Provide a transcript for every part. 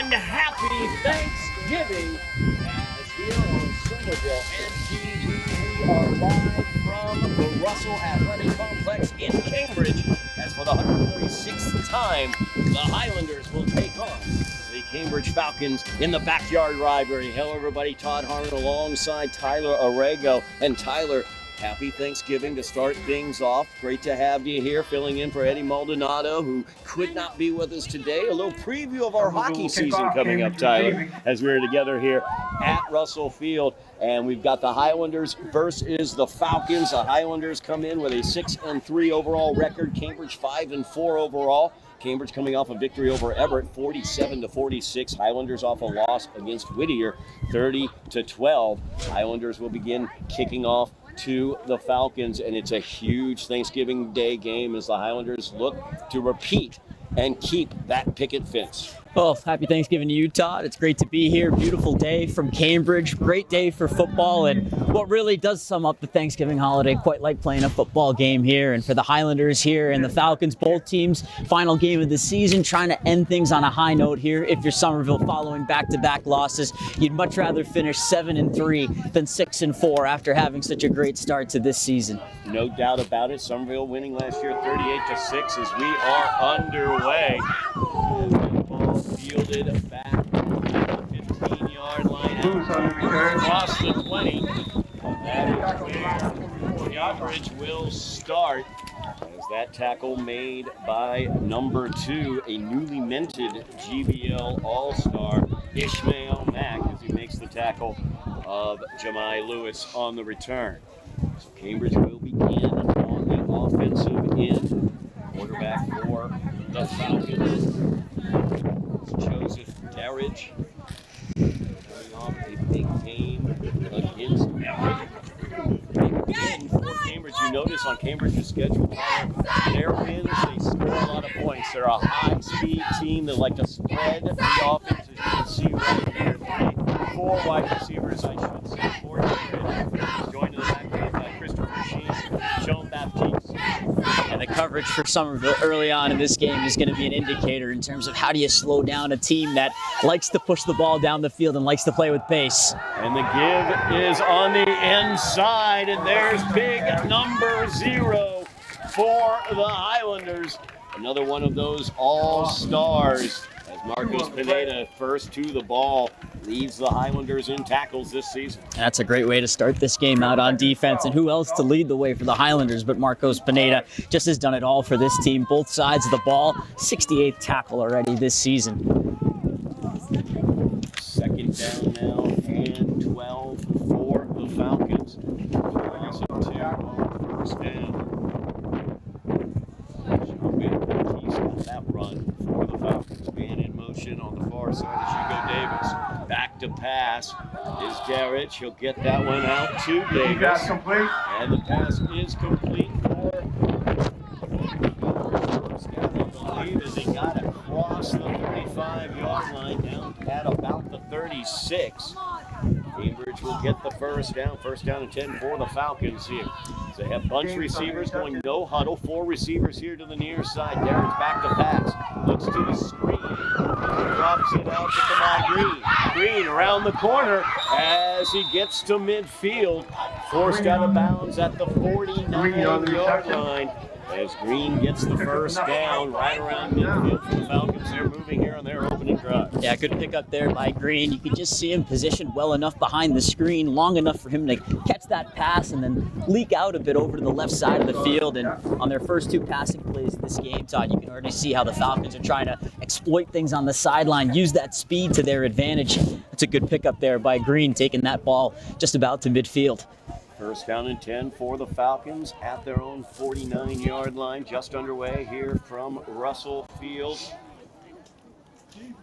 and happy Thanksgiving. As here on Somerville MTV, we are live from the Russell Athletic Complex in Cambridge. As for the 146th time, the Highlanders will take on the Cambridge Falcons in the backyard rivalry. Hello everybody, Todd Harmon alongside Tyler Aragao. And Tyler, happy Thanksgiving to start things off. Great to have you here, filling in for Eddie Maldonado, who could not be with us today. A little preview of our hockey season coming up, Tyler, as we're together here at Russell Field. And we've got the Highlanders versus the Falcons. The Highlanders come in with a 6-3 overall record. Cambridge 5-4 overall. Cambridge coming off a victory over Everett, 47-46. Highlanders off a loss against Whittier, 30-12. Highlanders will begin kicking off to the Falcons, and it's a huge Thanksgiving Day game as the Highlanders look to repeat and keep that picket fence. Well, happy Thanksgiving to you, Todd. It's great to be here. Beautiful day from Cambridge. Great day for football, and what really does sum up the Thanksgiving holiday, quite like playing a football game here. And for the Highlanders here and the Falcons, both teams, final game of the season, trying to end things on a high note here. If you're Somerville following back-to-back losses, you'd much rather finish 7-3 than 6-4 after having such a great start to this season. No doubt about it. Somerville winning last year 38-6 as we are underway. Fielded back to the 15-yard line out across the 20. That is where Cambridge will start. As that tackle made by number 2, a newly minted GBL All-Star, Ishmael Mack, as he makes the tackle of Jemai Lewis on the return. So Cambridge will begin on the offensive end. Quarterback for the Falcons, Joseph Darridge, coming off a big game against Everett. Again, for Cambridge, you notice on Cambridge's schedule, their wins, they score a lot of points. They're a high-speed team that like to spread the offense, as you can see right here. 4 wide receivers, I should say, 4 defenders. Joined in the backfield by Christopher Sheen, Joan Baptiste. And the coverage for Somerville early on in this game is going to be an indicator in terms of how do you slow down a team that likes to push the ball down the field and likes to play with pace. And the give is on the inside, and there's big number 0 for the Highlanders. Another one of those all-stars as Marcos Pineda, first to the ball, leads the Highlanders in tackles this season. That's a great way to start this game out on defense. And who else to lead the way for the Highlanders but Marcos Pineda? Just has done it all for this team, both sides of the ball. 68th tackle already this season. Second down now and 12 for the Falcons. Crossing to on first down. He's got that run for the Falcons. Man in motion on the far side is Hugo Davis. Back to pass is Darridge. He'll get that one out to Davis. And the pass is complete for first down, I believe, as he got across the 35-yard line down at about the 36. Cambridge will get the first down and 10 for the Falcons here. So they have bunch receivers going no huddle. 4 receivers here to the near side. Darren's back to pass. Looks to the screen. Drops it out to Todd Green. Green around the corner as he gets to midfield. Forced out of bounds at the 49-yard line. As Green gets the first down right around midfield for the Falcons. They're moving here on their opening drive. Yeah, good pick up there by Green. You could just see him positioned well enough behind the screen, long enough for him to catch that pass and then leak out a bit over to the left side of the field. And on their first 2 passing plays this game, Todd, you can already see how the Falcons are trying to exploit things on the sideline, use that speed to their advantage. That's a good pickup there by Green, taking that ball just about to midfield. First down and 10 for the Falcons at their own 49-yard line. Just underway here from Russell Field.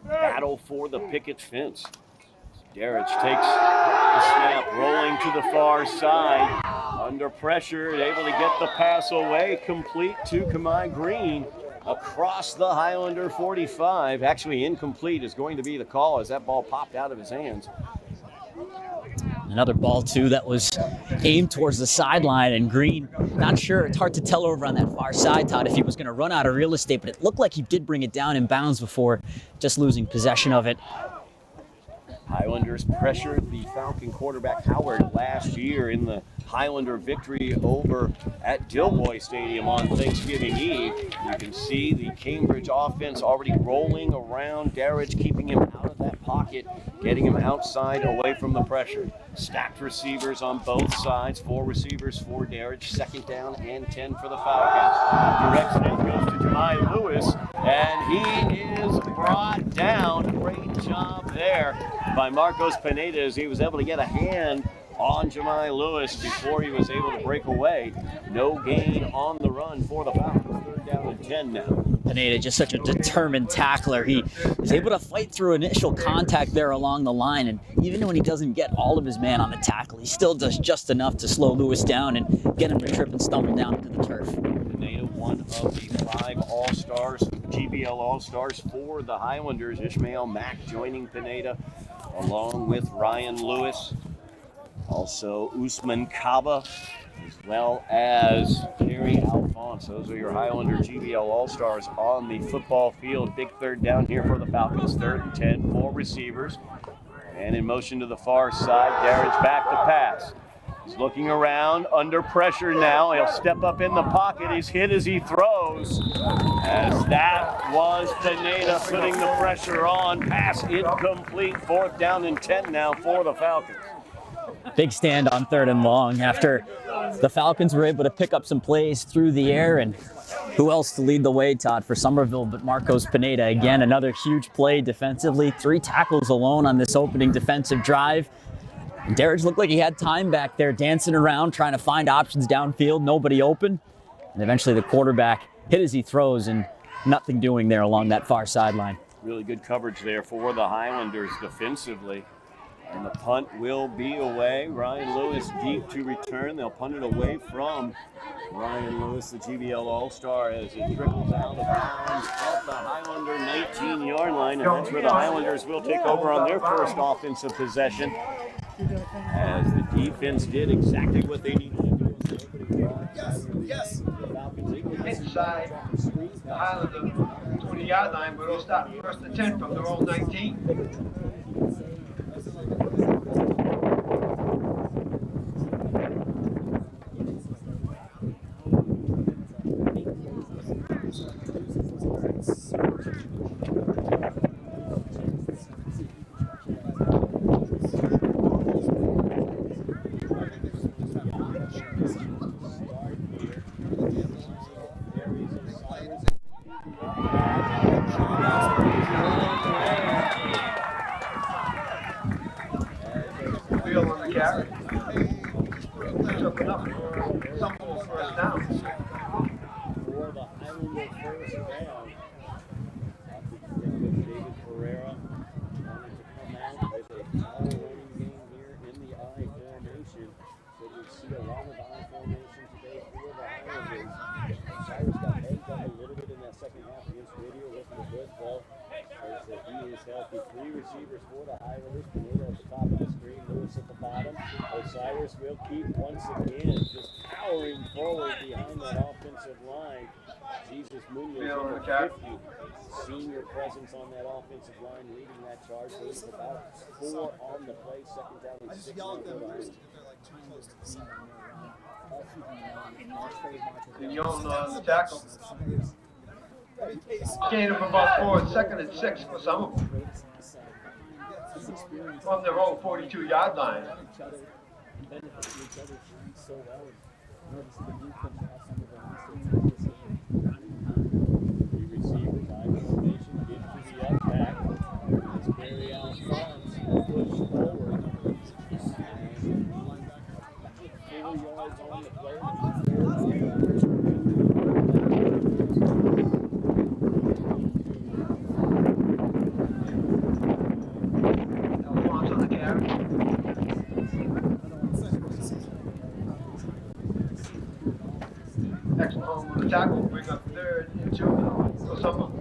Battle for the picket fence. Darridge takes the snap, rolling to the far side. Under pressure, able to get the pass away, complete to Kamai Green. Across the Highlander 45. Actually incomplete is going to be the call as that ball popped out of his hands. Another ball, too, that was aimed towards the sideline, and Green, not sure. It's hard to tell over on that far side, Todd, if he was going to run out of real estate, but it looked like he did bring it down in bounds before just losing possession of it. Highlanders pressured the Falcon quarterback Howard last year in the Highlander victory over at Dilboy Stadium on Thanksgiving Eve. You can see the Cambridge offense already rolling around Darridge, keeping him out of that pocket, getting him outside away from the pressure. Stacked receivers on both sides, 4 receivers for Darridge, 2nd down and 10 for the Falcons. Directs it goes to Jemai Lewis, and he is brought down. Great job there by Marcos Pineda as he was able to get a hand on Jemai Lewis before he was able to break away. No gain on the run for the Falcons. 3rd down and 10 now. Pineda, just such a determined tackler. He is able to fight through initial contact there along the line, and even when he doesn't get all of his man on the tackle, he still does just enough to slow Lewis down and get him to trip and stumble down into the turf. Pineda, one of the 5 All-Stars, GBL All-Stars for the Highlanders. Ishmael Mack joining Pineda along with Ryan Lewis. Also Usman Kaba, as well as Kerry Alphonse. Those are your Highlander GBL All-Stars on the football field. Big 3rd down here for the Falcons. 3rd and 10, 4 receivers. And in motion to the far side, Darridge back to pass. He's looking around, under pressure now. He'll step up in the pocket. He's hit as he throws. As that was Pineda putting the pressure on. Pass incomplete. 4th down and 10 now for the Falcons. Big stand on 3rd and long after the Falcons were able to pick up some plays through the air. And who else to lead the way, Todd, for Somerville but Marcos Pineda? Again, another huge play defensively. 3 tackles alone on this opening defensive drive. And Darridge looked like he had time back there dancing around, trying to find options downfield. Nobody open. And eventually the quarterback hit as he throws, and nothing doing there along that far sideline. Really good coverage there for the Highlanders defensively. And the punt will be away. Ryan Lewis deep to return. They'll punt it away from Ryan Lewis, the GBL All-Star, as it trickles out of bounds at the Highlander 19-yard line. And that's where the Highlanders will take over on their first offensive possession, as the defense did exactly what they needed to do. Yes. Inside the Highlander 20-yard line, but it'll stop 1st and 10 from their own 19. On the carry. Took enough for some 1st down. For the Highlander 1st down. David Ferreira wanted to come out with a power running game here in the I formation. So we see a lot of I formation today for the Highlanders. Cyrus got banged up a little bit in that 2nd half against Radio. Wasn't a good ball. He is healthy. 3 receivers for the Highlanders. Pineda at the top of the screen, Lewis at the bottom. Osiris will keep once again just powering forward behind that offensive line. Jesus Munoz, number 50, senior presence on that offensive line, leading that charge. There's about 4 on the play, 2nd down and 6 on the line. And Young on the tackle. Gain of about 4, 2nd and 6 for Somerville. From their own 42-yard line. Receivers, I formation, give to the up back. As Kerry Alphonse push forward. And 4 yards on the play. Alphonse on the carry. Excellent home with the tackle. Bring up 3rd and 2 for Somerville.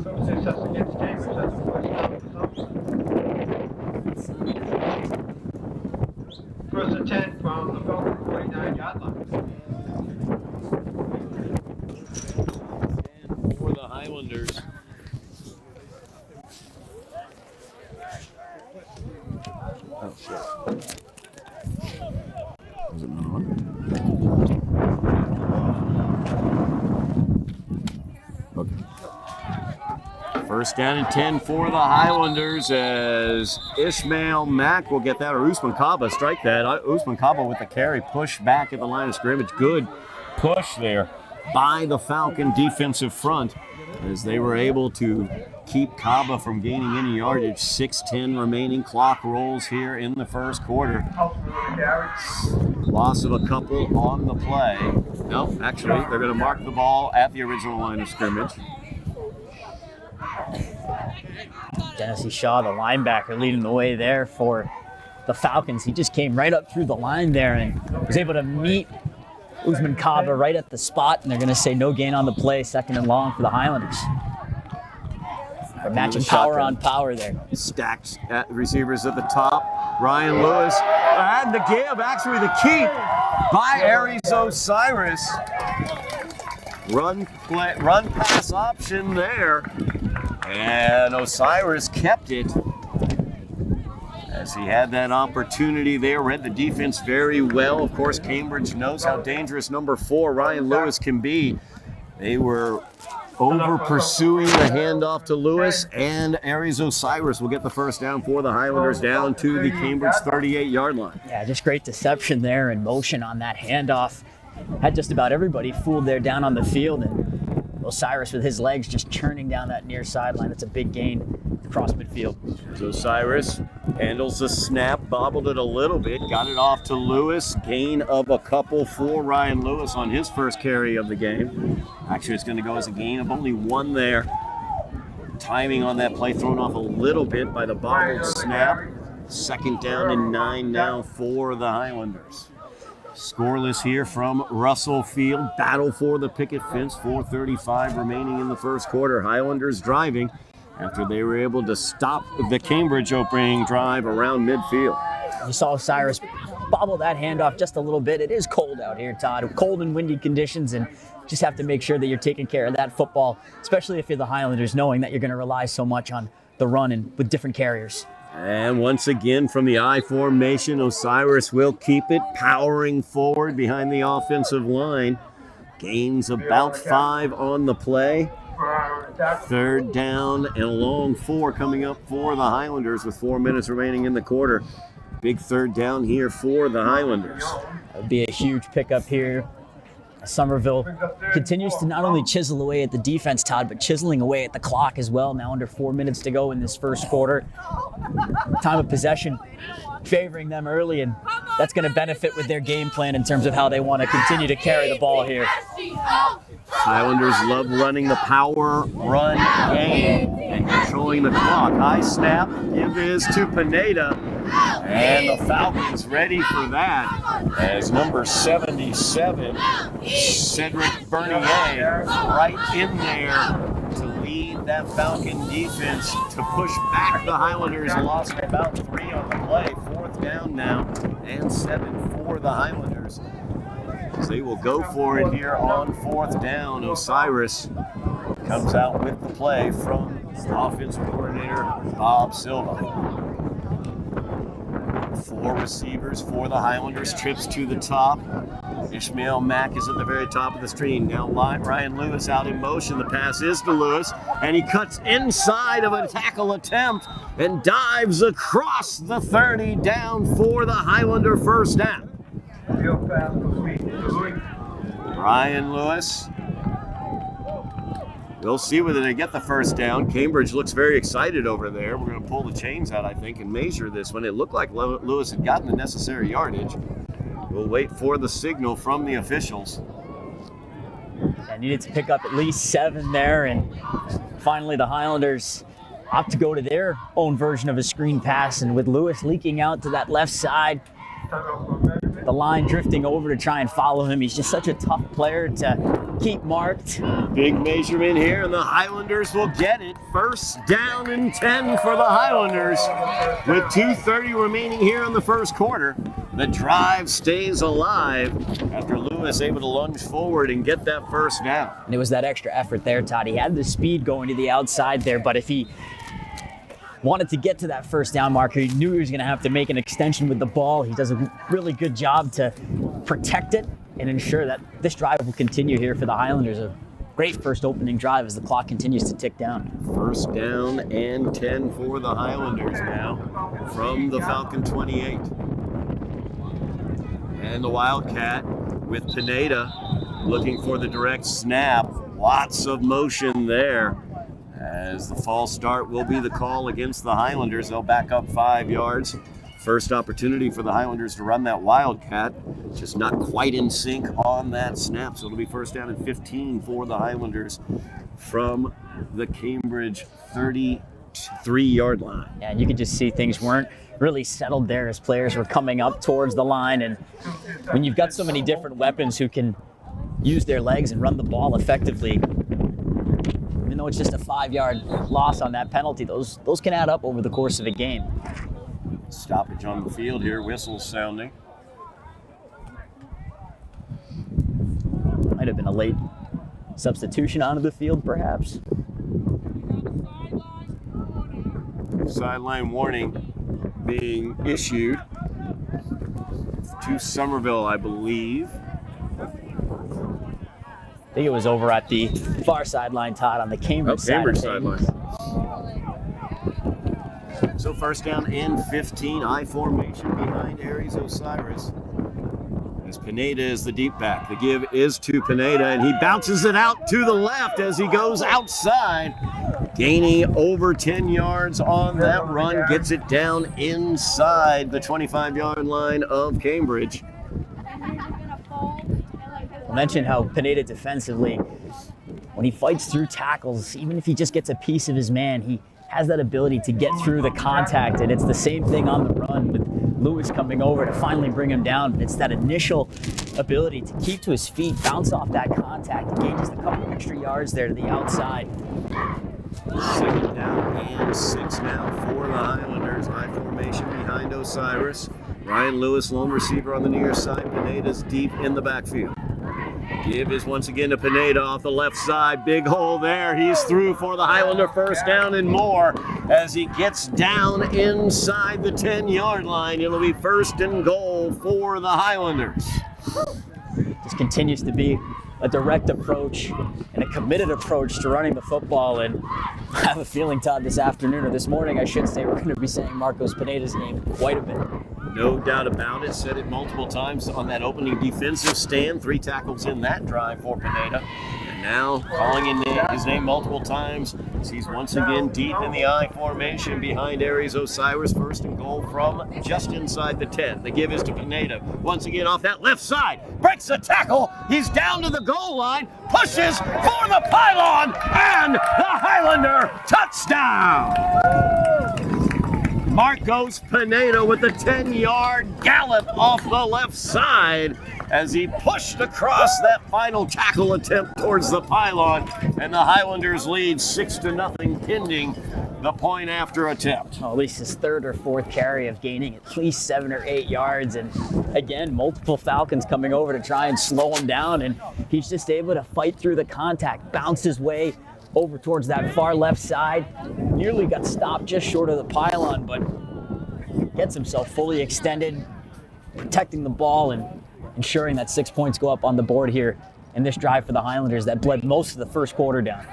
Some success against Cambridge. That's the first down for Somerville. First and 10 from the Falcon 49-yard line. For the Highlanders. Oh, shit. Was it not on? Okay. First down and 10 for the Highlanders as Ishmael Mack will get that, or Usman Kaba strike that. Usman Kaba with the carry, push back at the line of scrimmage. Good push there by the Falcon defensive front as they were able to keep Kaba from gaining any yardage. 6:10 remaining, clock rolls here in the first quarter. Loss of a couple on the play. Nope, actually, they're going to mark the ball at the original line of scrimmage. Dennis Shaw, the linebacker, leading the way there for the Falcons. He just came right up through the line there and was able to meet Usman Kaba right at the spot, and they're going to say no gain on the play, 2nd and long for the Highlanders. They're matching power on power there. Stacked at receivers at the top. Ryan Lewis, and the give, actually the keep by Aries Osiris. Run pass option there. And Osiris kept it as he had that opportunity there. Read the defense very well. Of course, Cambridge knows how dangerous number 4 Ryan Lewis can be. They were over pursuing the handoff to Lewis, and Aries Osiris will get the first down for the Highlanders down to the Cambridge 38-yard line. Yeah, just great deception there and motion on that handoff. Had just about everybody fooled there down on the field, and Osiris with his legs just churning down that near sideline. That's a big gain across midfield. Osiris handles the snap, bobbled it a little bit, got it off to Lewis. Gain of a couple for Ryan Lewis on his first carry of the game. Actually, it's going to go as a gain of only 1 there. Timing on that play thrown off a little bit by the bobbled snap. 2nd down and 9 now for the Highlanders. Scoreless here from Russell Field. Battle for the picket fence. 4:35 remaining in the first quarter. Highlanders driving after they were able to stop the Cambridge opening drive around midfield. You saw Osiris bobble that handoff just a little bit. It is cold out here, Todd. Cold and windy conditions, and just have to make sure that you're taking care of that football, especially if you're the Highlanders, knowing that you're going to rely so much on the run and with different carriers. And once again from the I formation, Osiris will keep it, powering forward behind the offensive line. Gains about 5 on the play. 3rd down and a long 4 coming up for the Highlanders with 4 minutes remaining in the quarter. Big 3rd down here for the Highlanders. That would be a huge pickup here. Somerville continues to not only chisel away at the defense, Todd, but chiseling away at the clock as well. Now under 4 minutes to go in this first quarter. Time of possession favoring them early, and that's going to benefit with their game plan in terms of how they want to continue to carry the ball here. Highlanders love running the power run game and controlling the clock. High snap, give is to Pineda, and the Falcons ready for that as number 77, Cedric Bernier, right in there to lead that Falcon defense to push back the Highlanders. Lost about 3 on the play. 4th down now and 7 for the Highlanders. So they will go for it here on 4th down. Osiris comes out with the play from offensive coordinator Bob Silva. 4 receivers for the Highlanders. Trips to the top. Ishmael Mack is at the very top of the screen. Now Ryan Lewis out in motion. The pass is to Lewis, and he cuts inside of a tackle attempt and dives across the 30 down for the Highlander first down. Ryan Lewis. We'll see whether they get the first down. Cambridge looks very excited over there. We're going to pull the chains out, I think, and measure this one. It looked like Lewis had gotten the necessary yardage. We'll wait for the signal from the officials. I needed to pick up at least 7 there, and finally the Highlanders opt to go to their own version of a screen pass, and with Lewis leaking out to that left side, The line drifting over to try and follow him. He's just such a tough player to keep marked. Big measurement here, and the Highlanders will get it. First down and 10 for the Highlanders. With 2:30 remaining here in the first quarter, the drive stays alive after Lewis able to lunge forward and get that first down. And it was that extra effort there, Todd. He had the speed going to the outside there, but if he wanted to get to that first down marker, he knew he was going to have to make an extension with the ball. He does a really good job to protect it and ensure that this drive will continue here for the Highlanders. A great first opening drive as the clock continues to tick down. First down and 10 for the Highlanders now from the Falcon 28. And the Wildcat with Pineda looking for the direct snap. Lots of motion there, as the false start will be the call against the Highlanders. They'll back up 5 yards. First opportunity for the Highlanders to run that Wildcat, just not quite in sync on that snap. So it'll be first down and 15 for the Highlanders from the Cambridge 33-yard line. Yeah, and you could just see things weren't really settled there as players were coming up towards the line. And when you've got so many different weapons who can use their legs and run the ball effectively, even though it's just a 5-yard loss on that penalty, those can add up over the course of a game. Stoppage on the field here, whistles sounding. Might have been a late substitution onto the field, perhaps. Sideline warning being issued to Somerville, I believe. I think it was over at the far sideline, Todd, on the Cambridge sideline. So first down and 15, I formation behind Aries Osiris. As Pineda is the deep back. The give is to Pineda, and he bounces it out to the left as he goes outside. Gaining over 10 yards on that run, gets it down inside the 25-yard line of Cambridge. I mentioned how Pineda defensively, when he fights through tackles, even if he just gets a piece of his man, he has that ability to get through the contact, and it's the same thing on the run with Lewis coming over to finally bring him down. It's that initial ability to keep to his feet, bounce off that contact, gain just a couple extra yards there to the outside. Second down and 6 now for the Highlanders. High formation behind Osiris. Ryan Lewis, lone receiver on the near side. Pineda's deep in the backfield. Give is once again to Pineda off the left side. Big hole there. He's through for the Highlander first down and more as he gets down inside the 10-yard line. It'll be first and goal for the Highlanders. Just continues to be a direct approach and a committed approach to running the football. And I have a feeling, Todd, this afternoon, or this morning, I should say, we're going to be saying Marcos Pineda's name quite a bit. No doubt about it. Said it multiple times on that opening defensive stand. 3 tackles in that drive for Pineda. And now calling in his name multiple times as he's once again deep in the I formation behind Aries Osiris. First and goal from just inside the 10. The give is to Pineda. Once again off that left side. Breaks the tackle. He's down to the goal line. Pushes for the pylon. And the Highlander touchdown. Marcos Pineda with a 10-yard gallop off the left side as he pushed across that final tackle attempt towards the pylon, and the Highlanders lead 6-0 pending the point after attempt. Well, at least his 3rd or 4th carry of gaining at least 7 or 8 yards, and again, multiple Falcons coming over to try and slow him down, and he's just able to fight through the contact, bounce his way over towards that far left side. Nearly got stopped just short of the pylon, but gets himself fully extended, protecting the ball and ensuring that 6 points go up on the board here in this drive for the Highlanders that bled most of the first quarter down.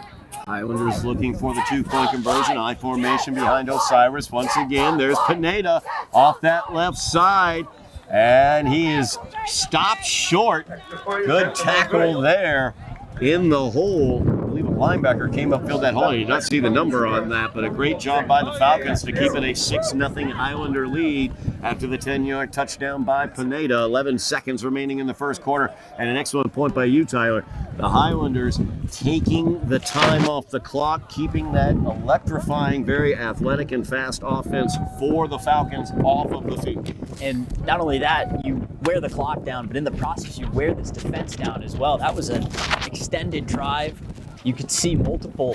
Highlanders looking for the 2-point conversion. I formation behind Osiris. Once again, there's Pineda off that left side, and he is stopped short. Good tackle there in the hole. I believe it linebacker came up, filled that hole. You don't see the number on that, but a great job by the Falcons to keep it a 6-0 Highlander lead after the 10-yard touchdown by Pineda. 11 seconds remaining in the first quarter, and an excellent point by you, Tyler. The Highlanders taking the time off the clock, keeping that electrifying, very athletic and fast offense for the Falcons off of the field. And not only that, you wear the clock down, but in the process, you wear this defense down as well. That was an extended drive. You could see multiple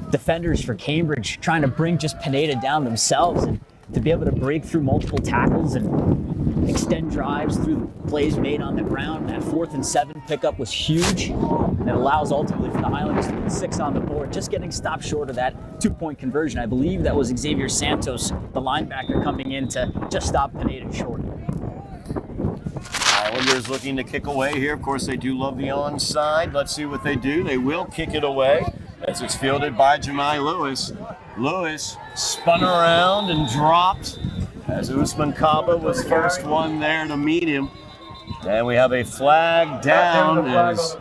defenders for Cambridge trying to bring just Pineda down themselves, and to be able to break through multiple tackles and extend drives through plays made on the ground. That 4th and 7 pickup was huge, and it allows ultimately for the Highlanders to put 6 on the board, just getting stopped short of that 2-point conversion. I believe that was Xavier Santos, the linebacker, coming in to just stop Pineda short. Highlanders looking to kick away here. Of course, they do love the onside. Let's see what they do. They will kick it away as it's fielded by Jemai Lewis. Lewis spun around and dropped as Usman Kaba was first one there to meet him. And we have a flag down as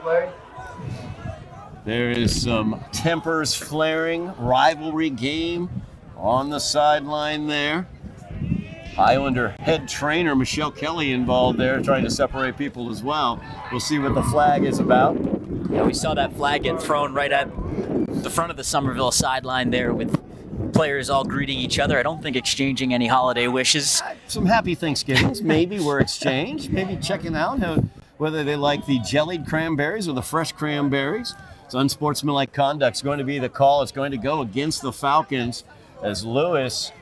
there is some tempers flaring, rivalry game on the sideline there. Highlander head trainer Michelle Kelly involved there, trying to separate people as well. We'll see what the flag is about. Yeah, we saw that flag get thrown right at the front of the Somerville sideline there, with players all greeting each other. I don't think exchanging any holiday wishes. Some happy Thanksgivings maybe were exchanged. Maybe checking out whether they like the jellied cranberries or the fresh cranberries. It's unsportsmanlike conduct is going to be the call. It's going to go against the Falcons as Lewis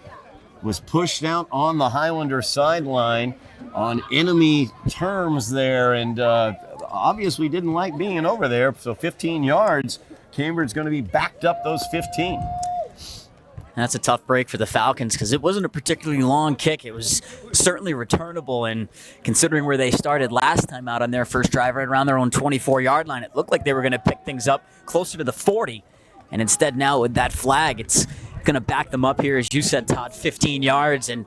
was pushed out on the Highlander sideline on enemy terms there, and obviously didn't like being over there. So 15 yards, Cambridge's going to be backed up those 15. That's a tough break for the Falcons because it wasn't a particularly long kick. It was certainly returnable, and considering where they started last time out on their first drive, right around their own 24-yard line, it looked like they were going to pick things up closer to the 40. And instead now with that flag, it's going to back them up here, as you said, Todd, 15 yards. And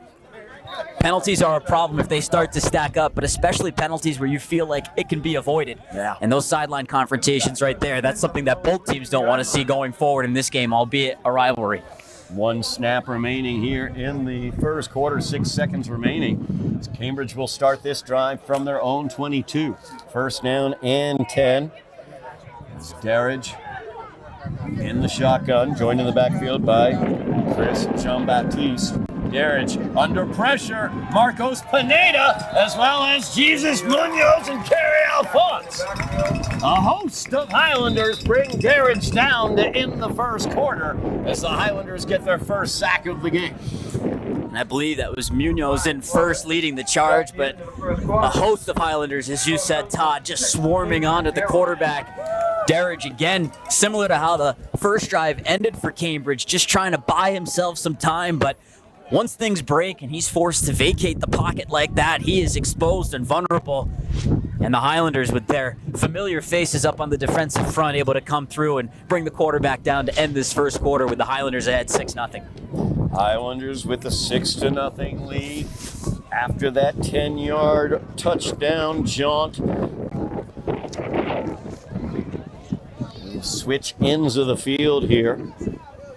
penalties are a problem if they start to stack up, but especially penalties where you feel like it can be avoided. Yeah. And those sideline confrontations right there, that's something that both teams don't want to see going forward in this game, albeit a rivalry. One snap remaining here in the first quarter, 6 seconds remaining. Cambridge will start this drive from their own 22. First down and 10. It's Darridge in the shotgun, joined in the backfield by Chris Jean-Baptiste. Darridge under pressure. Marcos Pineda, as well as Jesus Munoz and Kerry Alphonse. A host of Highlanders bring Darridge down to end the first quarter as the Highlanders get their first sack of the game. And I believe that was Munoz in first leading the charge, but a host of Highlanders, as you said, Todd, just swarming onto the quarterback. Darridge, again, similar to how the first drive ended for Cambridge, just trying to buy himself some time, but once things break and he's forced to vacate the pocket like that, he is exposed and vulnerable. And the Highlanders, with their familiar faces up on the defensive front, able to come through and bring the quarterback down to end this first quarter with the Highlanders ahead 6-0. Highlanders with a 6-0 lead after that 10-yard touchdown jaunt. Switch ends of the field here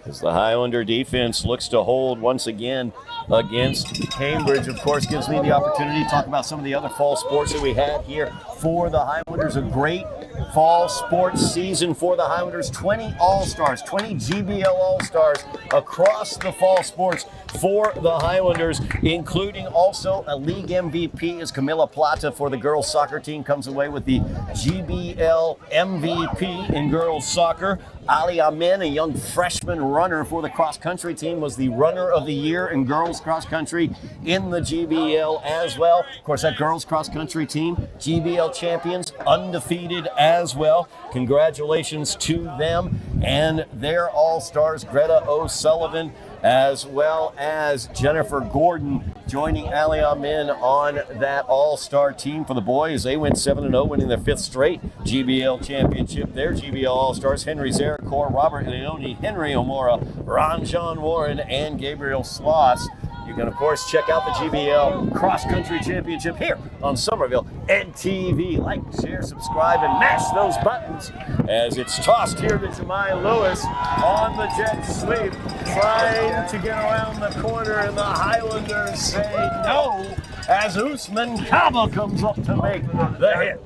as the Highlander defense looks to hold once again against Cambridge. Of course, gives me the opportunity to talk about some of the other fall sports that we had here for the Highlanders. A great fall sports season for the Highlanders. 20 All-Stars, 20 GBL All-Stars across the fall sports for the Highlanders, including also a league MVP as Camila Plata for the girls soccer team comes away with the GBL MVP in girls soccer. Ali Amin, a young freshman runner for the cross-country team, was the runner of the year in girls cross-country in the GBL as well. Of course, that girls cross-country team, GBL champions, undefeated as well. Congratulations to them and their all-stars, Greta O'Sullivan, as well as Jennifer Gordon, joining Ali Amin on that all-star team for the boys. They went 7-0, winning their 5th straight GBL championship. Their GBL all-stars, Henry Zeracor, Robert Leone, Henry O'Mora, Ron John Warren, and Gabriel Sloss, You can, of course, check out the GBL Cross Country Championship here on Somerville NTV. Like, share, subscribe, and mash those buttons as it's tossed here to Jemiah Lewis on the jet sweep, trying to get around the corner, and the Highlanders say no as Usman Kaba comes up to make the hit.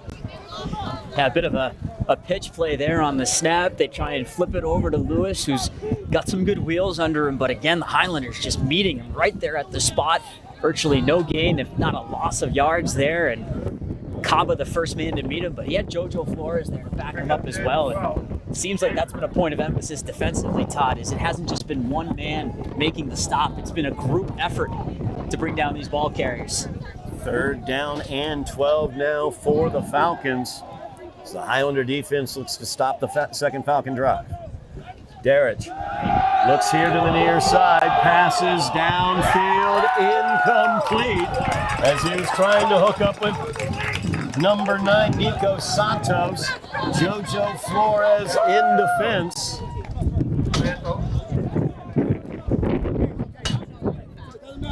Yeah, a bit of a pitch play there on the snap. They try and flip it over to Lewis, who's got some good wheels under him. But again, the Highlanders just meeting him right there at the spot. Virtually no gain, if not a loss of yards there. And Kaba, the first man to meet him. But he had JoJo Flores there to back him up as well. And it seems like that's been a point of emphasis defensively, Todd, is it hasn't just been one man making the stop. It's been a group effort to bring down these ball carriers. 3rd down and 12 now for the Falcons. So the Highlander defense looks to stop the second Falcon drive. Darrich looks here to the near side, passes downfield, incomplete, as he was trying to hook up with number 9, Nico Santos. JoJo Flores in defense.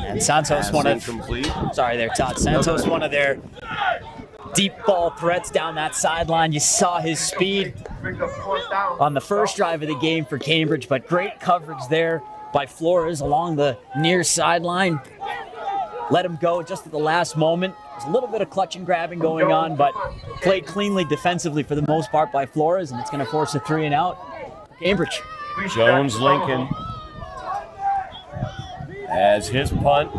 And Santos one of Santos one of their deep ball threats down that sideline. You saw his speed on the first drive of the game for Cambridge, but great coverage there by Flores along the near sideline. Let him go just at the last moment. There's a little bit of clutch and grabbing going on, but played cleanly defensively for the most part by Flores, and it's going to force a 3 and out for Cambridge. Jones Lincoln as his punt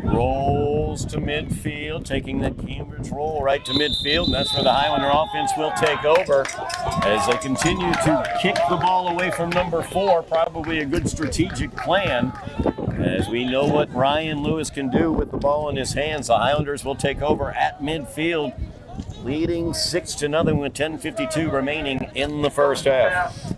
rolls to midfield, taking the Cambridge roll right to midfield, and that's where the Highlander offense will take over as they continue to kick the ball away from number 4. Probably a good strategic plan, as we know what Ryan Lewis can do with the ball in his hands. The Highlanders will take over at midfield, leading 6-0 with 10:52 remaining in the first half.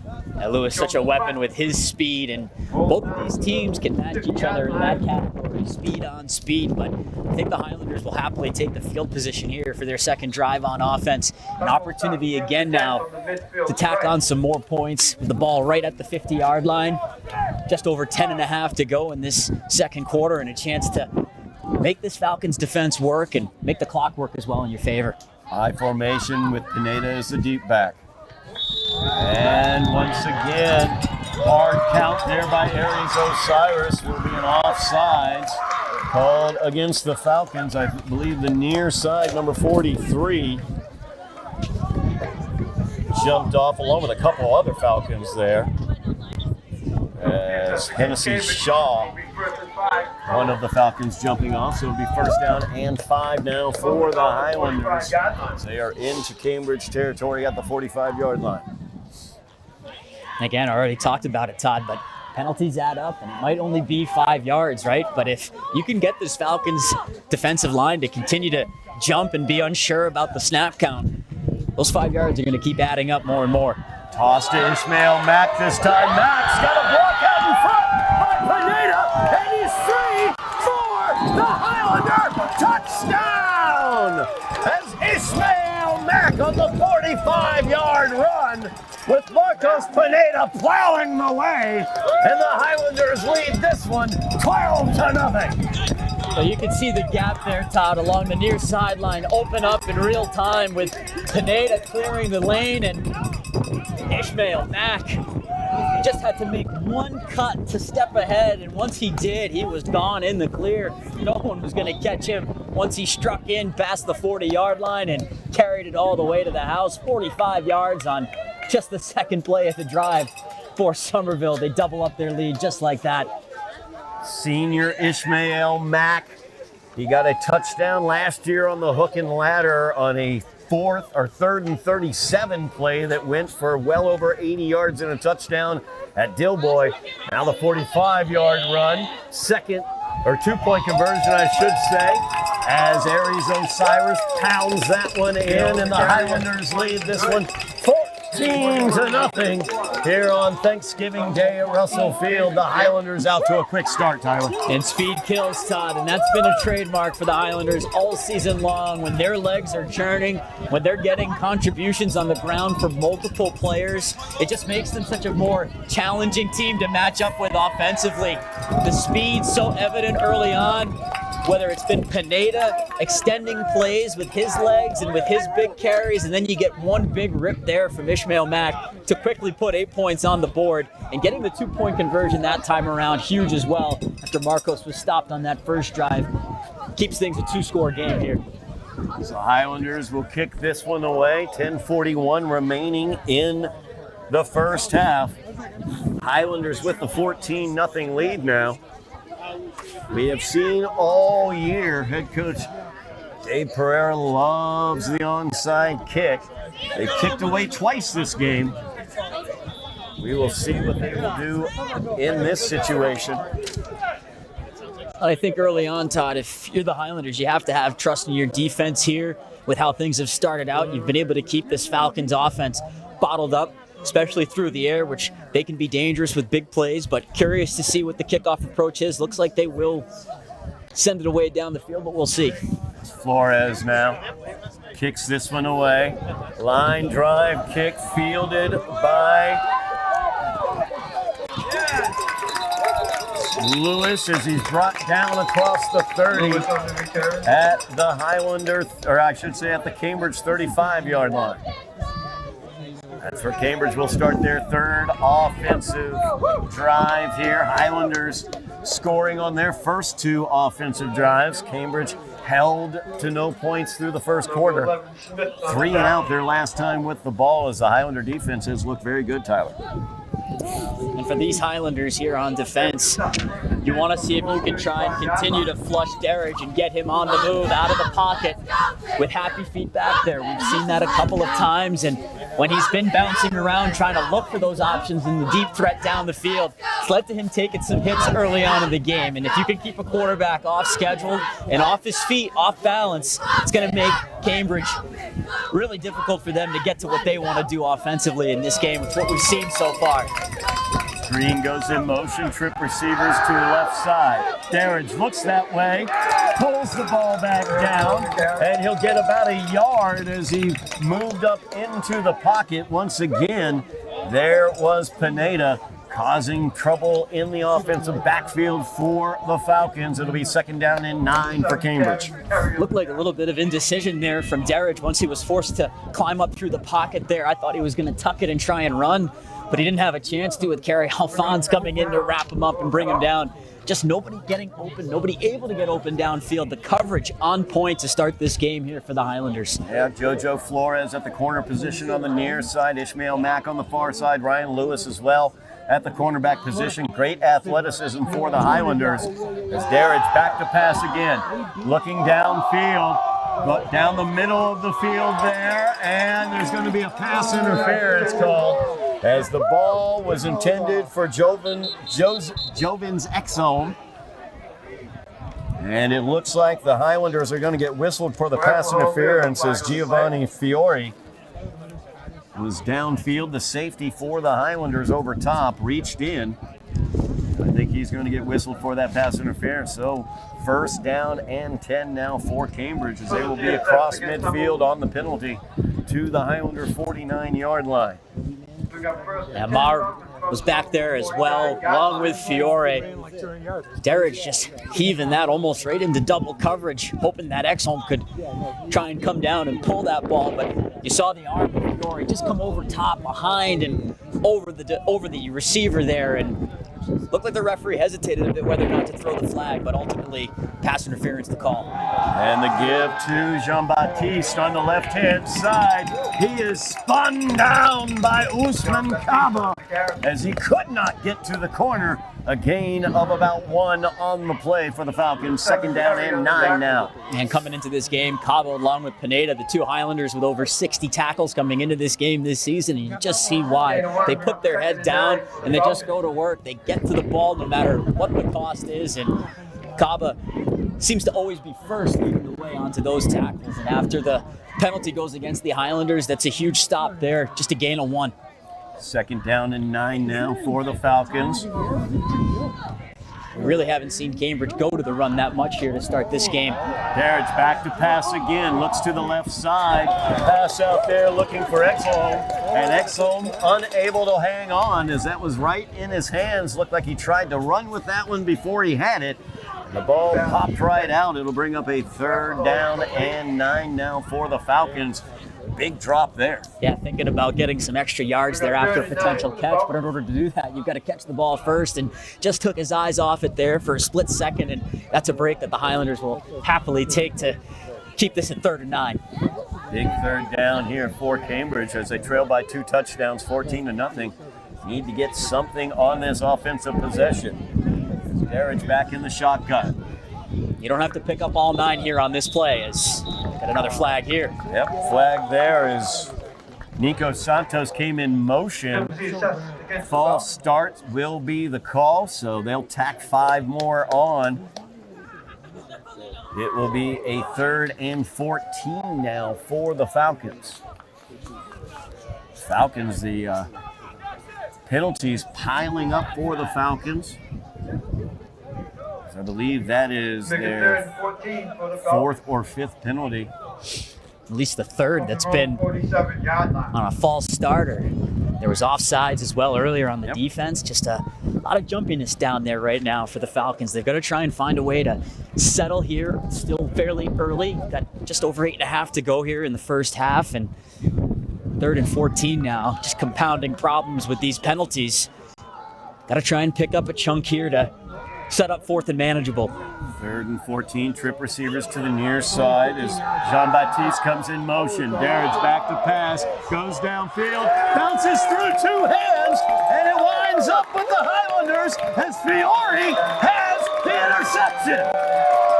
Lewis, such a weapon with his speed, and both of these teams can match each other in that category, speed on speed, but I think the Highlanders will happily take the field position here for their second drive on offense. An opportunity again now to tack on some more points with the ball right at the 50-yard line. Just over 10.5 to go in this second quarter, and a chance to make this Falcons defense work and make the clock work as well in your favor. High formation with Pineda as the deep back. And once again, hard count there by Aries Osiris. Will be an offsides called against the Falcons. I believe the near side, number 43, jumped off along with a couple other Falcons there. As Hennessy Shaw, one of the Falcons, jumping off. So it'll be 1st down and 5 now for the Highlanders. They are into Cambridge territory at the 45-yard line. Again, I already talked about it, Todd, but penalties add up, and it might only be 5 yards, right? But if you can get this Falcons defensive line to continue to jump and be unsure about the snap count, those 5 yards are going to keep adding up more and more. Toss to Ishmael Mack this time. Mack's got a block out in front by Pineda, and he's free for the Highlander touchdown! As Ishmael Mack on the 45-yard run, with Marcos Pineda plowing the way, and the Highlanders lead this one 12-0. So you can see the gap there, Todd, along the near sideline open up in real time with Pineda clearing the lane, and Ishmael Mack just had to make one cut to step ahead, and once he did, he was gone in the clear. No one was going to catch him once he struck in past the 40-yard line and carried it all the way to the house. 45 yards on just the second play of the drive for Somerville. They double up their lead just like that. Senior Ishmael Mack, he got a touchdown last year on the hook and ladder on a 3rd and 37 play that went for well over 80 yards and a touchdown at Dilboy. Now the 45-yard run, 2-point conversion, I should say, as Aries Osiris pounds that one in, and the Highlanders lead this one 15-0 here on Thanksgiving Day at Russell Field. The Highlanders out to a quick start, Tyler. And speed kills, Todd, and that's been a trademark for the Highlanders all season long. When their legs are churning, when they're getting contributions on the ground for multiple players, it just makes them such a more challenging team to match up with offensively. The speed so evident early on, whether it's been Pineda extending plays with his legs and with his big carries, and then you get one big rip there from Ishmael Mack to quickly put 8 points on the board, and getting the 2-point conversion that time around, huge as well, after Marcos was stopped on that first drive. Keeps things a 2-score game here. So Highlanders will kick this one away. 10:41 remaining in the first half. Highlanders with the 14-0 lead now. We have seen all year head coach Dave Pereira loves the onside kick. They kicked away twice this game. We will see what they will do in this situation. I think early on, Todd, if you're the Highlanders, you have to have trust in your defense here with how things have started out. You've been able to keep this Falcons offense bottled up, especially through the air, which they can be dangerous with big plays, but curious to see what the kickoff approach is. Looks like they will send it away down the field, but we'll see. Flores now kicks this one away. Line drive kick fielded by Lewis as he's brought down across the 30 at the Highlander, or I should say at the Cambridge 35-yard line. That's where Cambridge will start their third offensive drive here. Highlanders scoring on their first 2 offensive drives. Cambridge held to no points through the first quarter. 3 and out their last time with the ball as the Highlander defense has looked very good, Tyler. And for these Highlanders here on defense, you want to see if you can try and continue to flush Derridge and get him on the move out of the pocket with happy feet back there. We've seen that a couple of times, and when he's been bouncing around trying to look for those options in the deep threat down the field, it's led to him taking some hits early on in the game. And if you can keep a quarterback off schedule and off his feet, off balance, it's going to make Cambridge really difficult for them to get to what they want to do offensively in this game. It's what we've seen so far. Green goes in motion, trip receivers to the left side. Derridge looks that way, pulls the ball back down, and he'll get about a yard as he moved up into the pocket. Once again, there was Pineda causing trouble in the offensive backfield for the Falcons. It'll be 2nd down and 9 for Cambridge. Looked like a little bit of indecision there from Derridge once he was forced to climb up through the pocket there. I thought he was going to tuck it and try and run, but he didn't have a chance to with Kerry Alphonse coming in to wrap him up and bring him down. Just nobody getting open, nobody able to get open downfield. The coverage on point to start this game here for the Highlanders. Yeah, JoJo Flores at the corner position on the near side, Ishmael Mack on the far side, Ryan Lewis as well at the cornerback position. Great athleticism for the Highlanders as Derridge back to pass again, looking downfield, but down the middle of the field there, and there's going to be a pass interference called as the ball was intended for Jovin's Exome. And it looks like the Highlanders are going to get whistled for the pass interference as Giovanni Fiore was downfield. The safety for the Highlanders over top reached in. I think he's going to get whistled for that pass interference. So 1st down and 10 now for Cambridge as they will be across midfield on the penalty to the Highlander 49-yard line. Yeah, Mar was back there as well, along with Fiore. Derridge just heaving that almost right into double coverage, hoping that Exholm could try and come down and pull that ball, but you saw the arm of Fiore just come over top, behind, and over the receiver there, and looked like the referee hesitated a bit whether or not to throw the flag, but ultimately pass interference to call. And the give to Jean-Baptiste on the left-hand side. He is spun down by Usman Kaba as he could not get to the corner. A gain of about 1 on the play for the Falcons. 2nd down and 9 now. And coming into this game, Cabo along with Pineda, the 2 Highlanders with over 60 tackles coming into this game this season. And you just see why. They put their head down and they just go to work. They get to the ball no matter what the cost is. And Kaba seems to always be first leading the way onto those tackles. And after the penalty goes against the Highlanders, that's a huge stop there, just a gain of 1. 2nd down and 9 now for the Falcons. We really haven't seen Cambridge go to the run that much here to start this game. Darridge back to pass again, looks to the left side. Pass out there looking for Exholm, and Exholm unable to hang on as that was right in his hands. Looked like he tried to run with that one before he had it. The ball popped right out. It'll bring up a 3rd down and 9 now for the Falcons. Big drop there. Yeah, thinking about getting some extra yards there after a potential catch, but in order to do that, you've got to catch the ball first, and just took his eyes off it there for a split second, and that's a break that the Highlanders will happily take to keep this at 3rd and 9. Big 3rd down here for Cambridge as they trail by 2 touchdowns, 14-0. Need to get something on this offensive possession. Darridge back in the shotgun. You don't have to pick up all 9 here on this play, as got another flag here. Yep, flag there as Nico Santos came in motion. False start will be the call, so they'll tack 5 more on. It will be a 3rd and 14 now for the Falcons. Falcons, the penalties piling up for the Falcons. I believe that is their 4th or 5th penalty. At least the 3rd that's been on a false starter. There was offsides as well earlier on the defense. Just a lot of jumpiness down there right now for the Falcons. They've got to try and find a way to settle here. Still fairly early. Got just over 8.5 to go here in the first half. And 3rd and 14 now. Just compounding problems with these penalties. Got to try and pick up a chunk here to set up 4th and manageable. 3rd and 14, trip receivers to the near side as Jean-Baptiste comes in motion. Darridge back to pass, goes downfield, bounces through 2 hands, and it winds up with the Highlanders as Fiore has the interception.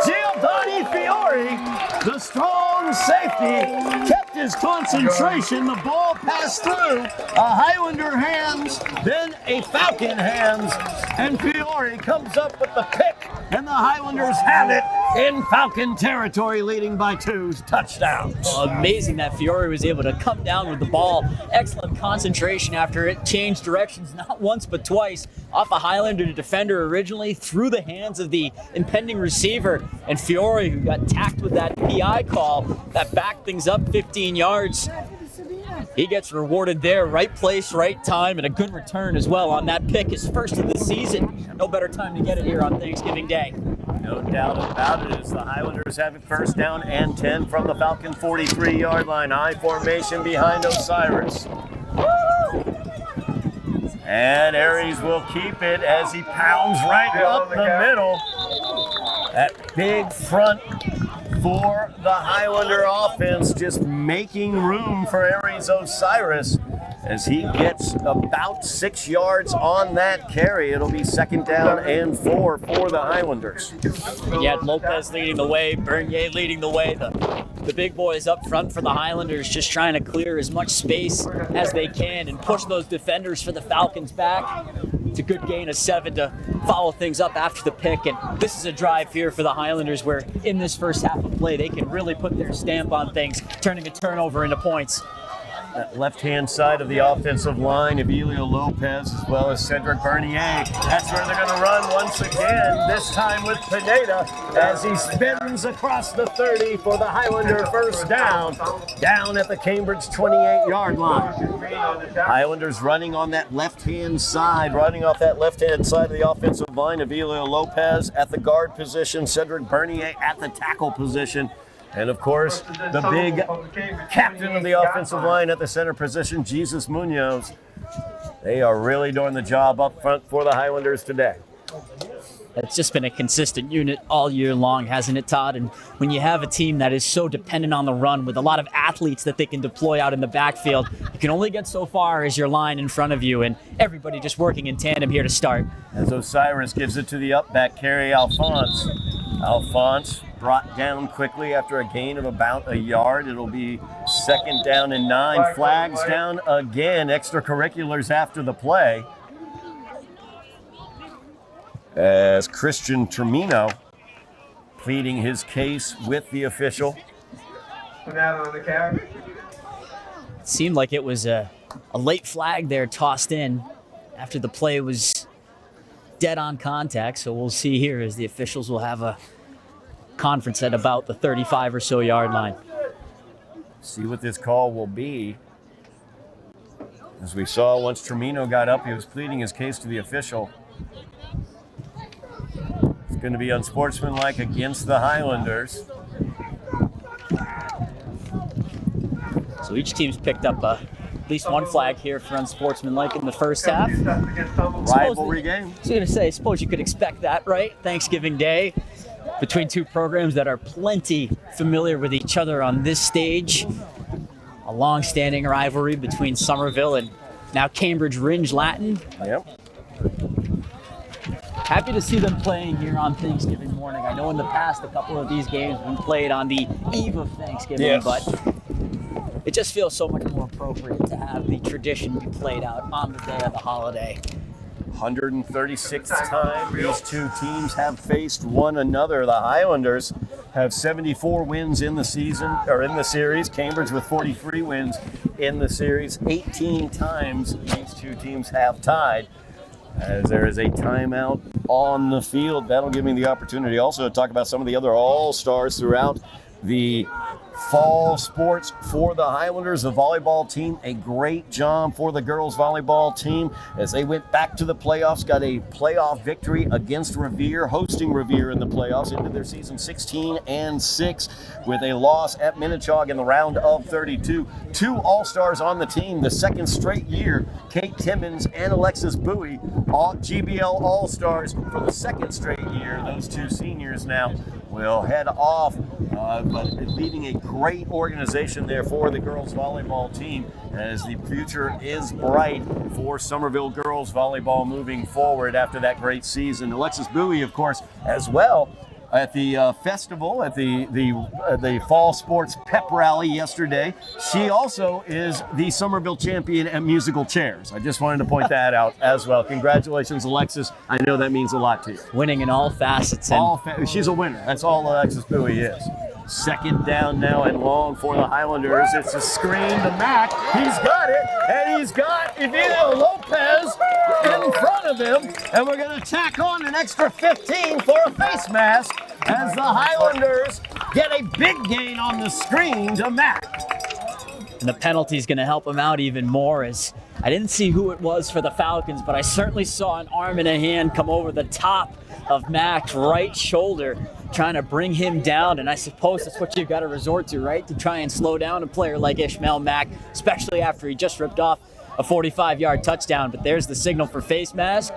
Giovanni Fiore, the strong safety, kept his concentration. The ball passed through a Highlander hands, then a Falcon hands, and Fiore comes up with the pick, and the Highlanders have it in Falcon territory, leading by 2 touchdowns. Well, amazing that Fiore was able to come down with the ball. Excellent concentration after it changed directions not once but twice. Off a Highlander defender originally, through the hands of the impending receiver, and Fiore, who got tacked with that PI call that backed things up 15 yards. He gets rewarded there. Right place, right time, and a good return as well on that pick. His first of the season. No better time to get it here on Thanksgiving Day. No doubt about it as the Highlanders have it 1st down and 10 from the Falcon 43-yard line. I formation behind Osiris. And Aries will keep it as he pounds right up the middle. That big front for the Highlander offense, just making room for Aries Osiris as he gets about 6 yards on that carry. It'll be 2nd down and 4 for the Highlanders. You had Lopez leading the way, Bernier leading the way. The big boys up front for the Highlanders just trying to clear as much space as they can and push those defenders for the Falcons back. It's a good gain of 7 to follow things up after the pick. And this is a drive here for the Highlanders where in this first half of play, they can really put their stamp on things, turning a turnover into points. That left-hand side of the offensive line, Emilio Lopez as well as Cedric Bernier. That's where they're going to run once again, this time with Pineda as he spins across the 30 for the Highlander 1st down at the Cambridge 28-yard line. Highlanders running on that left-hand side, running off that left-hand side of the offensive line. Emilio Lopez at the guard position, Cedric Bernier at the tackle position. And, of course, the big captain of the offensive line at the center position, Jesus Munoz. They are really doing the job up front for the Highlanders today. It's just been a consistent unit all year long, hasn't it, Todd? And when you have a team that is so dependent on the run with a lot of athletes that they can deploy out in the backfield, you can only get so far as your line in front of you, and everybody just working in tandem here to start. As Osiris gives it to the up back carry, Alphonse. Alphonse brought down quickly after a gain of about a yard. It'll be 2nd down and 9. Flags down again. Extracurriculars after the play. As Christian Termino pleading his case with the official. Put that on the carry. It seemed like it was a late flag there tossed in after the play was dead on contact. So we'll see here as the officials will have a conference at about the 35 or so yard line. See what this call will be. As we saw, once Tremino got up, he was pleading his case to the official. It's going to be unsportsmanlike against the Highlanders. So each team's picked up at least one flag here for unsportsmanlike in the first half. Rivalry game. I was going to say, I suppose you could expect that, right? Thanksgiving Day between two programs that are plenty familiar with each other on this stage. A long-standing rivalry between Somerville and now Cambridge Ringe Latin. Yep. Happy to see them playing here on Thanksgiving morning. I know in the past a couple of these games have been played on the eve of Thanksgiving, but it just feels so much more appropriate to have the tradition be played out on the day of the holiday. 136th time these two teams have faced one another. The Highlanders have 74 wins in the season, or in the series. Cambridge with 43 wins in the series. 18 times these two teams have tied. As there is a timeout on the field, that'll give me the opportunity also to talk about some of the other all-stars throughout the fall sports for the Highlanders. The volleyball team, a great job for the girls volleyball team as they went back to the playoffs, got a playoff victory against Revere, hosting Revere in the playoffs, into their season 16-6 with a loss at Minnechaug in the round of 32. Two all-stars on the team, the second straight year, Kate Timmons and Alexis Bowie, all GBL all-stars for the second straight year. Those two seniors now will head off, but leading a great organization there for the girls volleyball team, as the future is bright for Somerville girls volleyball moving forward after that great season. Alexis Bowie, of course, as well at the festival, at the fall sports pep rally yesterday. She also is the Somerville champion at musical chairs. I just wanted to point that out as well. Congratulations, Alexis. I know that means a lot to you. Winning in all facets. She's a winner. That's all Alexis Bowie is. Second down now and long for the Highlanders. It's a screen to Mack. He's got it, and he's got Emilio Lopez in front of him. And we're going to tack on an extra 15 for a face mask as the Highlanders get a big gain on the screen to Mack. And the penalty is going to help him out even more, as I didn't see who it was for the Falcons, but I certainly saw an arm and a hand come over the top of Mack's right shoulder, trying to bring him down. And I suppose that's what you've got to resort to, right? To try and slow down a player like Ishmael Mack, especially after he just ripped off a 45-yard touchdown. But there's the signal for face mask.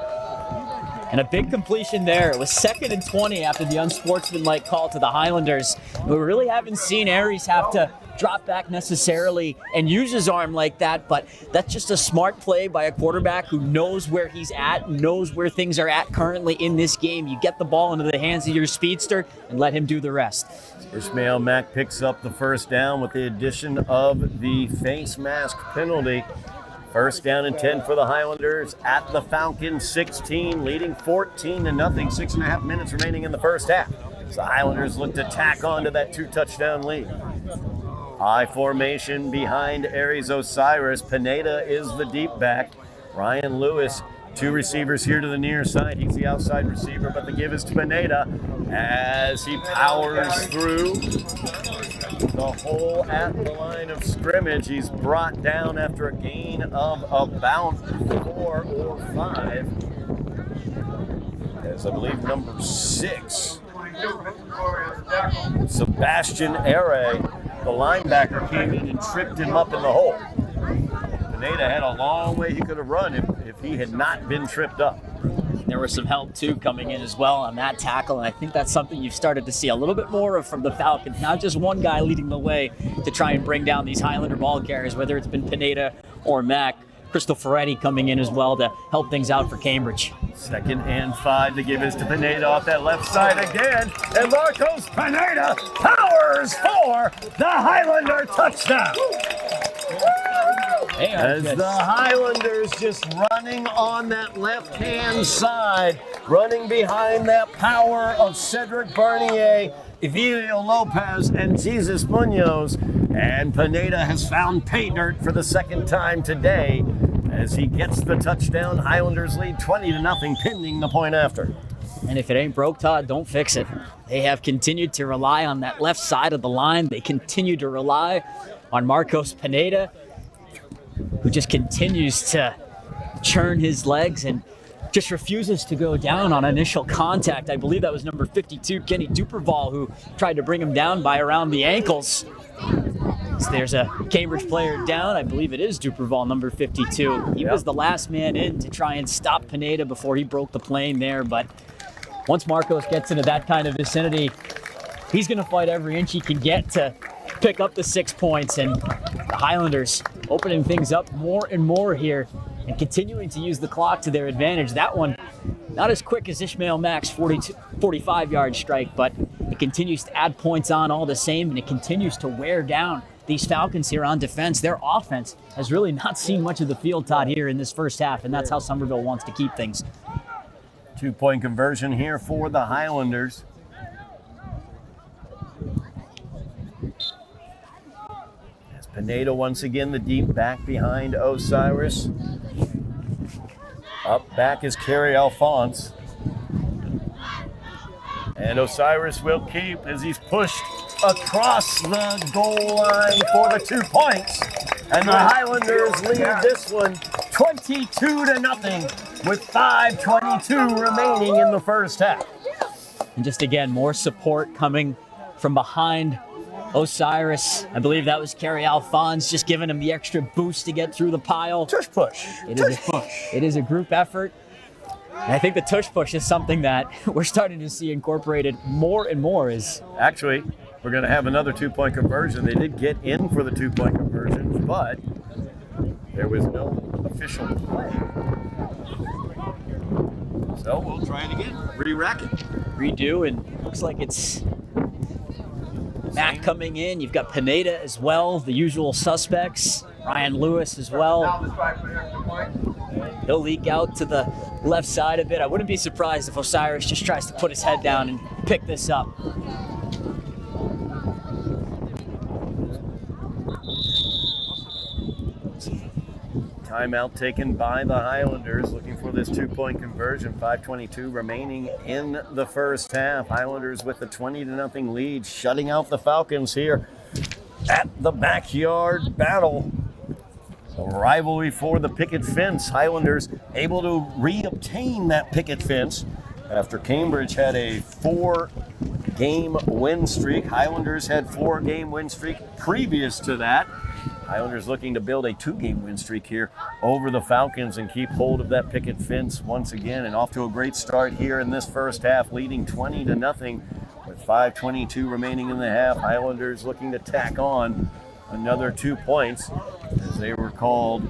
And a big completion there. It was 2nd and 20 after the unsportsmanlike call to the Highlanders. We really haven't seen Aries have to drop back necessarily and use his arm like that, but that's just a smart play by a quarterback who knows where he's at, knows where things are at currently in this game. You get the ball into the hands of your speedster and let him do the rest. Ishmael Mack picks up the first down with the addition of the face mask penalty. First down and 10 for the Highlanders at the Falcons 16, leading 14-0. 6.5 minutes remaining in the first half. So the Highlanders look to tack on to that 2-touchdown lead. High formation behind Aries Osiris. Pineda is the deep back. Ryan Lewis, two receivers here to the near side. He's the outside receiver, but the give is to Pineda as he powers through the hole at the line of scrimmage. He's brought down after a gain of about 4 or 5. As I believe number 6, Sebastian Are, the linebacker, came in and tripped him up in the hole. Pineda had a long way he could have run if he had not been tripped up. There was some help, too, coming in as well on that tackle, and I think that's something you've started to see a little bit more of from the Falcons. Not just one guy leading the way to try and bring down these Highlander ball carriers, whether it's been Pineda or Mack. Crystal Ferretti coming in as well to help things out for Cambridge. 2nd and 5. The give is to Pineda off that left side again. And Marcos Pineda powers for the Highlander touchdown. As the Highlanders just running on that left-hand side running behind that power of Cedric Bernier, Evelio Lopez, and Jesus Munoz. And Pineda has found pay dirt for the second time today as he gets the touchdown. Highlanders lead 20-0, pending the point after. And if it ain't broke, Todd, don't fix it. They have continued to rely on that left side of the line. They continue to rely on Marcos Pineda, who just continues to churn his legs and just refuses to go down on initial contact. I believe that was number 52, Kenny Duperval, who tried to bring him down by around the ankles. So there's a Cambridge player down. I believe it is Duperval, number 52. He was the last man in to try and stop Pineda before he broke the plane there. But once Marcos gets into that kind of vicinity, he's going to fight every inch he can get to pick up the 6 points. And the Highlanders opening things up more and more here and continuing to use the clock to their advantage. That one, not as quick as Ishmael Mack's 45-yard strike, but it continues to add points on all the same, and it continues to wear down these Falcons here on defense. Their offense has really not seen much of the field, Todd, here in this first half, and that's how Somerville wants to keep things. 2-point conversion here for the Highlanders. As Pineda once again, the deep back behind Osiris. Up back is Kerry Alphonse. And Osiris will keep as he's pushed across the goal line for the 2 points. And the Highlanders lead this one 22-0 with 5:22 remaining in the first half. And just again, more support coming from behind Osiris. I believe that was Kerry Alphonse just giving him the extra boost to get through the pile. Tush push. It is a group effort. And I think the tush push is something that we're starting to see incorporated more and more. Actually, we're going to have another 2-point conversion. They did get in for the 2-point conversion, but there was no official play. So we'll try it again. Re-rack it. Redo, and looks like it's Matt coming in. You've got Pineda as well, the usual suspects. Ryan Lewis as well. He'll leak out to the left side a bit. I wouldn't be surprised if Osiris just tries to put his head down and pick this up. Timeout taken by the Highlanders, looking for this 2-point conversion. 5:22 remaining in the first half. Highlanders with a 20-0 lead, shutting out the Falcons here at the backyard battle. A rivalry for the picket fence. Highlanders able to reobtain that picket fence after Cambridge had a 4-game win streak. Highlanders had 4-game win streak previous to that. Highlanders looking to build a 2-game win streak here over the Falcons and keep hold of that picket fence once again. And off to a great start here in this first half, leading 20-0 with 5:22 remaining in the half. Highlanders looking to tack on another 2 points as they were called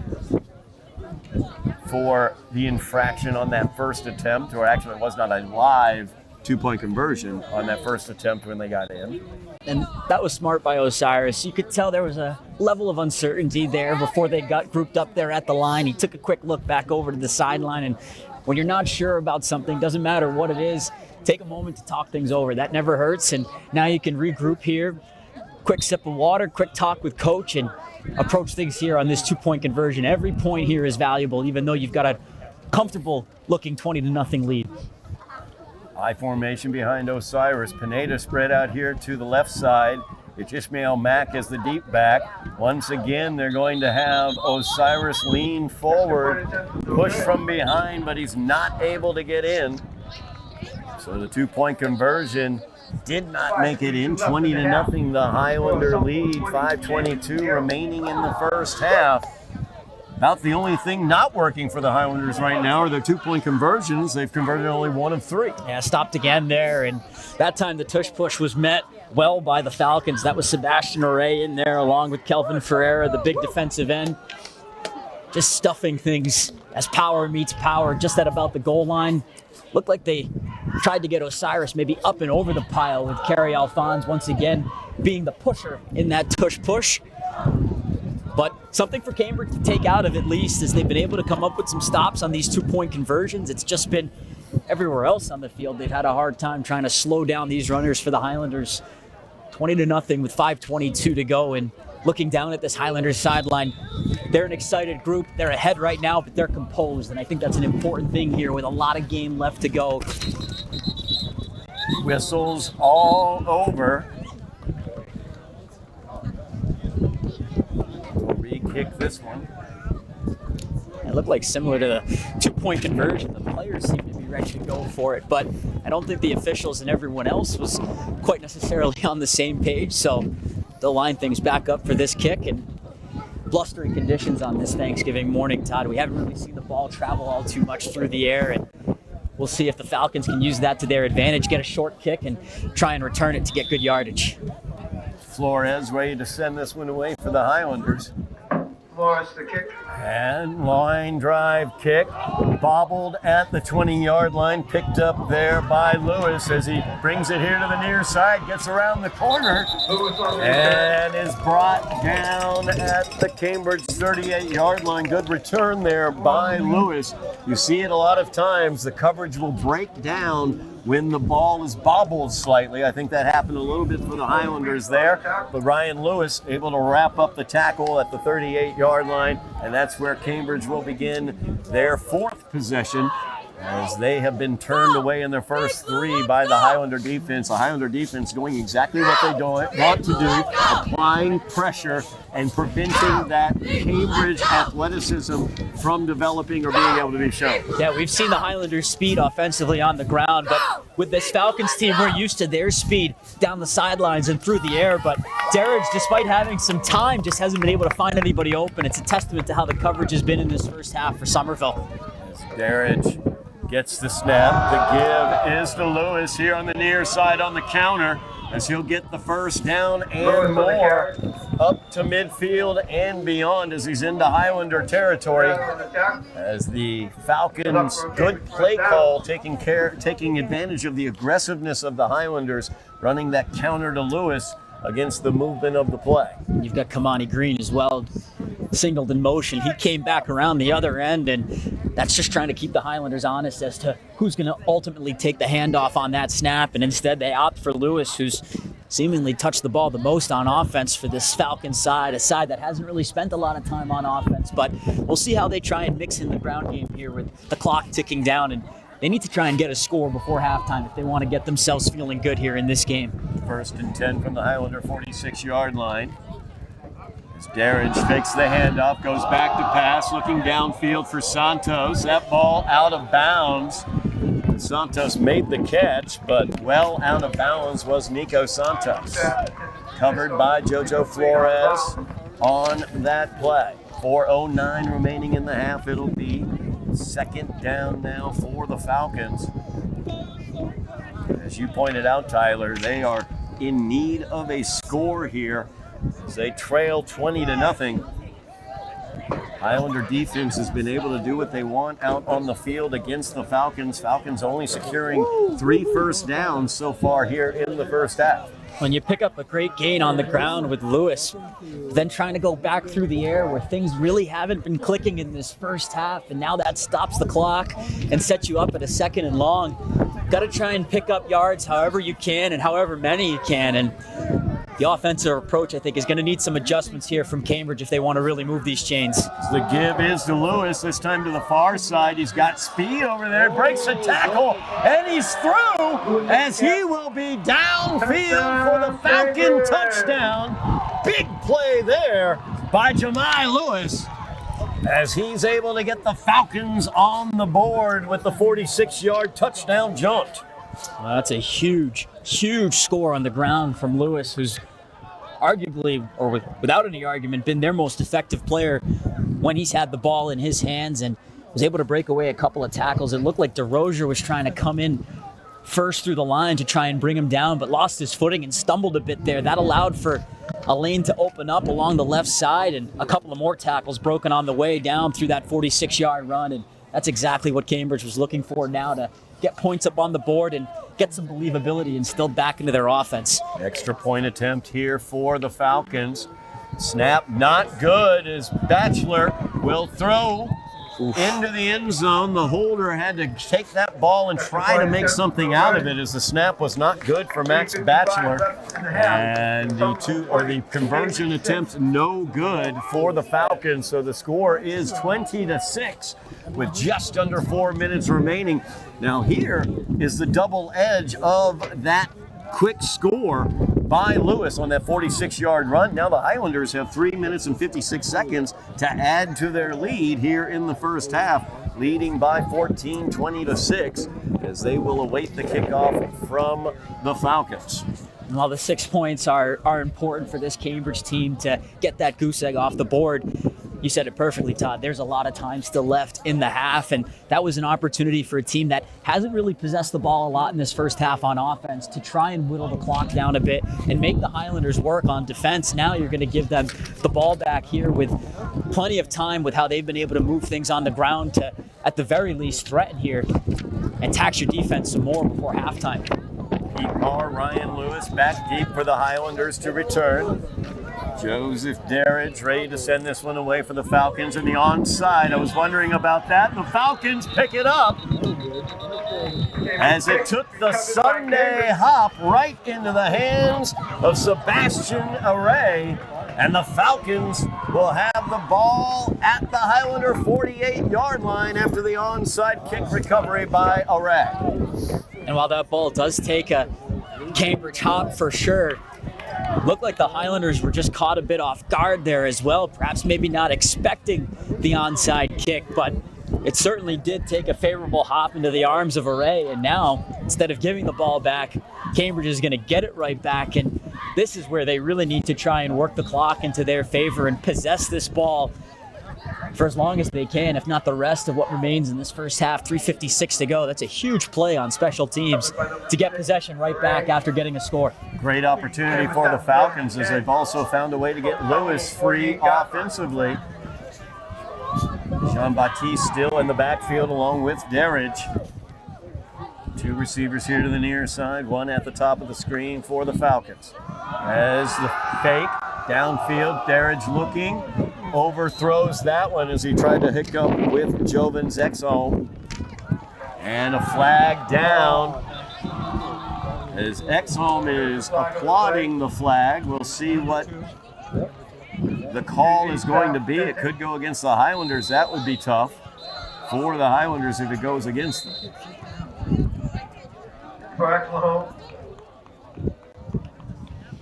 for the infraction on that first attempt, or actually it was not a live 2-point conversion on that first attempt when they got in. And that was smart by Osiris. You could tell there was a level of uncertainty there before they got grouped up there at the line. He took a quick look back over to the sideline, and when you're not sure about something, doesn't matter what it is, take a moment to talk things over. That never hurts, and now you can regroup here. Quick sip of water, quick talk with coach, and approach things here on this 2-point conversion. Every point here is valuable, even though you've got a comfortable looking 20-0 lead. High formation behind Osiris. Pineda spread out here to the left side. It's Ishmael Mack as the deep back. Once again, they're going to have Osiris lean forward, push from behind, but he's not able to get in. So the 2-point conversion did not make it in. 20-0, the Highlander lead. 5:22 remaining in the first half. About the only thing not working for the Highlanders right now are their 2-point conversions. They've converted only 1 of 3. Yeah, stopped again there, and that time the tush push was met well by the Falcons. That was Sebastian Oray in there along with Kelvin Ferreira, the big defensive end. Just stuffing things as power meets power just at about the goal line. Looked like they tried to get Osiris maybe up and over the pile with Kerry Alphonse once again being the pusher in that tush push. But something for Cambridge to take out of at least, as they've been able to come up with some stops on these 2-point conversions. It's just been everywhere else on the field, they've had a hard time trying to slow down these runners for the Highlanders. 20-0 with 5:22 to go, and looking down at this Highlanders sideline, they're an excited group. They're ahead right now, but they're composed, and I think that's an important thing here with a lot of game left to go. Whistles all over. We'll re-kick this one. It looked like similar to the 2-point conversion. The players seem to be ready to go for it, but I don't think the officials and everyone else was quite necessarily on the same page, so they'll line things back up for this kick. And blustering conditions on this Thanksgiving morning, Todd. We haven't really seen the ball travel all too much through the air, and we'll see if the Falcons can use that to their advantage, get a short kick, and try and return it to get good yardage. Flores ready to send this one away for the Highlanders. Flores the kick. And line drive kick, bobbled at the 20-yard line, picked up there by Lewis as he brings it here to the near side, gets around the corner, and is brought down at the Cambridge 38-yard line. Good return there by Lewis. You see it a lot of times. The coverage will break down when the ball is bobbled slightly. I think that happened a little bit for the Highlanders there, but Ryan Lewis able to wrap up the tackle at the 38-yard line, and that's where Cambridge will begin their fourth possession, as they have been turned away in their first three by the Highlander defense. The Highlander defense doing exactly what they want to do, applying pressure and preventing that Cambridge athleticism from developing or being able to be shown. Yeah, we've seen the Highlanders' speed offensively on the ground, but with this Falcons team, we're used to their speed down the sidelines and through the air. But Darridge, despite having some time, just hasn't been able to find anybody open. It's a testament to how the coverage has been in this first half for Somerville. Darridge gets the snap. The give is to Lewis here on the near side on the counter, as he'll get the first down and more up to midfield and beyond as he's into Highlander territory. As the Falcons, good play call, taking advantage of the aggressiveness of the Highlanders, running that counter to Lewis against the movement of the play. You've got Kamani Green as well, signaled in motion. He came back around the other end, and that's just trying to keep the Highlanders honest as to who's going to ultimately take the handoff on that snap. And instead they opt for Lewis, who's seemingly touched the ball the most on offense for this Falcons side, a side that hasn't really spent a lot of time on offense. But we'll see how they try and mix in the ground game here with the clock ticking down, and they need to try and get a score before halftime if they want to get themselves feeling good here in this game. 1st and 10 from the Highlander 46-yard line. As Darridge fakes the handoff, goes back to pass, looking downfield for Santos. That ball out of bounds. Santos made the catch, but well out of bounds was Nico Santos. Covered by Jojo Flores on that play. 4:09 remaining in the half. It'll be second down now for the Falcons. As you pointed out, Tyler, they are in need of a score here as they trail 20-0. Highlander defense has been able to do what they want out on the field against the Falcons. Falcons only securing 3 first downs so far here in the first half. When you pick up a great gain on the ground with Lewis, then trying to go back through the air where things really haven't been clicking in this first half, and now that stops the clock and sets you up at a 2nd and long. Got to try and pick up yards however you can and however many you can, and the offensive approach, I think, is going to need some adjustments here from Cambridge if they want to really move these chains. The give is to Lewis, this time to the far side. He's got speed over there, breaks a tackle, and he's through as he will be downfield for the Falcon touchdown. Big play there by Jamai Lewis as he's able to get the Falcons on the board with the 46-yard touchdown jaunt. Well, that's a huge score on the ground from Lewis, who's arguably, or without any argument, been their most effective player when he's had the ball in his hands, and was able to break away a couple of tackles. It looked like DeRozier was trying to come in first through the line to try and bring him down, but lost his footing and stumbled a bit there. That allowed for a lane to open up along the left side, and a couple of more tackles broken on the way down through that 46-yard run, and that's exactly what Cambridge was looking for now, to get points up on the board and get some believability instilled back into their offense. Extra point attempt here for the Falcons. Snap not good as Batchelor will throw into the end zone. The holder had to take that that ball and try to make something out of it, as the snap was not good for Max Batchelor. And the conversion attempt no good for the Falcons. So the score is 20-6 with just under 4 minutes remaining. Now here is the double edge of that quick score by Lewis on that 46-yard run. Now the Highlanders have 3 minutes and 56 seconds to add to their lead here in the first half, leading by 14, 20-6, as they will await the kickoff from the Falcons. While the 6 points are important for this Cambridge team to get that goose egg off the board, you said it perfectly, Todd. There's a lot of time still left in the half, and that was an opportunity for a team that hasn't really possessed the ball a lot in this first half on offense to try and whittle the clock down a bit and make the Highlanders work on defense. Now you're going to give them the ball back here with plenty of time with how they've been able to move things on the ground to, at the very least, threaten here and tax your defense some more before halftime. Ryan Lewis back deep for the Highlanders to return. Joseph Darridge ready to send this one away for the Falcons, and the onside. I was wondering about that. The Falcons pick it up as it took the Sunday hop right into the hands of Sebastian Array, and the Falcons will have the ball at the Highlander 48-yard line after the onside kick recovery by Array. And while that ball does take a Cambridge hop for sure, looked like the Highlanders were just caught a bit off guard there as well, perhaps maybe not expecting the onside kick, but it certainly did take a favorable hop into the arms of Array, and now, instead of giving the ball back, Cambridge is going to get it right back, and this is where they really need to try and work the clock into their favor and possess this ball for as long as they can, if not the rest of what remains in this first half. 3:56 to go. That's a huge play on special teams to get possession right back after getting a score. Great opportunity for the Falcons, as they've also found a way to get Lewis free offensively. Jean-Baptiste still in the backfield along with Darridge. Two receivers here to the near side, one at the top of the screen for the Falcons. As the fake downfield, Darridge looking, overthrows that one as he tried to hook up with Jovan's Exholm. And a flag down as Exholm is applauding the flag. We'll see what the call is going to be. It could go against the Highlanders. That would be tough for the Highlanders if it goes against them.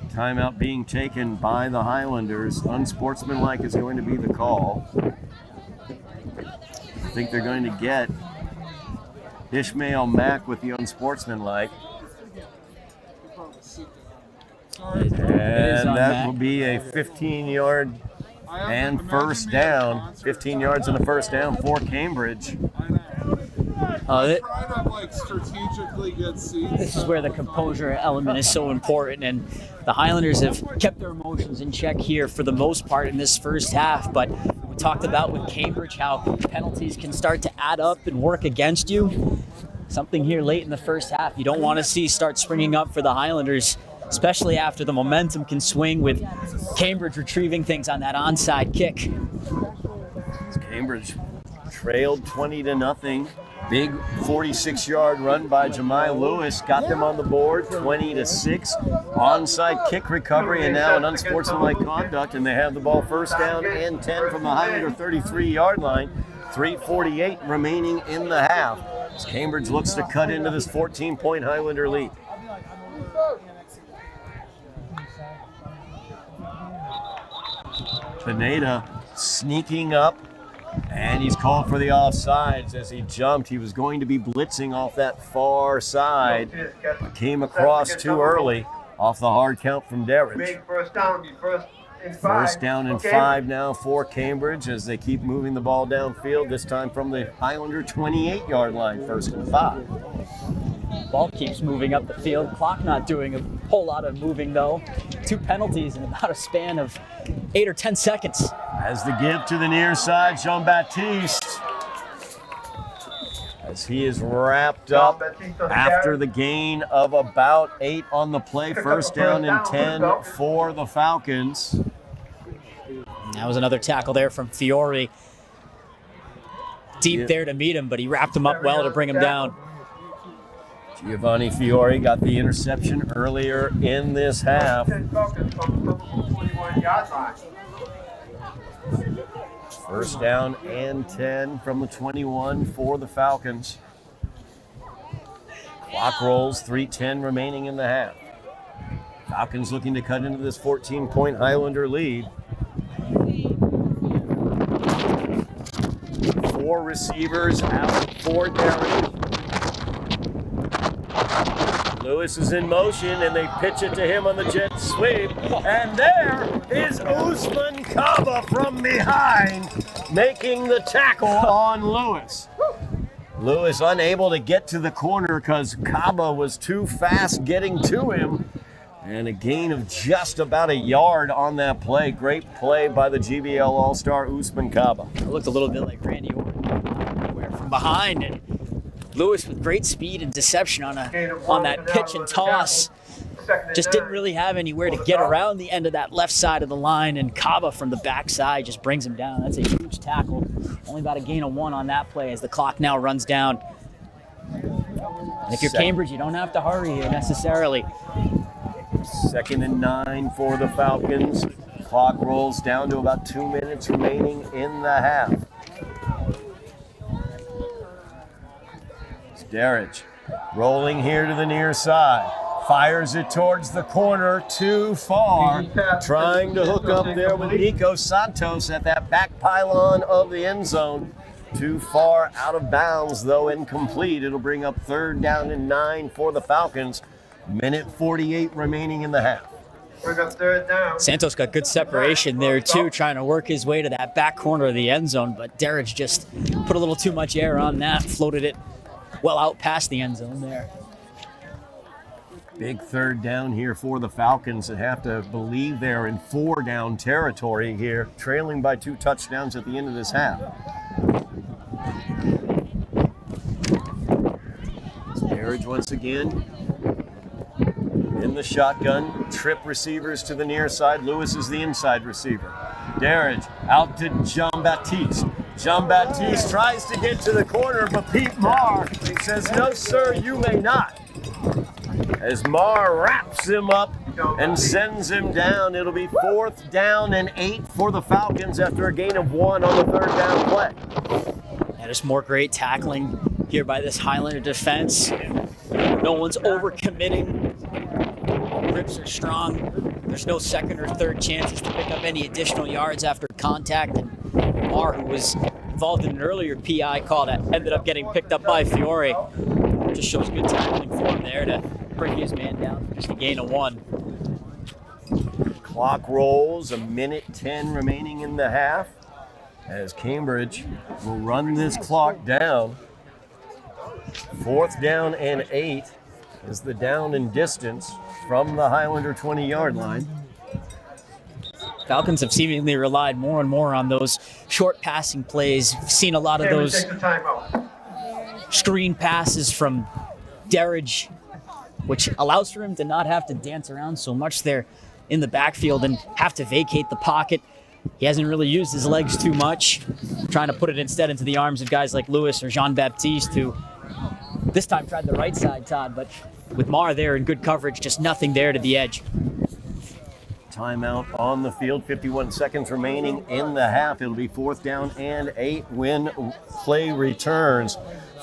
Timeout being taken by the Highlanders. Unsportsmanlike is going to be the call. I think they're going to get Ishmael Mack with the unsportsmanlike. And that will be a 15-yard and first down. 15 yards and a first down for Cambridge. This is where the composure element is so important, and the Highlanders have kept their emotions in check here for the most part in this first half. But we talked about with Cambridge how penalties can start to add up and work against you. Something here late in the first half you don't want to see start springing up for the Highlanders, especially after the momentum can swing with Cambridge retrieving things on that onside kick. Cambridge trailed 20-0. Big 46-yard run by Jemiah Lewis got them on the board, 20-6. Onside kick recovery, and now an unsportsmanlike conduct, and they have the ball first down and 10 from the Highlander 33-yard line. 3:48 remaining in the half, as Cambridge looks to cut into this 14-point Highlander lead. Pineda sneaking up, and he's called for the offsides as he jumped. He was going to be blitzing off that far side, but came across too early off the hard count from Darridge. First down and 5 now for Cambridge as they keep moving the ball downfield, this time from the Highlander 28-yard line, 1st and 5. Ball keeps moving up the field. Clock not doing a whole lot of moving, though. 2 penalties in about a span of 8 or 10 seconds. As the give to the near side, Jean-Baptiste, as he is wrapped up after the gain of about 8 on the play. First down and 10 for the Falcons. That was another tackle there from Fiore. Deep there to meet him, but he wrapped him up well to bring him down. Giovanni Fiore got the interception earlier in this half. 10 Falcons from the 21-yard line. First down and 10 from the 21 for the Falcons. Clock rolls, 3:10 remaining in the half. Falcons looking to cut into this 14-point Highlander lead. 4 receivers out for Derek. Lewis is in motion, and they pitch it to him on the jet sweep. And there is Usman Kaba from behind, making the tackle on Lewis. Lewis unable to get to the corner because Kaba was too fast getting to him. And a gain of just about a yard on that play. Great play by the GBL All-Star Usman Kaba. It looked a little bit like Randy Orton from behind, and Lewis with great speed and deception on that pitch and toss. Just didn't really have anywhere to get around the end of that left side of the line, and Kaba from the backside just brings him down. That's a huge tackle. Only about a gain of 1 on that play as the clock now runs down. And if you're Cambridge, you don't have to hurry here necessarily. 2nd and 9 for the Falcons. Clock rolls down to about 2 minutes remaining in the half. It's Darridge rolling here to the near side. Fires it towards the corner, too far. Trying to hook up there with Nico Santos at that back pylon of the end zone. Too far out of bounds, though incomplete. It'll bring up 3rd down and 9 for the Falcons. Minute 48 remaining in the half. Bring up 3rd down. Santos got good separation there too, trying to work his way to that back corner of the end zone, but Darridge just put a little too much air on that, floated it well out past the end zone there. Big 3rd down here for the Falcons that have to believe they're in 4-down territory here, trailing by 2 touchdowns at the end of this half. Darridge once again in the shotgun. Trip receivers to the near side. Lewis is the inside receiver. Darridge out to Jean-Baptiste. Jean-Baptiste tries to get to the corner, but Pete Marr says, "No, sir, you may not." As Marr wraps him up and sends him down. It'll be 4th down and 8 for the Falcons after a gain of 1 on the 3rd down play. And there's more great tackling here by this Highlander defense. No one's overcommitting. Grips are strong. There's no 2nd or 3rd chances to pick up any additional yards after contact. And Marr, who was involved in an earlier PI call that ended up getting picked up by Fiore, just shows good tackling for him there to bring his man down for just a gain of 1. Clock rolls, a minute 10 remaining in the half as Cambridge will run this clock down. 4th down and 8 is the down and distance from the Highlander 20-yard line. Falcons have seemingly relied more and more on those short passing plays. We've seen a lot of those screen passes from Darridge, which allows for him to not have to dance around so much there in the backfield and have to vacate the pocket. He hasn't really used his legs too much, trying to put it instead into the arms of guys like Lewis or Jean-Baptiste, who this time tried the right side, Todd, but with Marr there in good coverage, just nothing there to the edge. Timeout on the field, 51 seconds remaining in the half. It'll be 4th down and 8 when play returns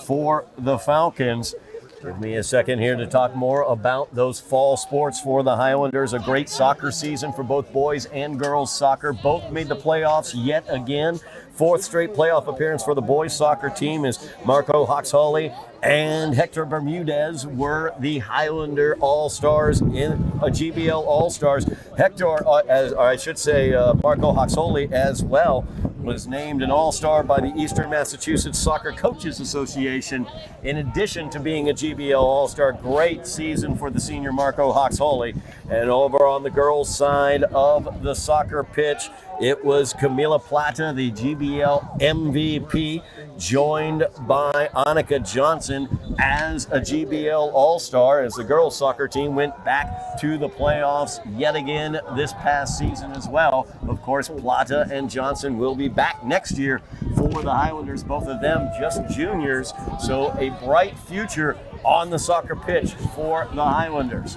for the Falcons. Give me a second here to talk more about those fall sports for the Highlanders. A great soccer season for both boys and girls soccer. Both made the playoffs yet again. 4th straight playoff appearance for the boys soccer team as Marco Hoxhalley and Hector Bermudez were the Highlander All-Stars in GBL All-Stars. Hector, Marco Hoxhalley as well, was named an All-Star by the Eastern Massachusetts Soccer Coaches Association. In addition to being a GBL All-Star, great season for the senior Marco Hoxhalley. And over on the girls' side of the soccer pitch, it was Camila Plata, the GBL MVP, joined by Annika Johnson as a GBL All-Star as the girls' soccer team went back to the playoffs yet again this past season as well. Of course, Plata and Johnson will be back next year for for the Highlanders, both of them just juniors. So a bright future on the soccer pitch for the Highlanders.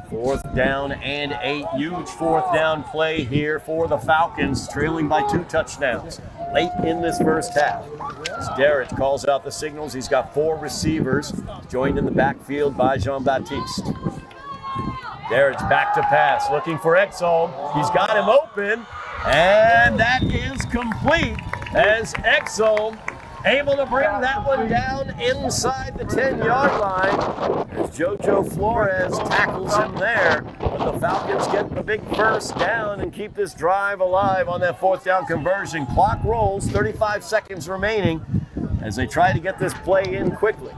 4th down and 8. Huge 4th down play here for the Falcons, trailing by 2 touchdowns late in this first half. As Derek calls out the signals, he's got 4 receivers, joined in the backfield by Jean-Baptiste. Derek's back to pass, looking for Exholm. He's got him open, and that is complete as Exholm able to bring that one down inside the 10-yard line as Jojo Flores tackles him there. But the Falcons get the big first down and keep this drive alive on that 4th down conversion. Clock rolls, 35 seconds remaining as they try to get this play in quickly.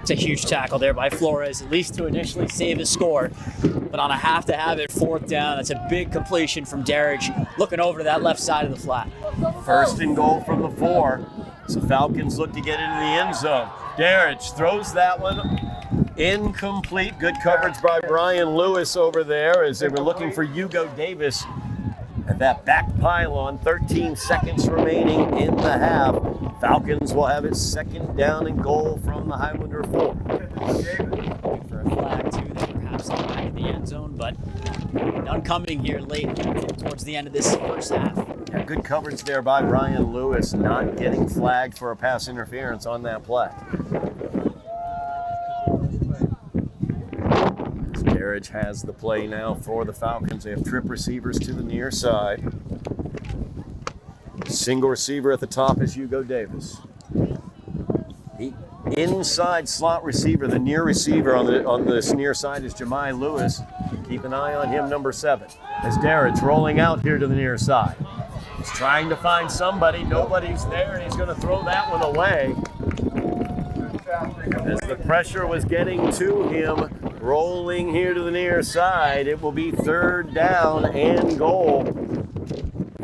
It's a huge tackle there by Flores, at least to initially save his score. But on a have-to-have-it 4th down, that's a big completion from Derek, looking over to that left side of the flat. 1st and goal from the 4. So Falcons look to get into the end zone. Derek throws that one incomplete. Good coverage by Brian Lewis over there as they were looking for Hugo Davis at that back pylon. 13 seconds remaining in the half. Falcons will have it 2nd down and goal from the Highlander 4. For a flag, too, that perhaps in the back of the end zone, but none coming here late towards the end of this first half. Yeah, good coverage there by Brian Lewis, not getting flagged for a pass interference on that play. Garage has the play now for the Falcons. They have trip receivers to the near side. Single receiver at the top is Hugo Davis. The inside slot receiver, the near receiver on this near side is Jemai Lewis. Keep an eye on him, number 7. As Darrett's rolling out here to the near side. He's trying to find somebody. Nobody's there, and he's going to throw that one away. As the pressure was getting to him, rolling here to the near side, it will be 3rd down and goal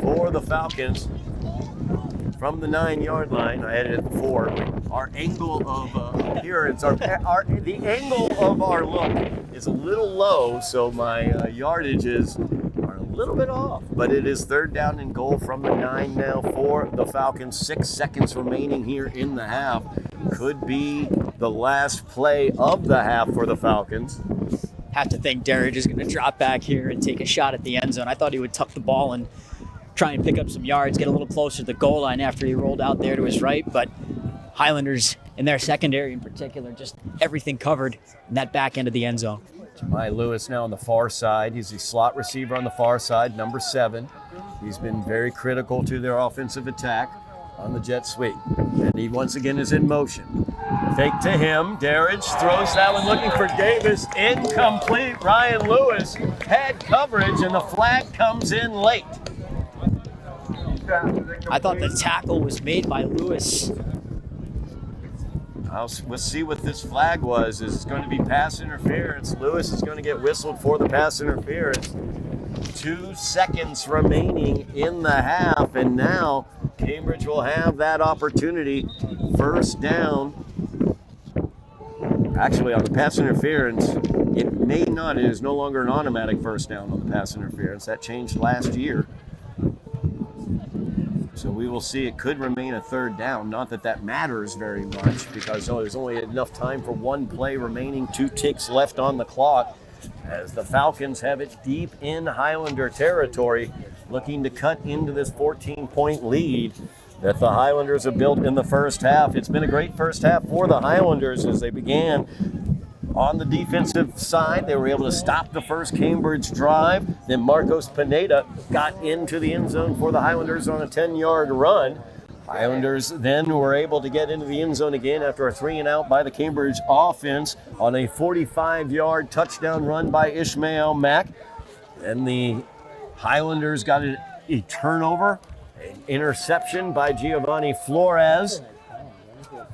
for the Falcons from the 9-yard line. I had it at 4. Our angle of appearance, the angle of our look is a little low, so my yardages are a little bit off. But it is 3rd down and goal from the 9 now for the Falcons. 6 seconds remaining here in the half. Could be the last play of the half for the Falcons. Have to think Derek is going to drop back here and take a shot at the end zone. I thought he would tuck the ball and try and pick up some yards, get a little closer to the goal line after he rolled out there to his right, but Highlanders in their secondary in particular, just everything covered in that back end of the end zone. Jemai Lewis now on the far side. He's the slot receiver on the far side, number 7. He's been very critical to their offensive attack on the jet sweep. And he once again is in motion. Fake to him. Derridge throws that one looking for Davis. Incomplete. Ryan Lewis had coverage and the flag comes in late. I thought the tackle was made by Lewis. We'll see what this flag was. Is it's going to be pass interference. Lewis is going to get whistled for the pass interference. 2 seconds remaining in the half, and now Cambridge will have that opportunity. 1st down. Actually, on the pass interference, it may not. It is no longer an automatic 1st down on the pass interference. That changed last year. So we will see. It could remain a 3rd down. Not that that matters very much because there's only enough time for 1 play remaining. 2 ticks left on the clock as the Falcons have it deep in Highlander territory, looking to cut into this 14-point lead that the Highlanders have built in the first half. It's been a great first half for the Highlanders as they began on the defensive side. They were able to stop the first Cambridge drive. Then Marcos Pineda got into the end zone for the Highlanders on a 10-yard run. Highlanders then were able to get into the end zone again after a 3-and-out by the Cambridge offense on a 45-yard touchdown run by Ishmael Mack. Then the Highlanders got a turnover, an interception by Giovanni Flores.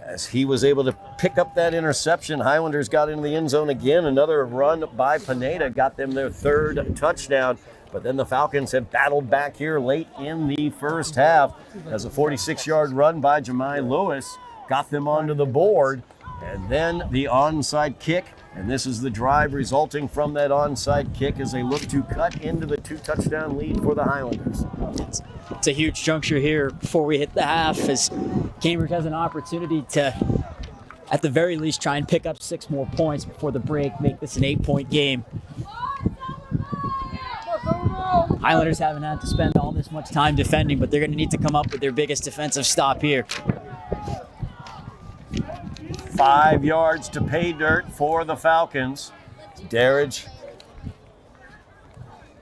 As he was able to pick up that interception, Highlanders got into the end zone again. Another run by Pineda got them their 3rd touchdown. But then the Falcons have battled back here late in the first half as a 46-yard run by Jemai Lewis got them onto the board. And then the onside kick And this is the drive resulting from that onside kick as they look to cut into the 2-touchdown lead for the Highlanders. It's a huge juncture here before we hit the half, as Cambridge has an opportunity to, at the very least, try and pick up 6 more points before the break, make this an 8-point game. Highlanders haven't had to spend all this much time defending, but they're going to need to come up with their biggest defensive stop here. 5 yards to pay dirt for the Falcons. Darridge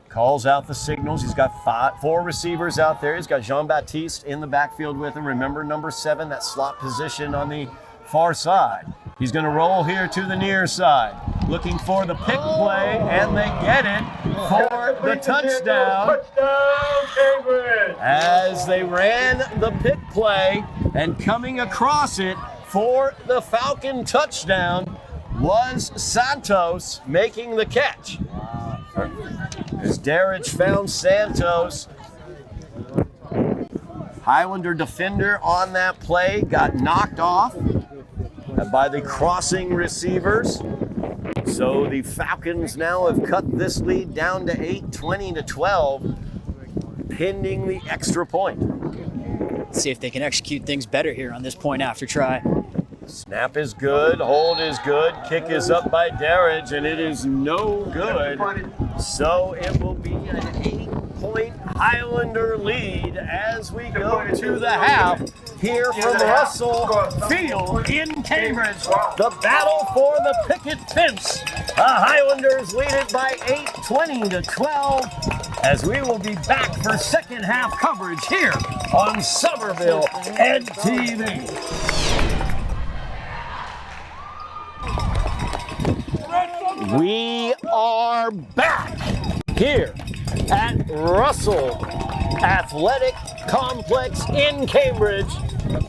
calls out the signals. He's got 4 receivers out there. He's got Jean-Baptiste in the backfield with him. Remember number 7, that slot position on the far side. He's going to roll here to the near side, looking for the pick play, and they get it for the touchdown. Touchdown, Cambridge! As they ran the pick play, and coming across it for the Falcon touchdown was Santos making the catch. As Darridge found Santos, Highlander defender on that play got knocked off by the crossing receivers. So the Falcons now have cut this lead down to 8, 20-12, pending the extra point. Let's see if they can execute things better here on this point after try. Snap is good, hold is good, kick is up by Darridge, and it is no good. So it will be an 8-point Highlander lead as we go to the half here from Russell Field in Cambridge. The battle for the picket fence. The Highlanders lead it by 8, 20-12, as we will be back for second half coverage here on Somerville Ed TV. We are back here at Russell Athletic Complex in Cambridge.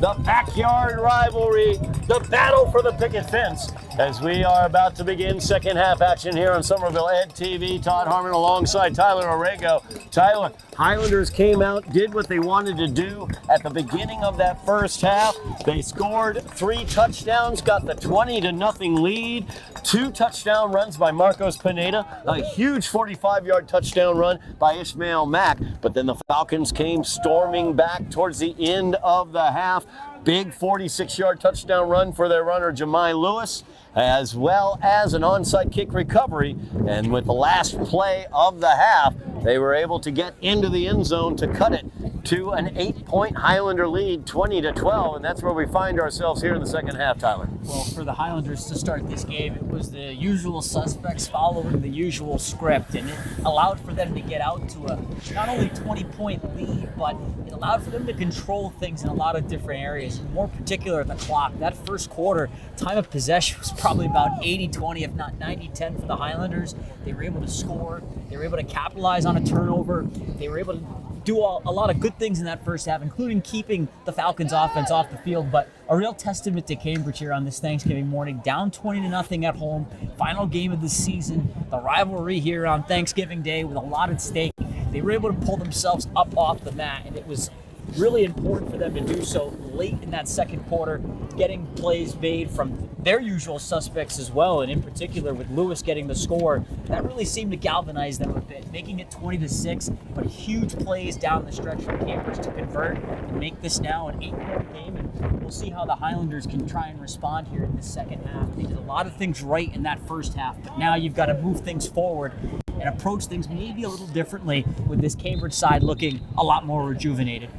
The backyard rivalry, the battle for the picket fence, as we are about to begin second half action here on Somerville Ed TV. Todd Harmon alongside Tyler Aragao. Tyler, Highlanders came out, did what they wanted to do at the beginning of that first half. They scored 3 touchdowns, got the 20-0 lead. 2 touchdown runs by Marcos Pineda, a huge 45-yard touchdown run by Ishmael Mack. But then the Falcons came storming back towards the end of the half. Big 46-yard touchdown run for their runner, Jemai Lewis, as well as an onside kick recovery. And with the last play of the half, they were able to get into the end zone to cut it to an 8-point Highlander lead, 20-12, and that's where we find ourselves here in the second half, Tyler. Well, for the Highlanders to start this game, it was the usual suspects following the usual script, and it allowed for them to get out to a not only 20-point lead, but it allowed for them to control things in a lot of different areas, more particular the clock. That first quarter, time of possession was probably about 80-20, if not 90-10 for the Highlanders. They were able to score. They were able to capitalize on a turnover. They were able to do a lot of good things in that first half, including keeping the Falcons offense off the field. But a real testament to Cambridge here on this Thanksgiving morning, down 20-0 at home, final game of the season, the rivalry here on Thanksgiving Day with a lot at stake. They were able to pull themselves up off the mat, and it was really important for them to do so late in that second quarter, getting plays made from their usual suspects as well, and in particular with Lewis getting the score. That really seemed to galvanize them a bit, making it 20-6, but huge plays down the stretch for Cambridge to convert and make this now an 8-point game, and we'll see how the Highlanders can try and respond here in the second half. They did a lot of things right in that first half, but now you've got to move things forward and approach things maybe a little differently with this Cambridge side looking a lot more rejuvenated.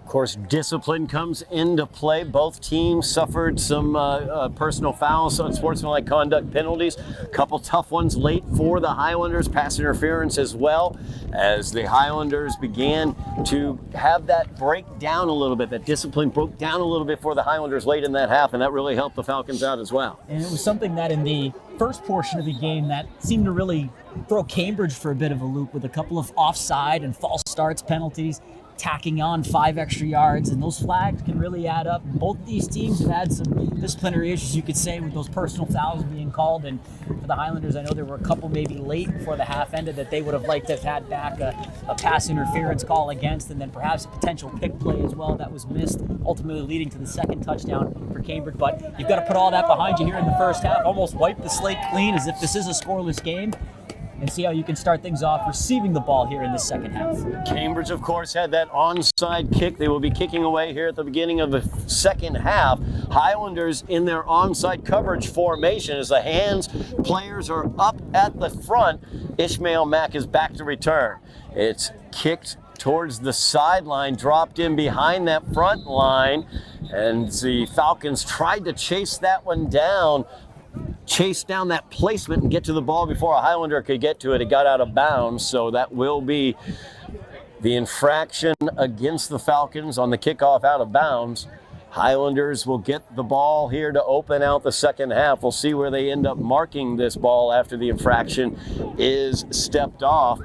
Of course, discipline comes into play. Both teams suffered some personal fouls, some sportsmanlike conduct penalties. A couple tough ones late for the Highlanders, pass interference as well, as the Highlanders began to have that break down a little bit. That discipline broke down a little bit for the Highlanders late in that half, and that really helped the Falcons out as well. And it was something that in the first portion of the game that seemed to really throw Cambridge for a bit of a loop with a couple of offside and false starts penalties. tacking on 5 extra yards, and those flags can really add up. Both these teams have had some disciplinary issues, you could say, with those personal fouls being called. And for the Highlanders, I know there were a couple maybe late before the half ended that they would have liked to have had back a pass interference call against, and then perhaps a potential pick play as well that was missed, ultimately leading to the second touchdown for Cambridge. But you've got to put all that behind you here in the first half, almost wipe the slate clean as if this is a scoreless game, and see how you can start things off receiving the ball here in the second half. Cambridge, of course, had that onside kick. They will be kicking away here at the beginning of the second half. Highlanders in their onside coverage formation as the hands players are up at the front. Ishmael Mack is back to return. It's kicked towards the sideline, dropped in behind that front line, and the Falcons tried to chase that one down, chase down that placement and get to the ball before a Highlander could get to it. It got out of bounds, so that will be the infraction against the Falcons on the kickoff out of bounds. Highlanders will get the ball here to open out the second half. We'll see where they end up marking this ball after the infraction is stepped off.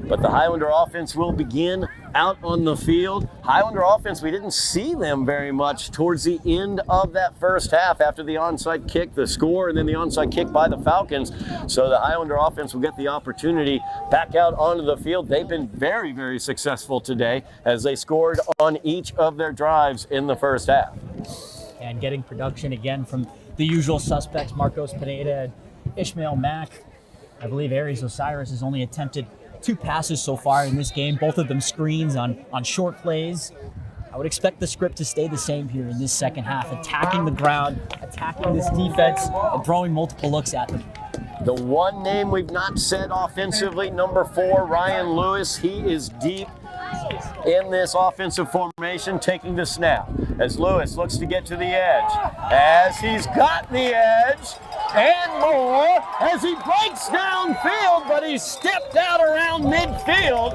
But the Highlander offense will begin out on the field. Highlander offense, we didn't see them very much towards the end of that first half after the onside kick, the score, and then the onside kick by the Falcons. So the Highlander offense will get the opportunity back out onto the field. They've been very, very successful today as they scored on each of their drives in the first half. And getting production again from the usual suspects, Marcos Pineda and Ishmael Mack. I believe Aries Osiris has only attempted 2 passes so far in this game, both of them screens on short plays. I would expect the script to stay the same here in this second half, attacking the ground, attacking this defense, and throwing multiple looks at them. The one name we've not said offensively, number 4, Ryan Lewis. He is deep in this offensive formation, taking the snap as Lewis looks to get to the edge. As he's got the edge and more, as he breaks downfield, but he stepped out around midfield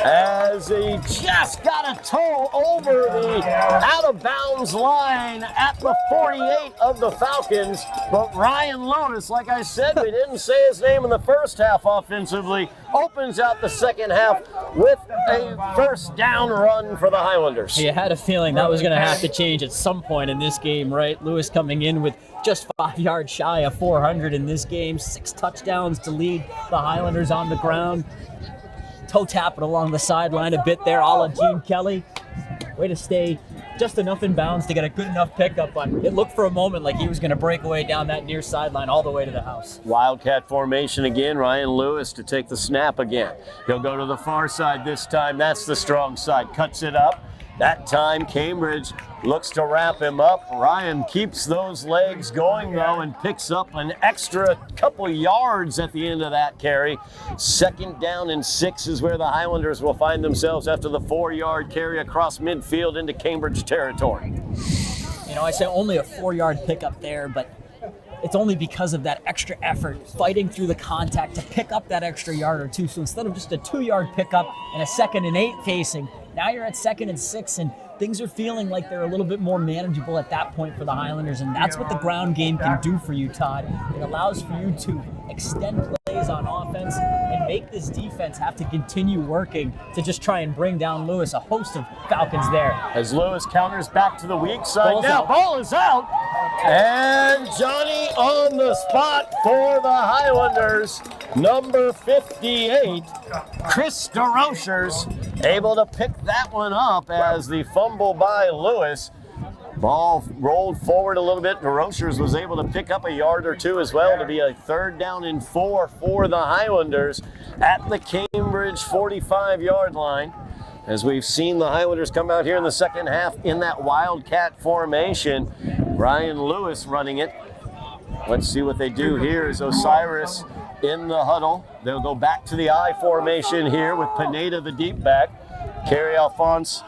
as he just got a toe over the out-of-bounds line at the 48 of the Falcons. But Ryan Lewis, like I said, we didn't say his name in the first half offensively, opens out the second half with a first down run for the Highlanders. You had a feeling that was going to have to change at some point in this game, right? Lewis coming in with just 5 yards shy of 400 in this game, 6 touchdowns to lead the Highlanders on the ground. Toe tapping along the sideline a bit there, a la Gene Kelly. Way to stay just enough in bounds to get a good enough pickup, but it looked for a moment like he was going to break away down that near sideline all the way to the house. Wildcat formation again, Ryan Lewis to take the snap again. He'll go to the far side this time. That's the strong side. Cuts it up. That time Cambridge looks to wrap him up. Ryan keeps those legs going though and picks up an extra couple yards at the end of that carry. 2nd down and 6 is where the Highlanders will find themselves after the 4-yard carry across midfield into Cambridge territory. You know, I say only a 4-yard pickup there, but it's only because of that extra effort, fighting through the contact to pick up that extra yard or 2. So instead of just a 2-yard pickup and a 2nd and 8 facing, now you're at 2nd and 6, and things are feeling like they're a little bit more manageable at that point for the Highlanders, and that's what the ground game can do for you, Todd. It allows for you to extend plays on offense and make this defense have to continue working to just try and bring down Lewis. A host of Falcons there. As Lewis counters back to the weak side. Ball is out. And Johnny on the spot for the Highlanders. Number 58, Chris DeRochers, able to pick that one up as the fumble by Lewis. Ball rolled forward a little bit. DeRochers was able to pick up a yard or 2 as well to be a 3rd down and 4 for the Highlanders at the Cambridge 45-yard line. As we've seen the Highlanders come out here in the second half in that Wildcat formation. Ryan Lewis running it. Let's see what they do here as Osiris in the huddle. They'll go back to the I formation here with Pineda, the deep back. Kerry Alphonse,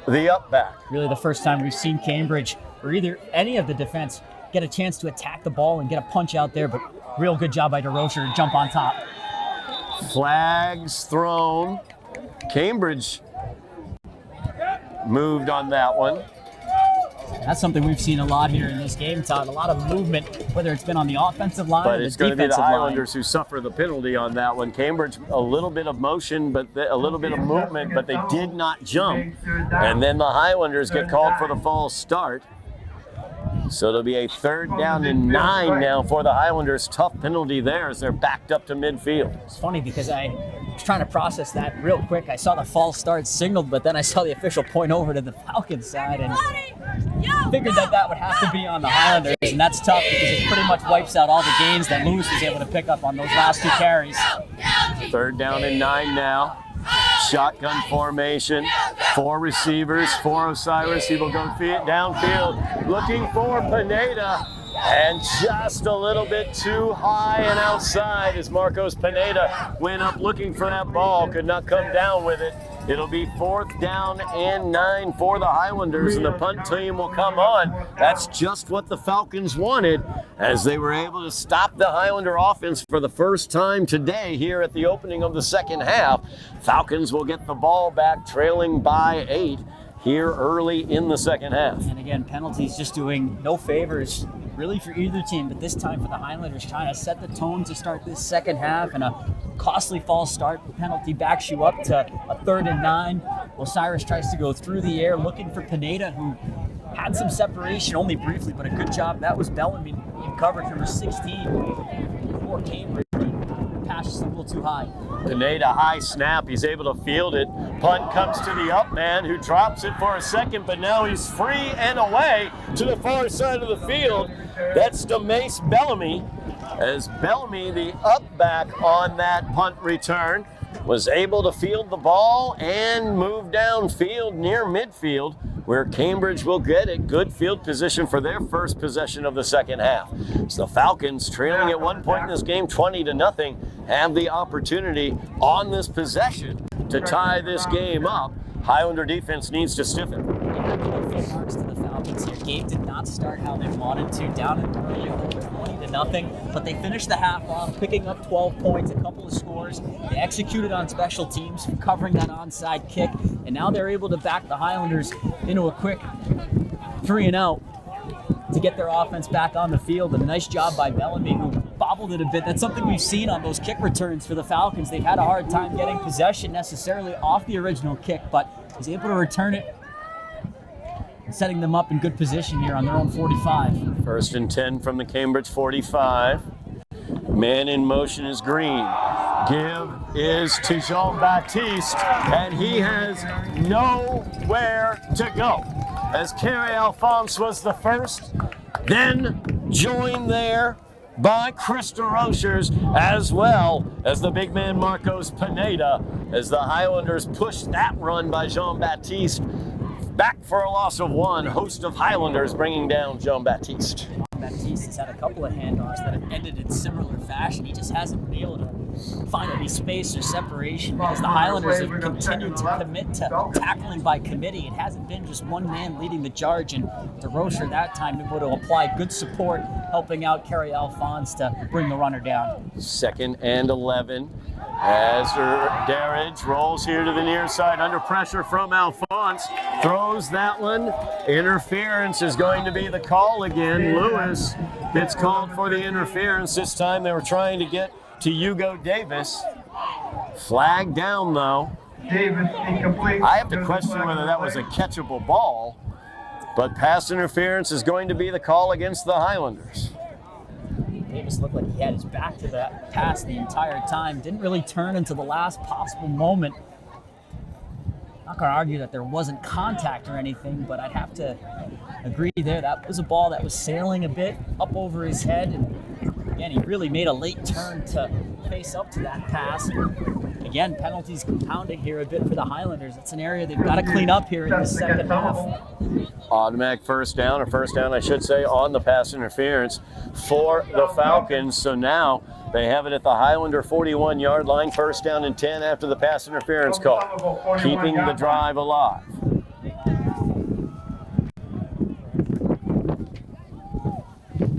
the up back. Really the first time we've seen Cambridge or either any of the defense get a chance to attack the ball and get a punch out there, but real good job by DeRocher to jump on top. Flags thrown. Cambridge moved on that one. That's something we've seen a lot here in this game, Todd. A lot of movement, whether it's been on the offensive line or the defensive line. But it's going to be the Highlanders who suffer the penalty on that one. Cambridge, a little bit of motion, but a little bit of movement, but they did not jump. And then the Highlanders get called for the false start. So it'll be a 3rd down and 9 now for the Highlanders. Tough penalty there as they're backed up to midfield. It's funny because I was trying to process that real quick. I saw the false start signaled, but then I saw the official point over to the Falcons side and figured that would have to be on the Highlanders, and that's tough because it pretty much wipes out all the gains that Lewis was able to pick up on those last 2 carries. 3rd down and 9 now. Shotgun formation, 4 receivers, 4 Osiris. He will go downfield, looking for Pineda, and just a little bit too high and outside as Marcos Pineda went up looking for that ball, could not come down with it. It'll be 4th down and 9 for the Highlanders, and the punt team will come on. That's just what the Falcons wanted, as they were able to stop the Highlander offense for the first time today here at the opening of the second half. Falcons will get the ball back, trailing by 8 here early in the second half. And again, penalties just doing no favors really for either team, but this time for the Highlanders, trying to set the tone to start this second half, and a costly false start penalty backs you up to a 3rd and 9. Osiris tries to go through the air looking for Pineda, who had some separation only briefly, but a good job. That was Bellamy in coverage number 16 for Cambridge. Pass is a little too high. Pineda, high snap. He's able to field it. Punt comes to the up man, who drops it for a second, but now he's free and away to the far side of the field. That's DeMace Bellamy, as Bellamy, the up back on that punt return, was able to field the ball and move downfield near midfield, where Cambridge will get it. Good field position for their first possession of the second half. So the Falcons, trailing at one point in this game 20-0, have the opportunity on this possession to tie this game up. Highlander defense needs to stiffen. Marks to the Falcons here. Game did not start how they wanted to, down in the early hole 20-0, but they finished the half off picking up 12 points, a couple of scores. They executed on special teams, covering that onside kick, and now they're able to back the Highlanders into a quick 3-and-out to get their offense back on the field. And a nice job by Bellamy, who bobbled it a bit. That's something we've seen on those kick returns for the Falcons. They've had a hard time getting possession necessarily off the original kick, but he's able to return it, setting them up in good position here on their own 45. 1st and 10 from the Cambridge 45. Man in motion is Green. Give is to Jean-Baptiste, and he has nowhere to go. As Kerry Alphonse was the first, then joined there by Krista Rochers, as well as the big man Marcos Pineda, as the Highlanders pushed that run by Jean-Baptiste back for a loss of 1. Host of Highlanders bringing down Jean-Baptiste. Baptiste has had a couple of handoffs that have ended in similar fashion. He just hasn't been able to find any space or separation because the Highlanders have continued to commit to tackling by committee. It hasn't been just one man leading the charge, and DeRocher that time able to apply good support, helping out Kerry Alphonse to bring the runner down. 2nd and 11 as Darridge rolls here to the near side under pressure from Alphonse. Throws that one. Interference is going to be the call again. Lewis gets called for the interference. This time they were trying to get to Hugo Davis. Flag down though. Davis incomplete. I have to question whether that was a catchable ball, but pass interference is going to be the call against the Highlanders. Davis looked like he had his back to that pass the entire time. Didn't really turn until the last possible moment. Not going to argue that there wasn't contact or anything, but I'd have to agree there. That was a ball that was sailing a bit up over his head. And again, he really made a late turn to face up to that pass. And again, penalties compounding here a bit for the Highlanders. It's an area they've got to clean up here in the second half. Automatic first down, or first down, I should say, on the pass interference for the Falcons. So now they have it at the Highlander 41-yard line, 1st down and 10 after the pass interference call, keeping the drive alive.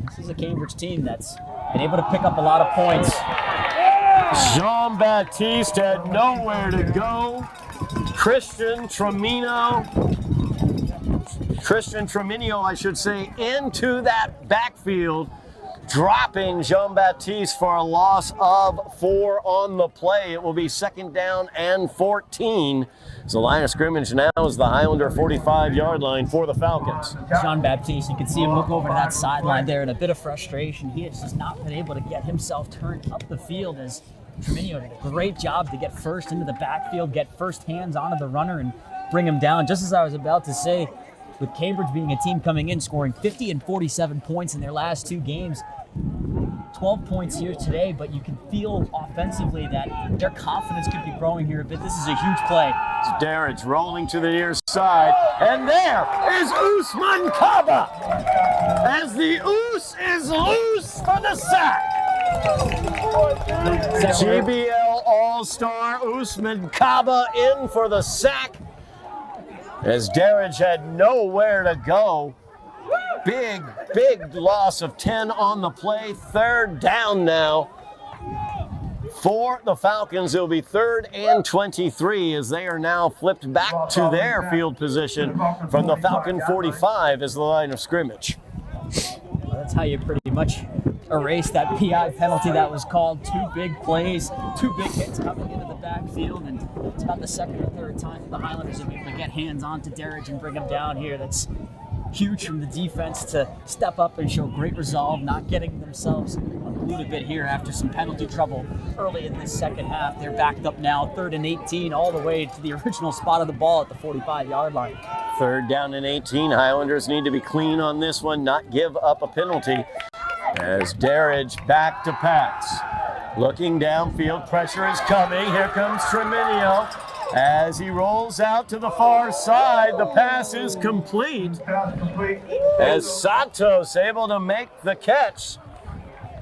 This is a Cambridge team that's been able to pick up a lot of points. Jean-Baptiste had nowhere to go. Christian Tremino Christian Treminio, I should say, into that backfield, dropping Jean-Baptiste for a loss of 4 on the play. It will be 2nd down and 14. So the line of scrimmage now is the Highlander 45-yard line for the Falcons. Jean-Baptiste, you can see him look over to that sideline there in a bit of frustration. He has just not been able to get himself turned up the field as Treminio did a great job to get first into the backfield, get first hands onto the runner and bring him down. Just as I was about to say, with Cambridge being a team coming in, scoring 50 and 47 points in their last 2 games, 12 points here today, but you can feel offensively that their confidence could be growing here a bit. This is a huge play. Darridge rolling to the near side, and there is Usman Kaba as the Oos is loose for the sack. GBL All-Star Usman Kaba in for the sack as Darridge had nowhere to go. Big loss of 10 on the play. 3rd down now for the Falcons. It'll be 3rd and 23 as they are now flipped back to their field position from the Falcon 45 as the line of scrimmage. Well, that's how you pretty much erase that PI penalty that was called. 2 big plays, 2 big hits coming into the backfield, and it's about the 2nd or 3rd time the Highlanders have been able to get hands on to Darridge and bring him down here. That's huge from the defense to step up and show great resolve, not getting themselves unglued a bit here after some penalty trouble early in this second half. They're backed up now, 3rd and 18, all the way to the original spot of the ball at the 45-yard line. 3rd down and 18. Highlanders need to be clean on this one, not give up a penalty. As Darridge back to pass. Looking downfield, pressure is coming. Here comes Treminio. As he rolls out to the far side, the pass is complete. As Santos able to make the catch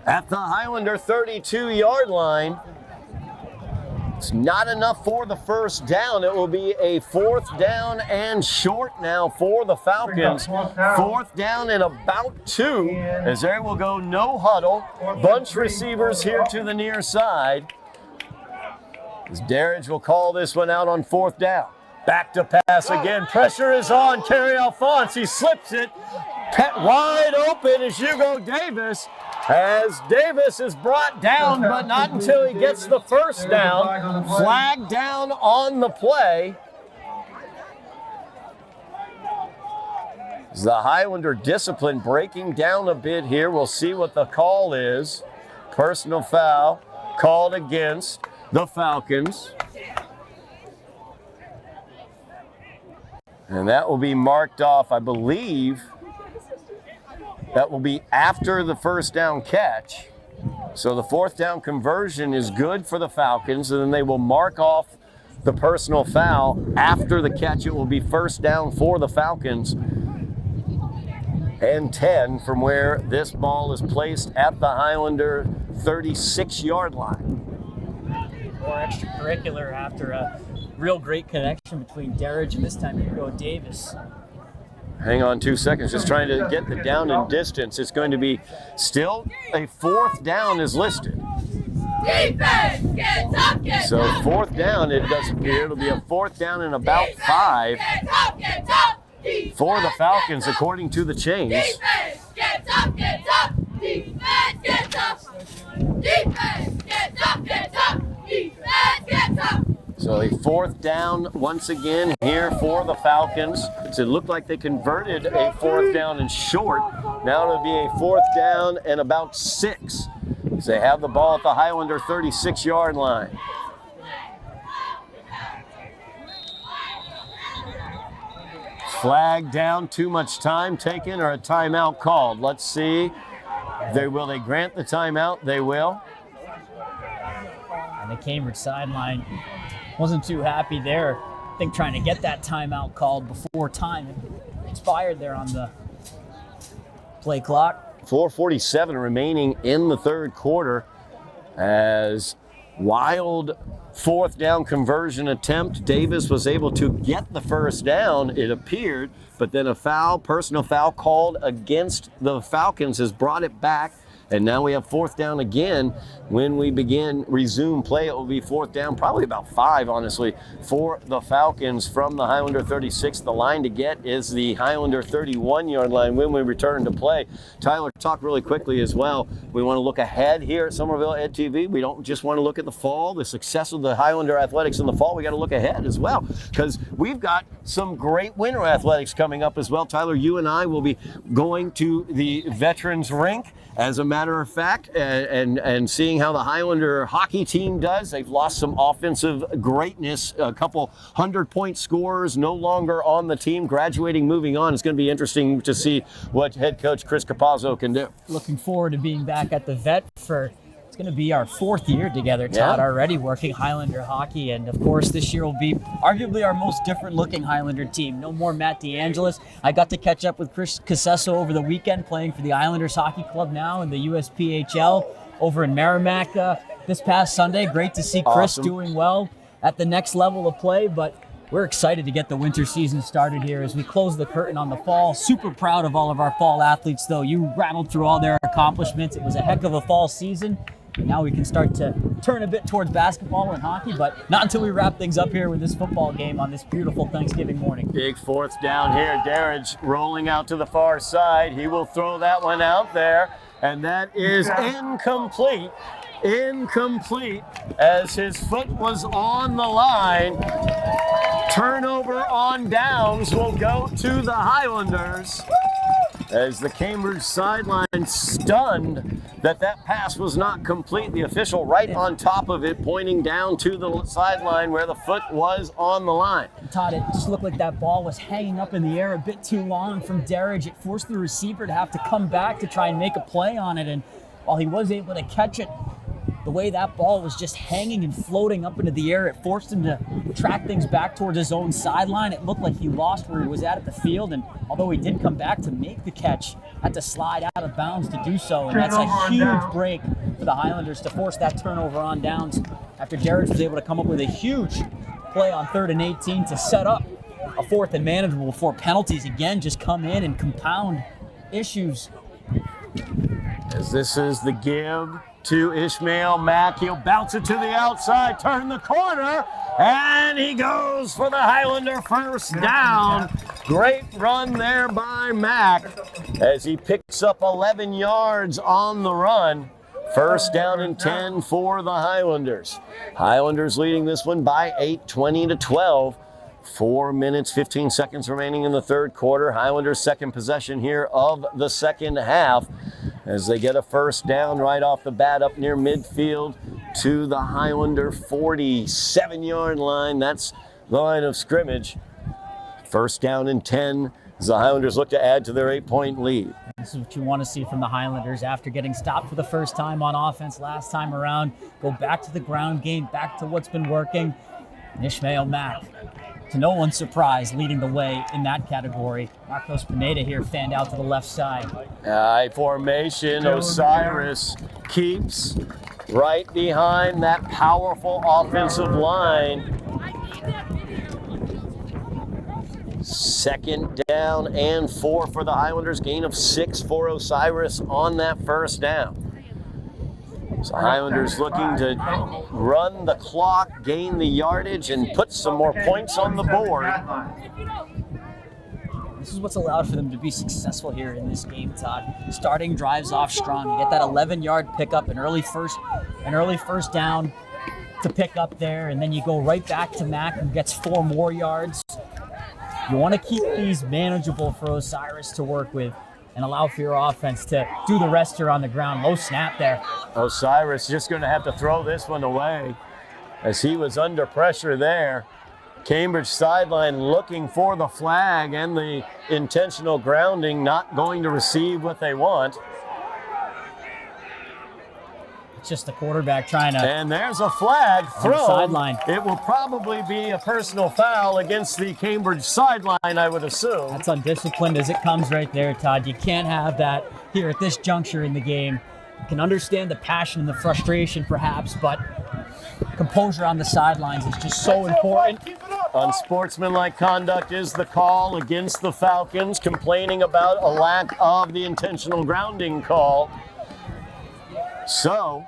at the Highlander 32-yard line. It's not enough for the 1st down. It will be a 4th down and short now for the Falcons. 4th down and about 2 as there will go no huddle. Bunch receivers here to the near side. As Darridge will call this one out on 4th down. Back to pass again. Pressure is on. Kerry Alphonse. He slips it. Wide open is Hugo Davis. As Davis is brought down, but not until he gets the 1st down. Flag down on the play. As the Highlander discipline breaking down a bit here. We'll see what the call is. Personal foul called against the Falcons. And that will be marked off, I believe. That will be after the 1st down catch. So the 4th down conversion is good for the Falcons, and then they will mark off the personal foul after the catch. It will be 1st down for the Falcons and 10 from where this ball is placed at the Highlander 36-yard line. More extracurricular after a real great connection between Darridge and this time Hugo Davis. Hang on 2 seconds, just trying to get the down and distance. It's going to be still a 4th down is listed. Defense, get up, get So up. 4th down, it does appear. It'll be a 4th down and about 5 Get up. Defense, for the Falcons, according to the change. Defense, get up, get up. Defense, get up. Defense, get up, get up. Defense, get up. So a 4th down once again here for the Falcons. So it looked like they converted a 4th down and short. Now it'll be a 4th down and about 6. As they have the ball at the Highlander 36-yard line. Flag down, too much time taken or a timeout called. Let's see. Will they grant the timeout? They will. And the Cambridge sideline wasn't too happy there. I think trying to get that timeout called before time expired there on the play clock. 4:47 remaining in the 3rd quarter as wild 4th down conversion attempt. Davis was able to get the 1st down, it appeared, but then a foul, personal foul called against the Falcons has brought it back And now we have fourth down again. When we resume play, it will be fourth down, probably about 5, honestly, for the Falcons from the Highlander 36. The line to get is the Highlander 31-yard line when we return to play. Tyler, talk really quickly as well. We want to look ahead here at Somerville Ed TV. We don't just want to look at the fall, the success of the Highlander athletics in the fall. We got to look ahead as well, because we've got some great winter athletics coming up as well. Tyler, you and I will be going to the Veterans Rink, as a matter of fact, and seeing how the Highlander hockey team does. They've lost some offensive greatness, a couple 100-point scorers no longer on the team, graduating, moving on. It's going to be interesting to see what head coach Chris Capazzo can do. Looking forward to being back at the Vet for, it's going to be our 4th year together, Todd, already working Highlander hockey. And of course, this year will be arguably our most different looking Highlander team. No more Matt DeAngelis. I got to catch up with Chris Casesso over the weekend, playing for the Islanders Hockey Club now in the USPHL over in Merrimack this past Sunday. Great to see Chris doing well at the next level of play, but we're excited to get the winter season started here as we close the curtain on the fall. Super proud of all of our fall athletes, though. You rattled through all their accomplishments. It was a heck of a fall season. Now we can start to turn a bit towards basketball and hockey, but not until we wrap things up here with this football game on this beautiful Thanksgiving morning. Big fourth down here. Darridge rolling out to the far side. He will throw that one out there, and that is incomplete. Incomplete, as his foot was on the line. Turnover on downs will go to the Highlanders, as the Cambridge sideline stunned that pass was not complete. The official right on top of it, pointing down to the sideline where the foot was on the line. Todd, it just looked like that ball was hanging up in the air a bit too long from Darridge. It forced the receiver to have to come back to try and make a play on it, and while he was able to catch it, the way that ball was just hanging and floating up into the air, it forced him to track things back towards his own sideline. It looked like he lost where he was at the field, and although he did come back to make the catch, had to slide out of bounds to do so, and that's a huge break for the Highlanders to force that turnover on downs after Darridge was able to come up with a huge play on 3rd and 18 to set up a 4th and manageable before penalties again just come in and compound issues. As this is the give to Ishmael Mack. He'll bounce it to the outside, turn the corner, and he goes for the Highlander first down. Great run there by Mack as he picks up 11 yards on the run. First down and 10 for the Highlanders. Highlanders leading this one by 8, 20-12. 4 minutes, 15 seconds remaining in the third quarter. Highlanders' second possession here of the second half, as they get a first down right off the bat up near midfield to the Highlander 47-yard line. That's the line of scrimmage. First down and 10 as the Highlanders look to add to their 8-point lead. This is what you want to see from the Highlanders after getting stopped for the first time on offense last time around. Go back to the ground game, back to what's been working. And Ishmael Mack, to no one's surprise, leading the way in that category. Marcos Pineda here fanned out to the left side. High formation. Osiris keeps right behind that powerful offensive line. Second down and 4 for the Highlanders. Gain of 6 for Osiris on that first down. So Highlanders looking to run the clock, gain the yardage, and put some more points on the board. This is what's allowed for them to be successful here in this game, Todd. Starting drives off strong. You get that 11-yard pickup, an early first down to pick up there, and then you go right back to Mack, who gets 4 more yards. You want to keep these manageable for Osiris to work with and allow for your offense to do the rest here on the ground. Low snap there. Osiris just going to have to throw this one away as he was under pressure there. Cambridge sideline looking for the flag and the intentional grounding, not going to receive what they want. It's just the quarterback trying to... And there's a flag thrown. Sideline. It will probably be a personal foul against the Cambridge sideline, I would assume. That's undisciplined as it comes right there, Todd. You can't have that here at this juncture in the game. You can understand the passion and the frustration, perhaps, but composure on the sidelines is just so important. Unsportsmanlike conduct is the call against the Falcons, complaining about a lack of the intentional grounding call. So,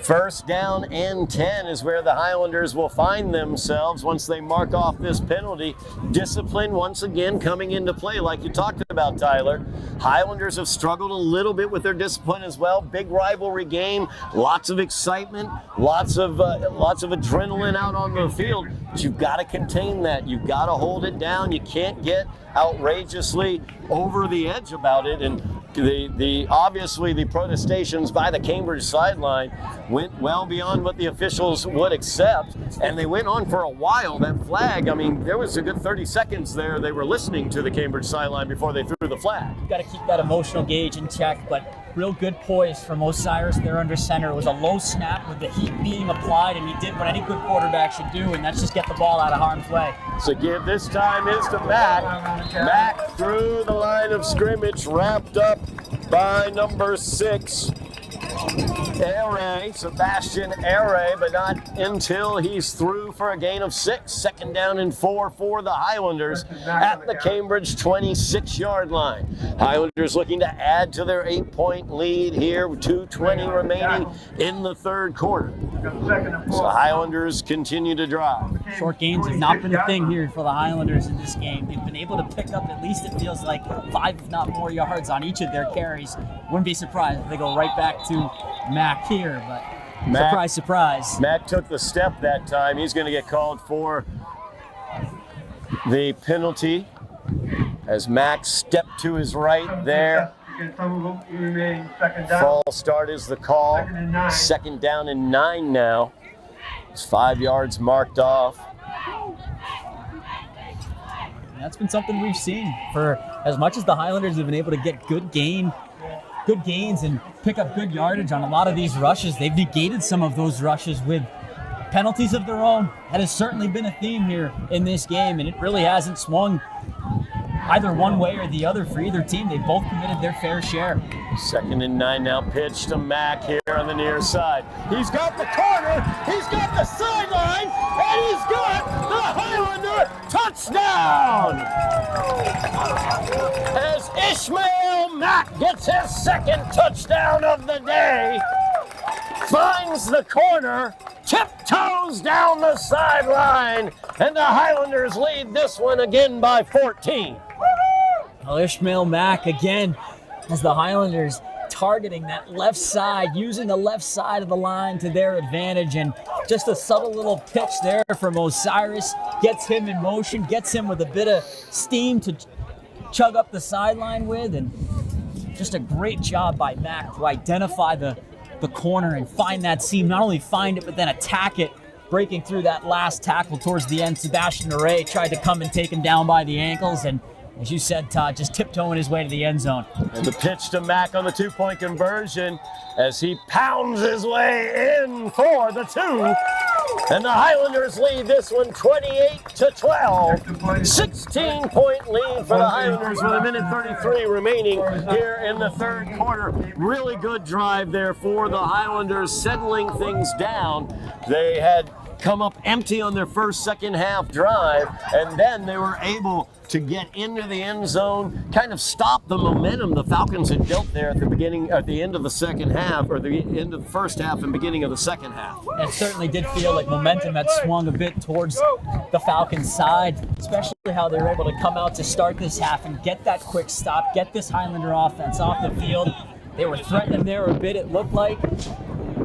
first down and 10 is where the Highlanders will find themselves once they mark off this penalty. Discipline once again coming into play like you talked about, Tyler. Highlanders have struggled a little bit with their discipline as well. Big rivalry game, lots of excitement, lots of adrenaline out on the field. But you've got to contain that. You've got to hold it down. You can't get outrageously over the edge about it. And obviously the protestations by the Cambridge sideline went well beyond what the officials would accept, and they went on for a while. That flag, I mean, there was a good 30 seconds there they were listening to the Cambridge sideline before they threw the flag. You've got to keep that emotional gauge in check, but real good poise from Osiris there under center. It was a low snap with the heat being applied, and he did what any good quarterback should do, and that's just get the ball out of harm's way. So give this time is to Mack. Mack through the line of scrimmage, wrapped up by number 6, Sebastian Aray, but not until he's through for a gain of 6. Second down and 4 for the Highlanders at the Cambridge 26-yard line. Highlanders looking to add to their 8-point lead here with 2:20 remaining in the third quarter. So Highlanders continue to drive. Short gains have not been a thing here for the Highlanders in this game. They've been able to pick up at least, it feels like, 5 if not more yards on each of their carries. Wouldn't be surprised if they go right back to Mack here, but surprise, surprise. Mack took the step that time. He's going to get called for the penalty as Mack stepped to his right there. False start is the call. Second down and 9 now. It's 5 yards marked off. That's been something we've seen for as much as the Highlanders have been able to get good gains and pick up good yardage on a lot of these rushes. They've negated some of those rushes with penalties of their own. That has certainly been a theme here in this game, and it really hasn't swung either one way or the other for either team. They've both committed their fair share. Second and 9 now, pitch to Mack here on the near side. He's got the corner, he's got the sideline, and he's got the Highlander touchdown! As Ishmael Mack gets his second touchdown of the day, finds the corner, tiptoes down the sideline, and the Highlanders lead this one again by 14. Well, Ishmael Mack again as the Highlanders targeting that left side, using the left side of the line to their advantage, and just a subtle little pitch there from Osiris gets him in motion, gets him with a bit of steam to chug up the sideline with, and just a great job by Mack to identify the corner and find that seam, not only find it, but then attack it, breaking through that last tackle towards the end. Sebastian Aray tried to come and take him down by the ankles, and as you said, Todd, just tiptoeing his way to the end zone. And the pitch to Mack on the 2-point conversion as he pounds his way in for the 2. And the Highlanders lead this one 28-12. 16-point lead for the Highlanders with 1:33 remaining here in the third quarter. Really good drive there for the Highlanders, settling things down. They had come up empty on their second half drive, and then they were able to get into the end zone, kind of stop the momentum the Falcons had built there at the end of the second half, or the end of the first half and beginning of the second half. It certainly did feel like momentum had swung a bit towards the Falcons' side, especially how they were able to come out to start this half and get that quick stop, get this Highlander offense off the field. They were threatening there a bit, it looked like,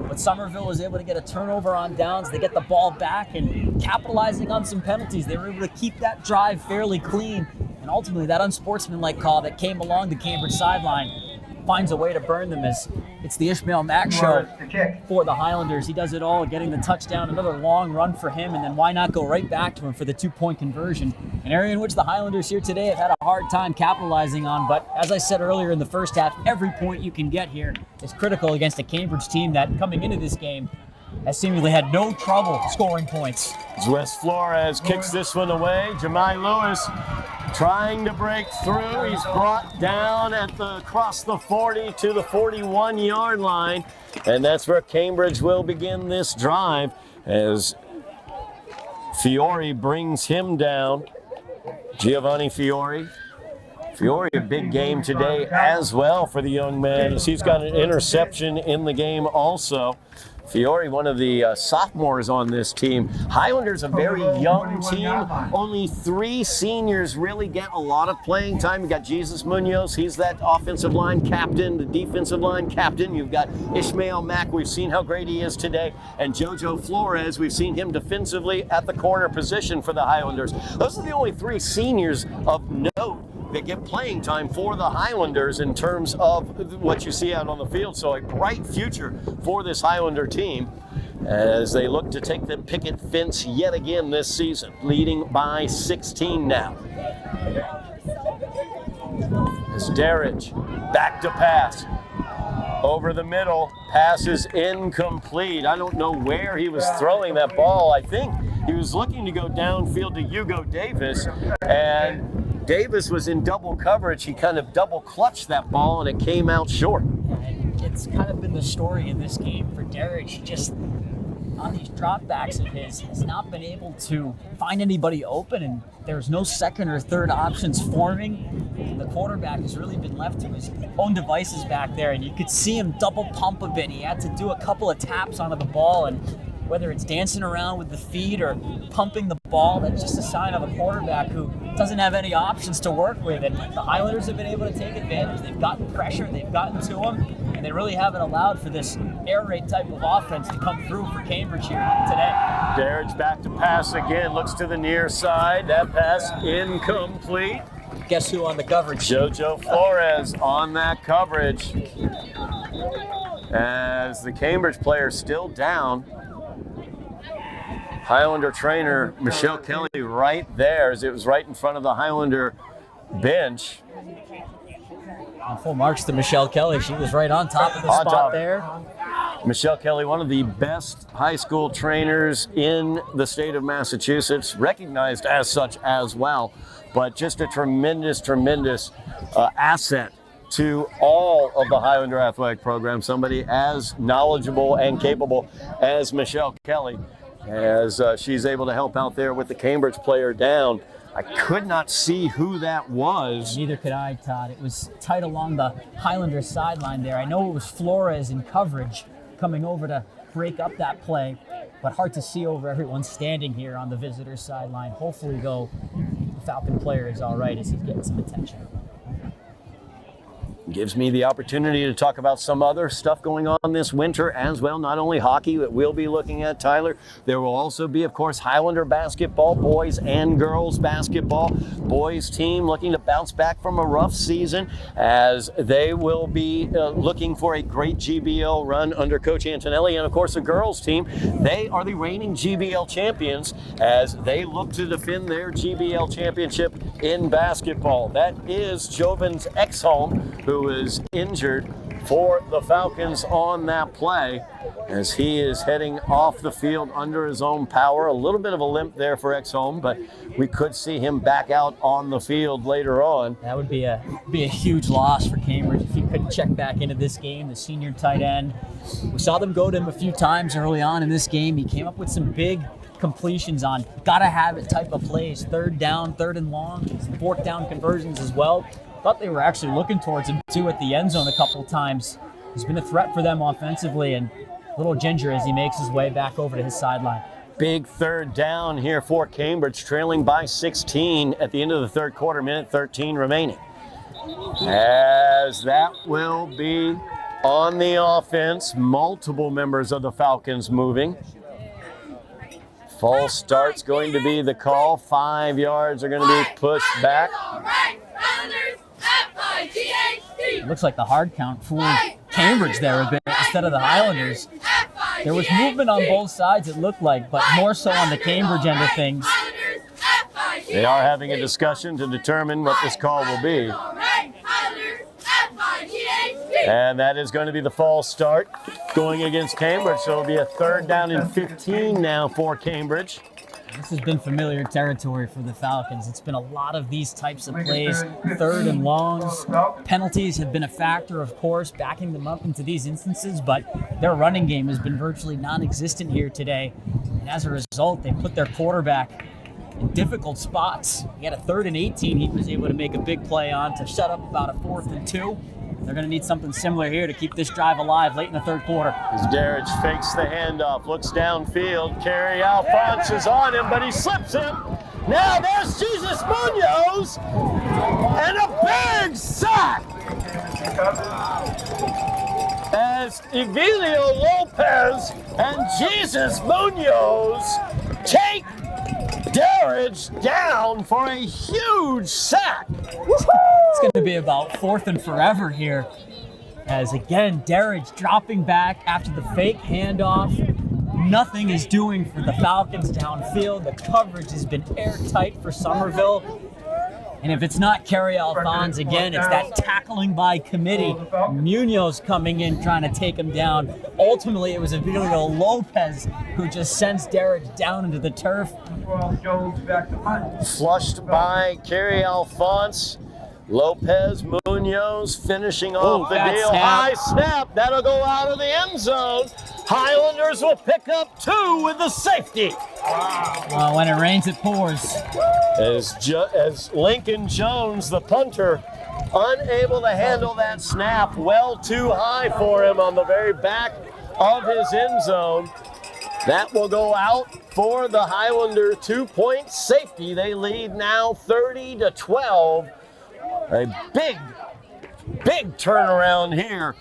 but Somerville was able to get a turnover on downs. They get the ball back, and capitalizing on some penalties, they were able to keep that drive fairly clean. And ultimately, that unsportsmanlike call that came along the Cambridge sideline finds a way to burn them, as it's the Ishmael Mack show for the Highlanders. He does it all, getting the touchdown, another long run for him, and then why not go right back to him for the 2-point conversion? An area in which the Highlanders here today have had a hard time capitalizing on, but as I said earlier in the first half, every point you can get here is critical against a Cambridge team that, coming into this game, has seemingly had no trouble scoring points. Wes Flores kicks this one away. Jemai Lewis trying to break through. He's brought down across the 40 to the 41-yard line. And that's where Cambridge will begin this drive as Fiore brings him down. Giovanni Fiore Fiore, a big game today as well for the young man, as he's got an interception in the game also. Fiore, one of the sophomores on this team. Highlanders, a very young team. Only 3 seniors really get a lot of playing time. You got Jesus Munoz, he's that offensive line captain, the defensive line captain. You've got Ishmael Mack, we've seen how great he is today. And Jojo Flores, we've seen him defensively at the corner position for the Highlanders. Those are the only 3 seniors of note that get playing time for the Highlanders in terms of what you see out on the field. So a bright future for this Highlander team as they look to take the picket fence yet again this season, leading by 16 now. As Darridge back to pass. Over the middle, pass is incomplete. I don't know where he was throwing that ball. I think he was looking to go downfield to Hugo Davis, and Davis was in double coverage. He kind of double clutched that ball and it came out short. And it's kind of been the story in this game for Derek. He just, on these dropbacks of his, has not been able to find anybody open, and there's no second or third options forming. The quarterback has really been left to his own devices back there, and you could see him double pump a bit. He had to do a couple of taps onto the ball, and whether it's dancing around with the feet or pumping the ball, that's just a sign of a quarterback who doesn't have any options to work with. And the Highlanders have been able to take advantage. They've gotten pressure, they've gotten to him, and they really haven't allowed for this air raid type of offense to come through for Cambridge here today. Darridge back to pass again, looks to the near side. That pass incomplete. Guess who on the coverage? Jojo Flores on that coverage. As the Cambridge player still down. Highlander trainer Michelle Kelly right there, as it was right in front of the Highlander bench. Full marks to Michelle Kelly. She was right on top of the spot there. Michelle Kelly, one of the best high school trainers in the state of Massachusetts, recognized as such as well, but just a tremendous asset to all of the Highlander athletic program. Somebody as knowledgeable and capable as Michelle Kelly, as she's able to help out there with the Cambridge player down. I could not see who that was. Neither could I, Todd. It was tight along the Highlander sideline there. I know it was Flores in coverage coming over to break up that play, but hard to see over everyone standing here on the visitor's sideline. Hopefully, though, the Falcon player is all right as he's getting some attention. Gives me the opportunity to talk about some other stuff going on this winter as well. Not only hockey that we'll be looking at, Tyler. There will also be, of course, Highlander basketball, boys and girls basketball. Boys team looking to bounce back from a rough season, as they will be looking for a great GBL run under Coach Antonelli. And of course, the girls team, they are the reigning GBL champions as they look to defend their GBL championship in basketball. That is Jovan's ex-home, who is injured for the Falcons on that play, as he is heading off the field under his own power. A little bit of a limp there for Exhome, but we could see him back out on the field later on. That would be a huge loss for Cambridge if he couldn't check back into this game. The senior tight end, we saw them go to him a few times early on in this game. He came up with some big completions on gotta have it type of plays, third down, third and long, some fourth down conversions as well. Thought they were actually looking towards him too at the end zone a couple of times. He's been a threat for them offensively, and little Ginger as he makes his way back over to his sideline. Big third down here for Cambridge, trailing by 16 at the end of the third quarter, minute 13 remaining. As that will be on the offense, multiple members of the Falcons moving. False start's going to be the call. 5 yards are going to be pushed back. It looks like the hard count fooled Cambridge there a bit instead of the Highlanders. There was movement on both sides, it looked like, but more so on the Cambridge end of things. They are having a discussion to determine what this call will be. And that is going to be the false start going against Cambridge. So it'll be a third down and 15 now for Cambridge. This has been familiar territory for the Falcons. It's been a lot of these types of plays, third and longs. Penalties have been a factor, of course, backing them up into these instances, but their running game has been virtually non-existent here today. And as a result, they put their quarterback in difficult spots. He had a 3rd and 18 he was able to make a big play on to shut up about a 4th and 2. They're going to need something similar here to keep this drive alive late in the 3rd quarter. As Darridge fakes the handoff, looks downfield. Carey Alphonse is on him, but he slips him. Now there's Jesus Munoz, and a big sack as Evelio Lopez and Jesus Munoz take Darridge down for a huge sack. It's going to be about 4th and forever here. As again, Darridge dropping back after the fake handoff. Nothing is doing for the Falcons downfield. The coverage has been airtight for Somerville. And if it's not Carey Alphonse again, it's that tackling by committee. Munoz coming in trying to take him down. Ultimately, it was Evelio Lopez who just sends Darridge down into the turf. Flushed by Carey Alphonse. Lopez, Munoz finishing off the deal. Snap. High snap. That'll go out of the end zone. Highlanders will pick up 2 with the safety. Well, when it rains, it pours. As Lincoln Jones, the punter, unable to handle that snap, well too high for him on the very back of his end zone. That will go out for the Highlander 2-point safety. They lead now 30-12. A big turnaround here.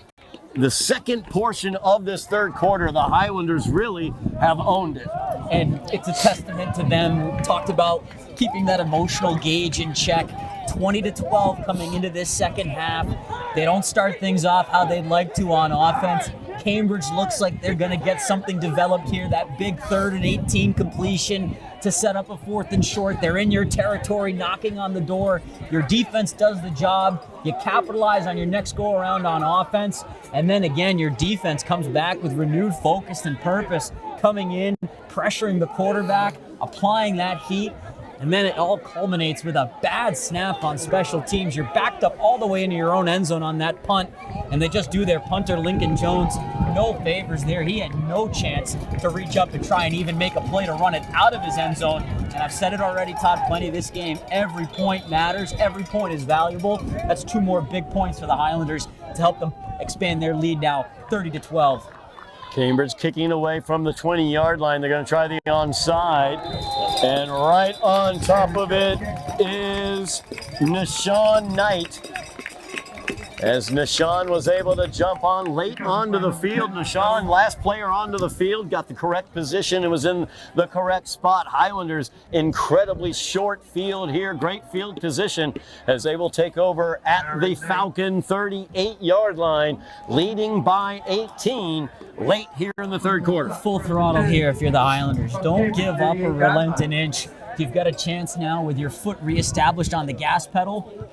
The second portion of this 3rd quarter, the Highlanders really have owned it. And it's a testament to them. We talked about keeping that emotional gauge in check. 20-12 coming into this second half. They don't start things off how they'd like to on offense. Cambridge looks like they're going to get something developed here. That big 3rd and 18 completion to set up a 4th and short. They're in your territory, knocking on the door. Your defense does the job. You capitalize on your next go around on offense. And then again, your defense comes back with renewed focus and purpose, coming in, pressuring the quarterback, applying that heat. And then it all culminates with a bad snap on special teams. You're backed up all the way into your own end zone on that punt, and they just do their punter, Lincoln Jones, no favors there. He had no chance to reach up and try and even make a play to run it out of his end zone. And I've said it already, Todd, plenty this game. Every point matters. Every point is valuable. That's 2 more big points for the Highlanders to help them expand their lead now 30-12. Cambridge kicking away from the 20-yard line. They're going to try the onside. And right on top of it is Nashawn Knight. As Nashawn was able to jump on late onto the field. Nashawn, last player onto the field, got the correct position and was in the correct spot. Highlanders, incredibly short field here. Great field position as they will take over at the Falcon 38-yard line, leading by 18 late here in the 3rd quarter. Full throttle here if you're the Highlanders. Don't give up or relent an inch. You've got a chance now with your foot reestablished on the gas pedal.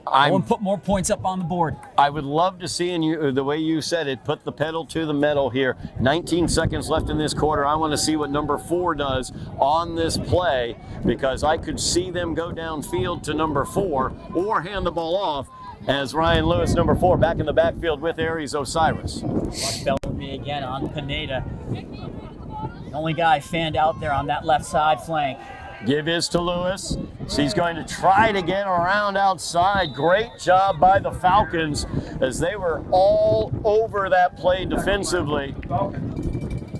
Go and put more points up on the board. I would love to see, and the way you said it, put the pedal to the metal here. 19 seconds left in this quarter. I want to see what number 4 does on this play, because I could see them go downfield to number 4 or hand the ball off as Ryan Lewis, number 4, back in the backfield with Aries Osiris. Mark Bellamy again on Pineda. The only guy fanned out there on that left side flank. Give is to Lewis. He's going to try to get around outside. Great job by the Falcons as they were all over that play defensively.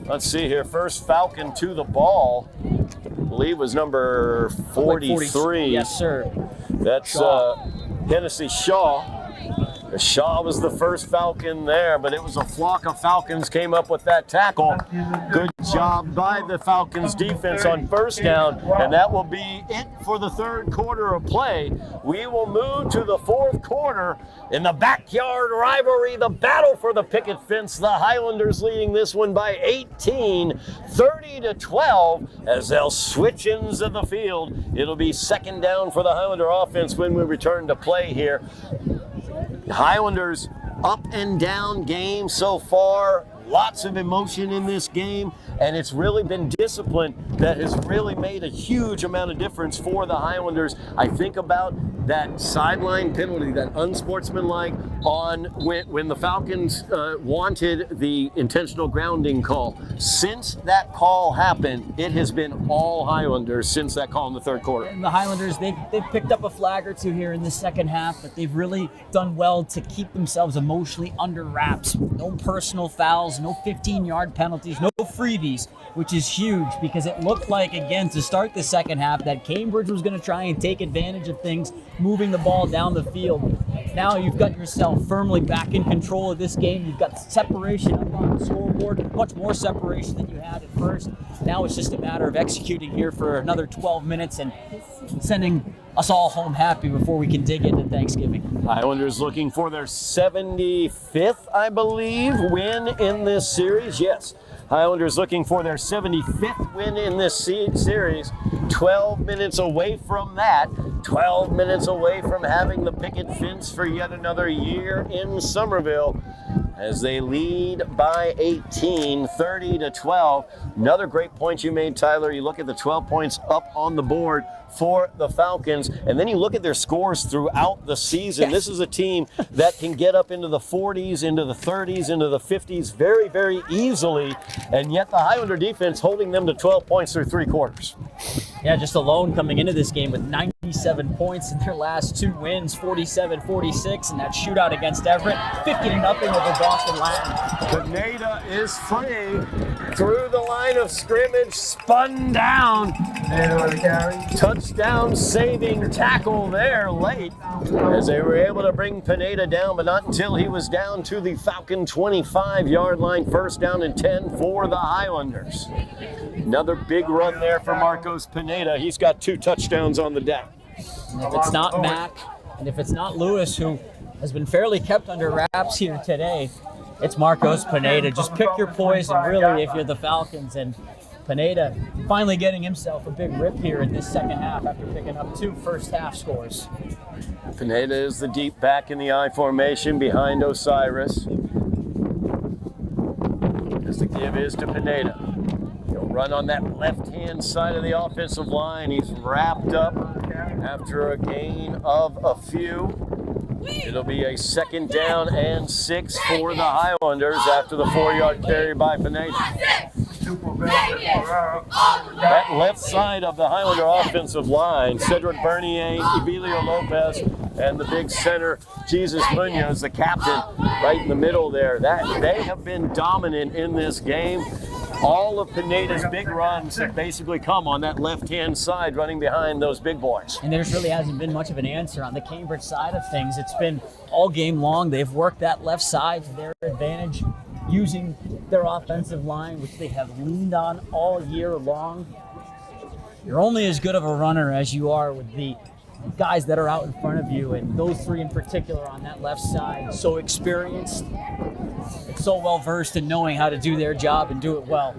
Let's see here. First Falcon to the ball, I believe was number 43. Yes, sir. That's Hennessy Shaw. Shaw was the first Falcon there, but it was a flock of Falcons came up with that tackle. Good job by the Falcons defense on first down, and that will be it for the 3rd quarter of play. We will move to the 4th quarter in the backyard rivalry, the battle for the picket fence. The Highlanders leading this one by 18, 30-12, as they'll switch ends of the field. It'll be 2nd down for the Highlander offense when we return to play here. Highlanders up and down game so far. lots of emotion in this game, and it's really been discipline that has really made a huge amount of difference for the Highlanders. I think about that sideline penalty, that unsportsmanlike on when the Falcons wanted the intentional grounding call. Since that call happened, it has been all Highlanders since that call in the third quarter. And the Highlanders, they've picked up a flag or two here in the second half, but they've really done well to keep themselves emotionally under wraps. No personal fouls, no 15-yard penalties, no freebies, which is huge because it looked like, again, to start the second half, that Cambridge was going to try and take advantage of things, moving the ball down the field. Now you've got yourself firmly back in control of this game. You've got separation up on the scoreboard, much more separation than you had at first. Now it's just a matter of executing here for another 12 minutes and sending us all home happy before we can dig into Thanksgiving. Highlanders looking for their 75th, I believe, win in this series. Yes, Highlanders looking for their 75th win in this series. 12 minutes away from that. 12 minutes away from having the picket fence for yet another year in Somerville, as they lead by 18, 30-12. Another great point you made, Tyler. You look at the 12 points up on the board for the Falcons, and then you look at their scores throughout the season. Yes. This is a team that can get up into the 40s, into the 30s, into the 50s very, very easily, and yet the Highlander defense holding them to 12 points through three quarters. Yeah, just alone coming into this game with 97 points in their last two wins, 47-46, and that shootout against Everett, 50-0 over Boston Latin. Pineda is free through the line of scrimmage, spun down. Touchdown saving tackle there late, as they were able to bring Pineda down, but not until he was down to the Falcon 25-yard line. First down and 10 for the Highlanders. Another big run there for Marcos Pineda. He's got 2 touchdowns on the deck. And if it's not Mac, and if it's not Lewis, who has been fairly kept under wraps here today, it's Marcos Pineda. Just pick your poison, really, if you're the Falcons. And Pineda finally getting himself a big rip here in this second half after picking up 2 first-half scores. Pineda is the deep back in the I formation behind Osiris. As the give is to Pineda. He'll run on that left-hand side of the offensive line. He's wrapped up after a gain of a few. It'll be a second down and 6 for the Highlanders after the 4-yard carry by Pineda. That left side of the Highlander offensive line, Cedric Bernier, Evelio Lopez, and the big center, Jesus Munoz, the captain, right in the middle there. They have been dominant in this game. All of Pineda's big runs have basically come on that left-hand side, running behind those big boys. And there just really hasn't been much of an answer on the Cambridge side of things. It's been all game long. They've worked that left side to their advantage, using their offensive line, which they have leaned on all year long. You're only as good of a runner as you are with the guys that are out in front of you, and those 3 in particular on that left side, so experienced, so well-versed in knowing how to do their job and do it well.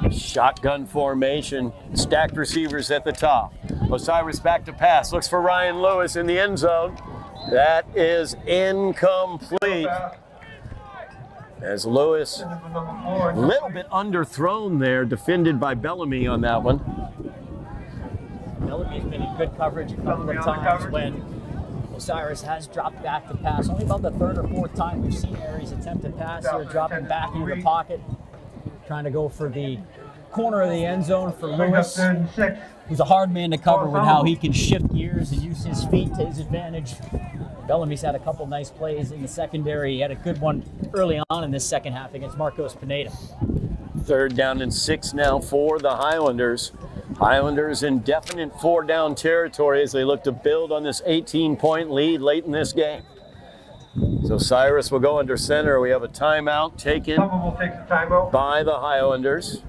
Shotgun formation, stacked receivers at the top. Osiris back to pass, looks for Ryan Lewis in the end zone. That is incomplete. As Lewis, a little bit underthrown there, defended by Bellamy on that one. Bellamy's been in good coverage a couple of times when Osiris has dropped back to pass. Only about the 3rd or 4th time we've seen Aries attempt to pass here, dropping back into the pocket, trying to go for the corner of the end zone for Lewis, who's a hard man to cover with how he can shift gears and use his feet to his advantage. Bellamy's had a couple nice plays in the secondary. He had a good one early on in this second half against Marcos Pineda. 3rd down and 6 now for the Highlanders. Highlanders in definite 4-down territory as they look to build on this 18-point lead late in this game. So Cyrus will go under center. We have a timeout taken by the Highlanders.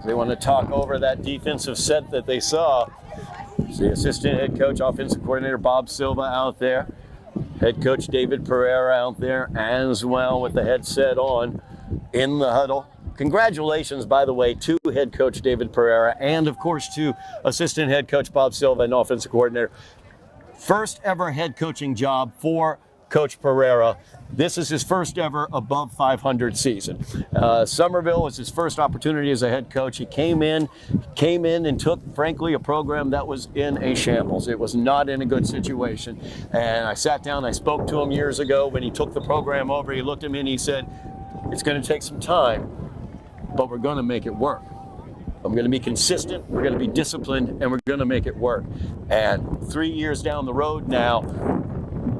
They want to talk over that defensive set that they saw. The assistant head coach, offensive coordinator Bob Silva out there. Head coach David Pereira out there as well with the headset on in the huddle. Congratulations, by the way, to head coach David Pereira and, of course, to assistant head coach Bob Silva and offensive coordinator. First ever head coaching job for Coach Pereira. This is his first ever above 500 season. Somerville was his first opportunity as a head coach. He came in and took, frankly, a program that was in a shambles. It was not in a good situation. And I sat down, I spoke to him years ago when he took the program over. He looked at me and he said, it's going to take some time, but we're going to make it work. I'm going to be consistent, we're going to be disciplined, and we're going to make it work. And 3 years down the road now,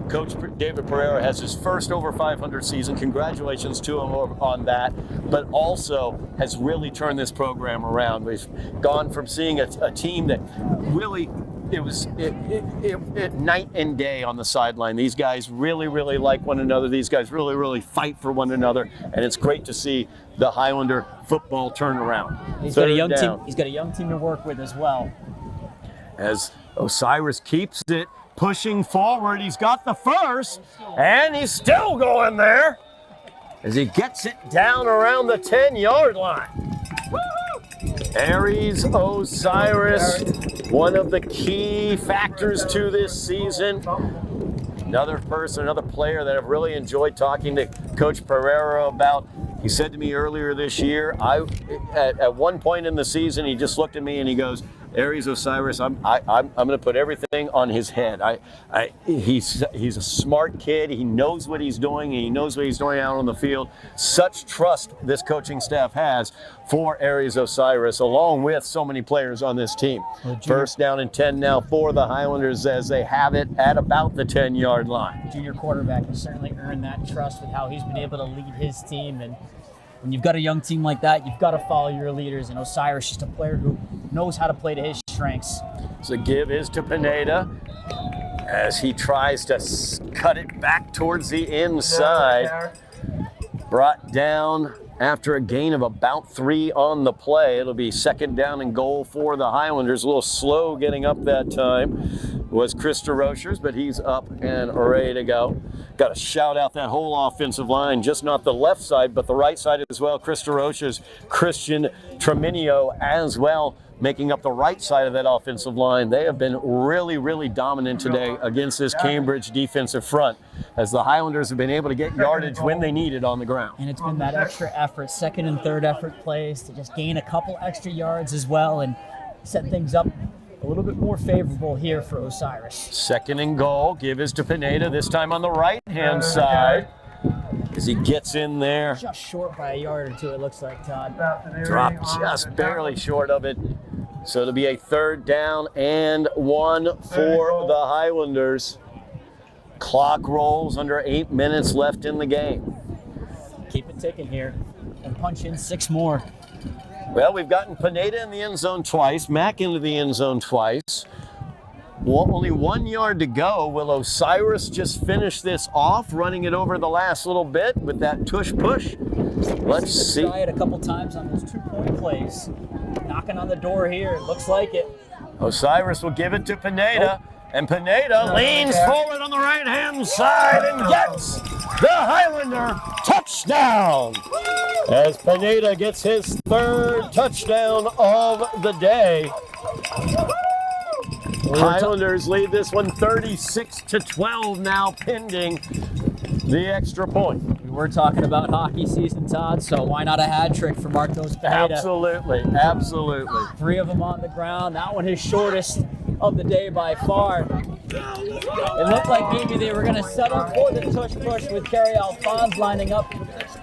Coach David Pereira has his first over 500 season. Congratulations to him on that, but also has really turned this program around. We've gone from seeing a team that really, it was night and day on the sideline. These guys really, really like one another. These guys really, really fight for one another, and it's great to see the Highlander football turnaround. He's got a young team. He's got a young team to work with as well. As Osiris keeps it pushing forward, he's got the first, and he's still going there as he gets it down around the 10-yard line. Aries Osiris, one of the key factors to this season. Another player that I've really enjoyed talking to Coach Pereira about. He said to me earlier this year, at one point in the season, he just looked at me and he goes, Aries Osiris, I'm going to put everything on his head. He's a smart kid. He knows what he's doing. He knows what he's doing out on the field. Such trust this coaching staff has for Aries Osiris, along with so many players on this team. First down and 10 now for the Highlanders as they have it at about the 10-yard line. Junior quarterback has certainly earned that trust with how he's been able to lead his team. And when you've got a young team like that, you've got to follow your leaders. And Osiris is just a player who knows how to play to his strengths. So give is to Pineda as he tries to cut it back towards the inside. Brought down after a gain of about 3 on the play. It'll be second down and goal for the Highlanders. A little slow getting up that time was Krista Rochers, but he's up and ready to go. Got to shout out that whole offensive line, just not the left side, but the right side as well. Krista Rochers, Christian Treminio as well, making up the right side of that offensive line. They have been really, really dominant today against this Cambridge defensive front, as the Highlanders have been able to get yardage when they need it on the ground. And it's been that extra effort, second and third effort plays to just gain a couple extra yards as well and set things up a little bit more favorable here for Osiris. Second and goal, give is to Pineda, this time on the right-hand side. As he gets in there. Just short by a yard or two, it looks like, Todd. Dropped just barely short of it. So it'll be a third down and 1 for the Highlanders. Clock rolls, under 8 minutes left in the game. Keep it ticking here and punch in 6 more. Well, we've gotten Pineda in the end zone twice, Mack into the end zone twice. Well, only 1 yard to go. Will Osiris just finish this off, running it over the last little bit with that tush push? Let's see. Try it a couple times on those 2-point plays. Knocking on the door here. It looks like it. Osiris will give it to Pineda. And Pineda leans forward on the right-hand side and gets the Highlander touchdown. As Pineda gets his 3rd touchdown of the day. Highlanders lead this one 36-12 now, pending the extra point. We were talking about hockey season, Todd, so why not a hat trick for Marcos Pineda? Absolutely, absolutely. 3 of them on the ground. That one his shortest of the day by far. It looked like maybe they were going to set up for the tush push with Kerry Alphonse lining up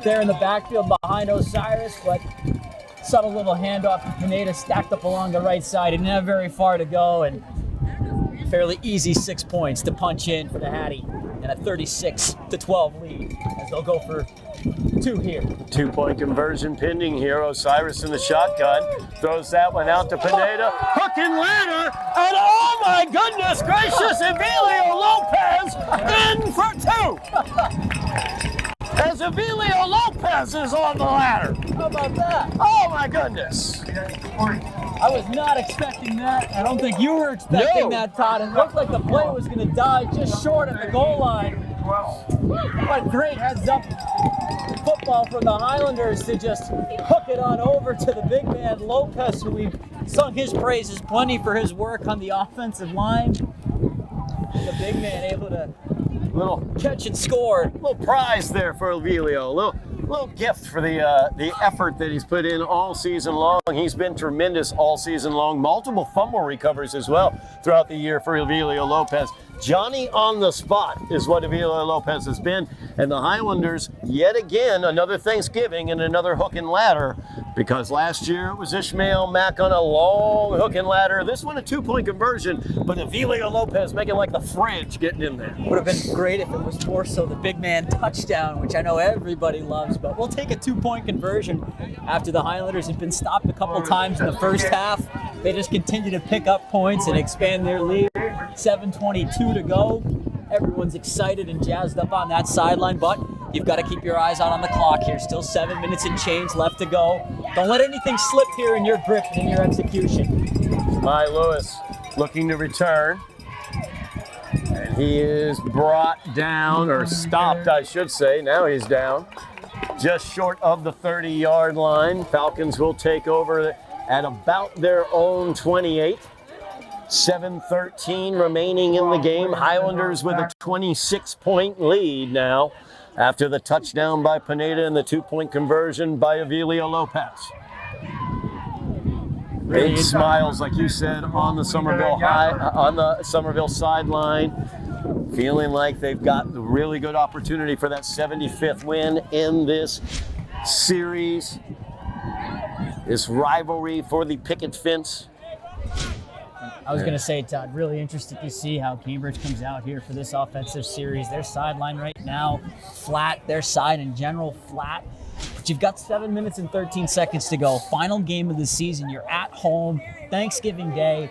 there in the backfield behind Osiris, but subtle little handoff to Pineda stacked up along the right side. He didn't have very far to go, and fairly easy 6 points to punch in for the Hattie, and a 36-12 lead as they'll go for 2 here. 2-point conversion pending here. Osiris in the shotgun, throws that one out to Pineda. Hook and ladder, and oh my goodness gracious, Emilio Lopez in for 2. As Emilio Lopez is on the ladder. How about that? Oh my goodness. I was not expecting that. I don't think you were expecting that, Todd. It looked like the play was going to die just short of the goal line. But great heads-up football from the Highlanders to just hook it on over to the big man Lopez, who we've sung his praises plenty for his work on the offensive line. The big man able to Little Catch and score. little prize there for Avilio. Little gift for the effort that he's put in all season long. He's been tremendous all season long. Multiple fumble recovers as well throughout the year for Avilio Lopez. Johnny on the spot is what Avilio Lopez has been. And the Highlanders, yet again, another Thanksgiving and another hook and ladder, because last year it was Ishmael Mack on a long hook and ladder. This one a 2-point conversion, but Avilio Lopez making like the fridge getting in there. Would have been great if it was more so the big man touchdown, which I know everybody loves, but we'll take a 2-point conversion after the Highlanders have been stopped a couple times in the first half. They just continue to pick up points and expand their lead. 7:22 to go. Everyone's excited and jazzed up on that sideline, but you've got to keep your eyes out on the clock here. Still 7 minutes and change left to go. Don't let anything slip here in your grip and in your execution. My Lewis looking to return. And he is brought down, or stopped, I should say. Now he's down. Just short of the 30-yard line. Falcons will take over at about their own 28. 7:13 remaining in the game. Highlanders with a 26-point lead now after the touchdown by Pineda and the 2-point conversion by Avilio Lopez. Big smiles, like you said, on the Somerville sideline, feeling like they've got a really good opportunity for that 75th win in this series. This rivalry for the picket fence. I was going to say, Todd, really interested to see how Cambridge comes out here for this offensive series. Their sideline right now, flat. Their side in general, flat. But you've got 7 minutes and 13 seconds to go. Final game of the season. You're at home, Thanksgiving Day.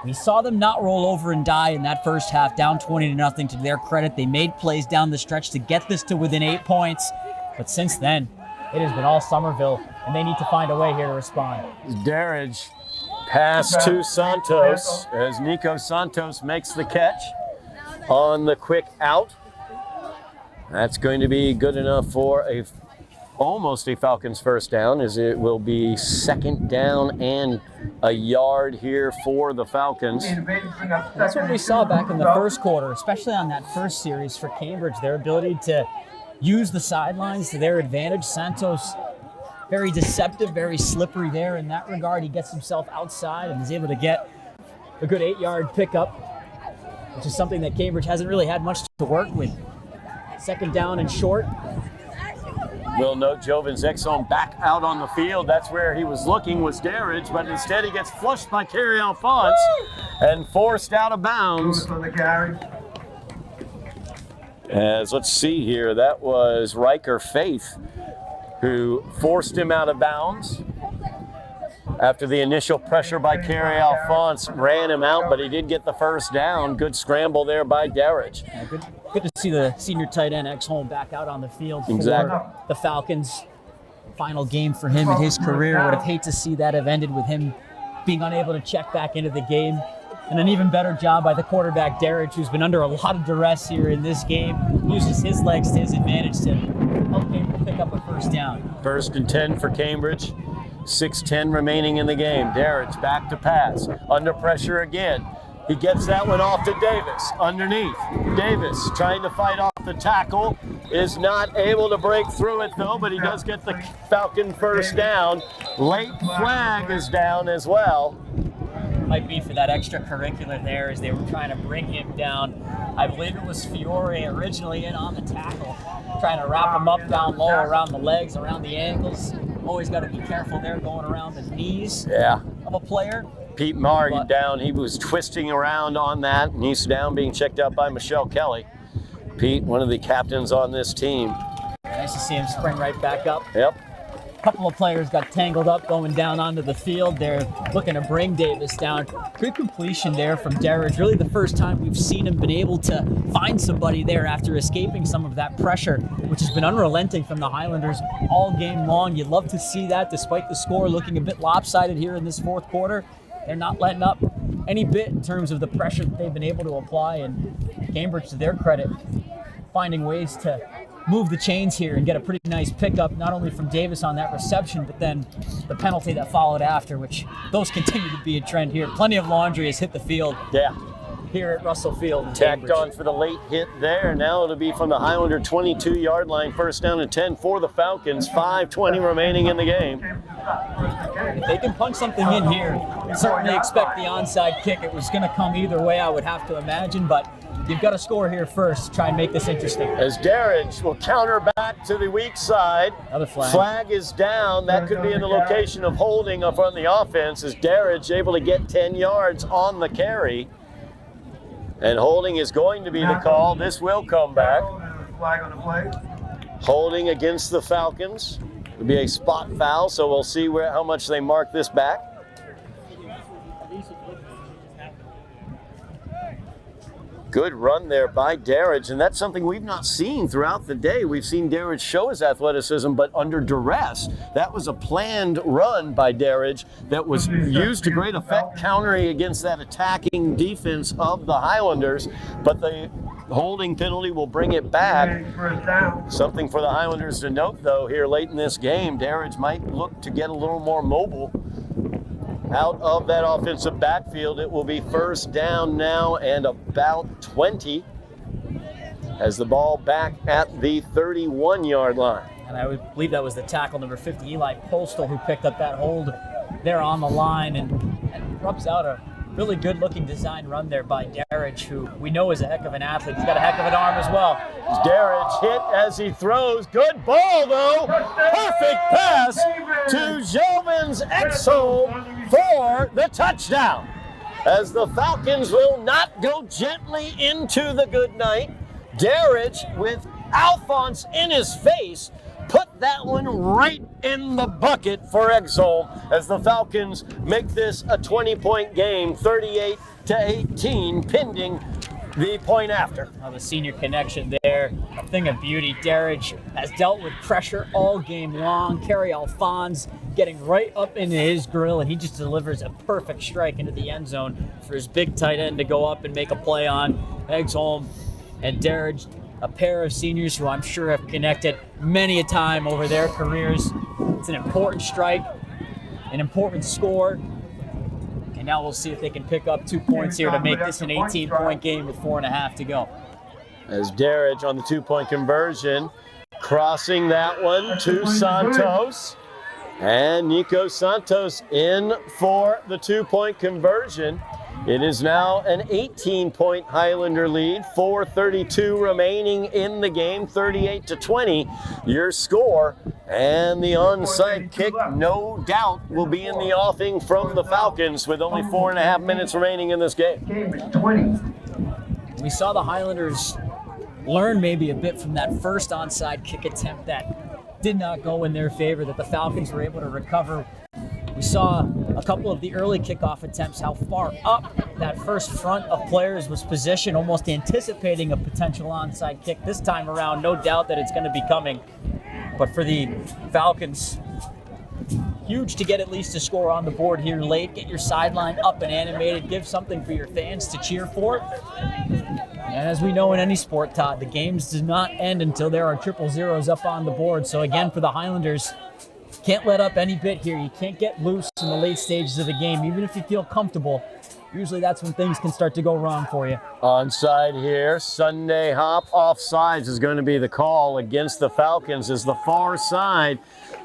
We saw them not roll over and die in that first half, down 20-0. To their credit, they made plays down the stretch to get this to within 8 points. But since then, it has been all Somerville, and they need to find a way here to respond. Darridge. Pass to Santos as Nico Santos makes the catch on the quick out. That's going to be good enough for almost a Falcons first down, as it will be second down and a yard here for the Falcons. That's what we saw back in the first quarter, especially on that first series for Cambridge, their ability to use the sidelines to their advantage. Santos, very deceptive, very slippery there in that regard. He gets himself outside and is able to get a good 8-yard pickup, which is something that Cambridge hasn't really had much to work with. Second down and short. We'll note Jovin's Exxon back out on the field. That's where he was looking, was Darridge, but instead he gets flushed by Kerry Alphonse and forced out of bounds. As let's see here, that was Riker Faith who forced him out of bounds after the initial pressure by Kerry Alphonse ran him out, but he did get the first down. Good scramble there by Darridge. Yeah, good to see the senior tight end Exholm back out on the field for the Falcons. Final game for him in his career. Would have hated to see that have ended with him being unable to check back into the game. And an even better job by the quarterback, Darridge, who's been under a lot of duress here in this game. Uses his legs to his advantage to help Cambridge pick up a first down. 1st and 10 for Cambridge. 6:10 remaining in the game. Darridge back to pass. Under pressure again. He gets that one off to Davis. Underneath. Davis trying to fight off the tackle. Is not able to break through it though, but he does get the Falcon first down. Late flag is down as well. Might be for that extracurricular there as they were trying to bring him down. I believe it was Fiore originally in on the tackle, trying to wrap him up down low around the legs, around the ankles. Always got to be careful there going around the knees of a player. Pete Marr down, he was twisting around on that, and he's down being checked out by Michelle Kelly. Pete, one of the captains on this team. Nice to see him spring right back up. Yep. Couple of players got tangled up going down onto the field. They're looking to bring Davis down. Good completion there from Darridge. Really the first time we've seen him been able to find somebody there after escaping some of that pressure, which has been unrelenting from the Highlanders all game long. You'd love to see that despite the score looking a bit lopsided here in this fourth quarter. They're not letting up any bit in terms of the pressure that they've been able to apply, and Cambridge, to their credit, finding ways to move the chains here and get a pretty nice pickup, not only from Davis on that reception, but then the penalty that followed after, which those continue to be a trend here. Plenty of laundry has hit the field. Yeah. here at Russell Field in Tacked Cambridge. on for the late hit there. Now it'll be from the Highlander 22-yard line. First down and 10 for the Falcons. 5:20 remaining in the game. If they can punch something in here, certainly expect the onside kick. It was going to come either way, I would have to imagine, but you've got to score here first to try and make this interesting. As Darridge will counter back to the weak side. Another flag. Flag is down. That could be in the location of holding up on the offense as Darridge able to get 10 yards on the carry. And holding is going to be the call. This will come back. Flag on the play. Holding against the Falcons. It'll be a spot foul, so we'll see how much they mark this back. Good run there by Darridge, and that's something we've not seen throughout the day. We've seen Darridge show his athleticism, but under duress. That was a planned run by Darridge that was used to great effect countering against that attacking defense of the Highlanders, but the holding penalty will bring it back. First down. Something for the Highlanders to note, though, here late in this game. Darridge might look to get a little more mobile out of that offensive backfield. It will be first down now and about 20 as the ball back at the 31-yard line. And I would believe that was the tackle, number 50, Eli Postal, who picked up that hold there on the line and rubs out a really good-looking design run there by Darridge, who we know is a heck of an athlete. He's got a heck of an arm as well. Darridge hit as he throws. Good ball, though. Perfect pass to Jovens Exholm for the touchdown. As the Falcons will not go gently into the good night. Darridge, with Alphonse in his face, put that one right in the bucket for Exholm as the Falcons make this a 20-point game, 38-18, pending the point after. Now the senior connection there, a thing of beauty. Darridge has dealt with pressure all game long. Kerry Alphonse getting right up into his grill, and he just delivers a perfect strike into the end zone for his big tight end to go up and make a play on. Exholm and Darridge, a pair of seniors who I'm sure have connected many a time over their careers. It's an important strike, an important score. And now we'll see if they can pick up 2 points here to make this an 18-point game with 4.5 to go. As Darridge on the 2-point conversion, crossing that one to Santos. And Nico Santos in for the 2-point conversion. It is now an 18-point Highlander lead, 4:32 remaining in the game, 38-20 your score. And the onside kick, no doubt, will be in the offing from the Falcons with only 4.5 minutes remaining in this game. Game is 20. We saw the Highlanders learn maybe a bit from that first onside kick attempt that did not go in their favor, that the Falcons were able to recover. We saw a couple of the early kickoff attempts, how far up that first front of players was positioned, almost anticipating a potential onside kick. This time around, no doubt that it's going to be coming. But for the Falcons, huge to get at least a score on the board here late. Get your sideline up and animated. Give something for your fans to cheer for. And as we know in any sport, Todd, the games do not end until there are 000s up on the board. So again, for the Highlanders, can't let up any bit here. You can't get loose in the late stages of the game, even if you feel comfortable. Usually that's when things can start to go wrong for you. Onside here, Sunday hop. Offsides is going to be the call against the Falcons as the far side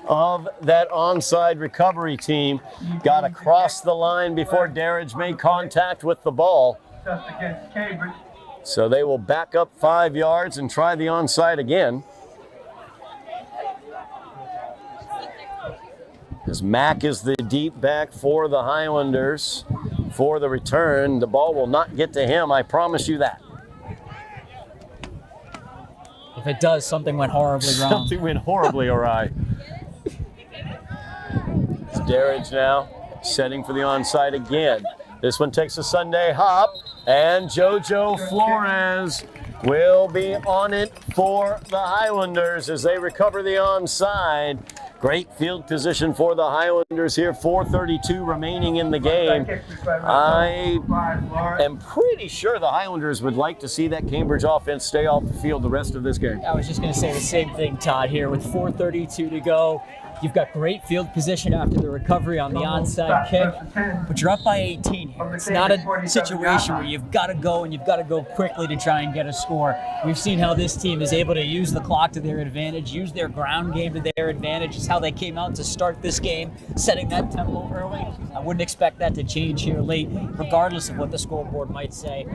of that onside recovery team got across the line before Darridge made contact with the ball. Just against Cambridge. So they will back up 5 yards and try the onside again. As Mack is the deep back for the Highlanders for the return. The ball will not get to him, I promise you that. If it does, something went horribly wrong. Something went horribly awry. It's Darridge now setting for the onside again. This one takes a Sunday hop, and JoJo Flores will be on it for the Highlanders as they recover the onside. Great field position for the Highlanders here. 4:32 remaining in the game. I am pretty sure the Highlanders would like to see that Cambridge offense stay off the field the rest of this game. I was just going to say the same thing, Todd, here with 4:32 to go. You've got great field position after the recovery on the onside kick, but you're up by 18 here. It's not a situation where you've got to go and you've got to go quickly to try and get a score. We've seen how this team is able to use the clock to their advantage, use their ground game to their advantage. It's how they came out to start this game, setting that tempo early. I wouldn't expect that to change here late, regardless of what the scoreboard might say.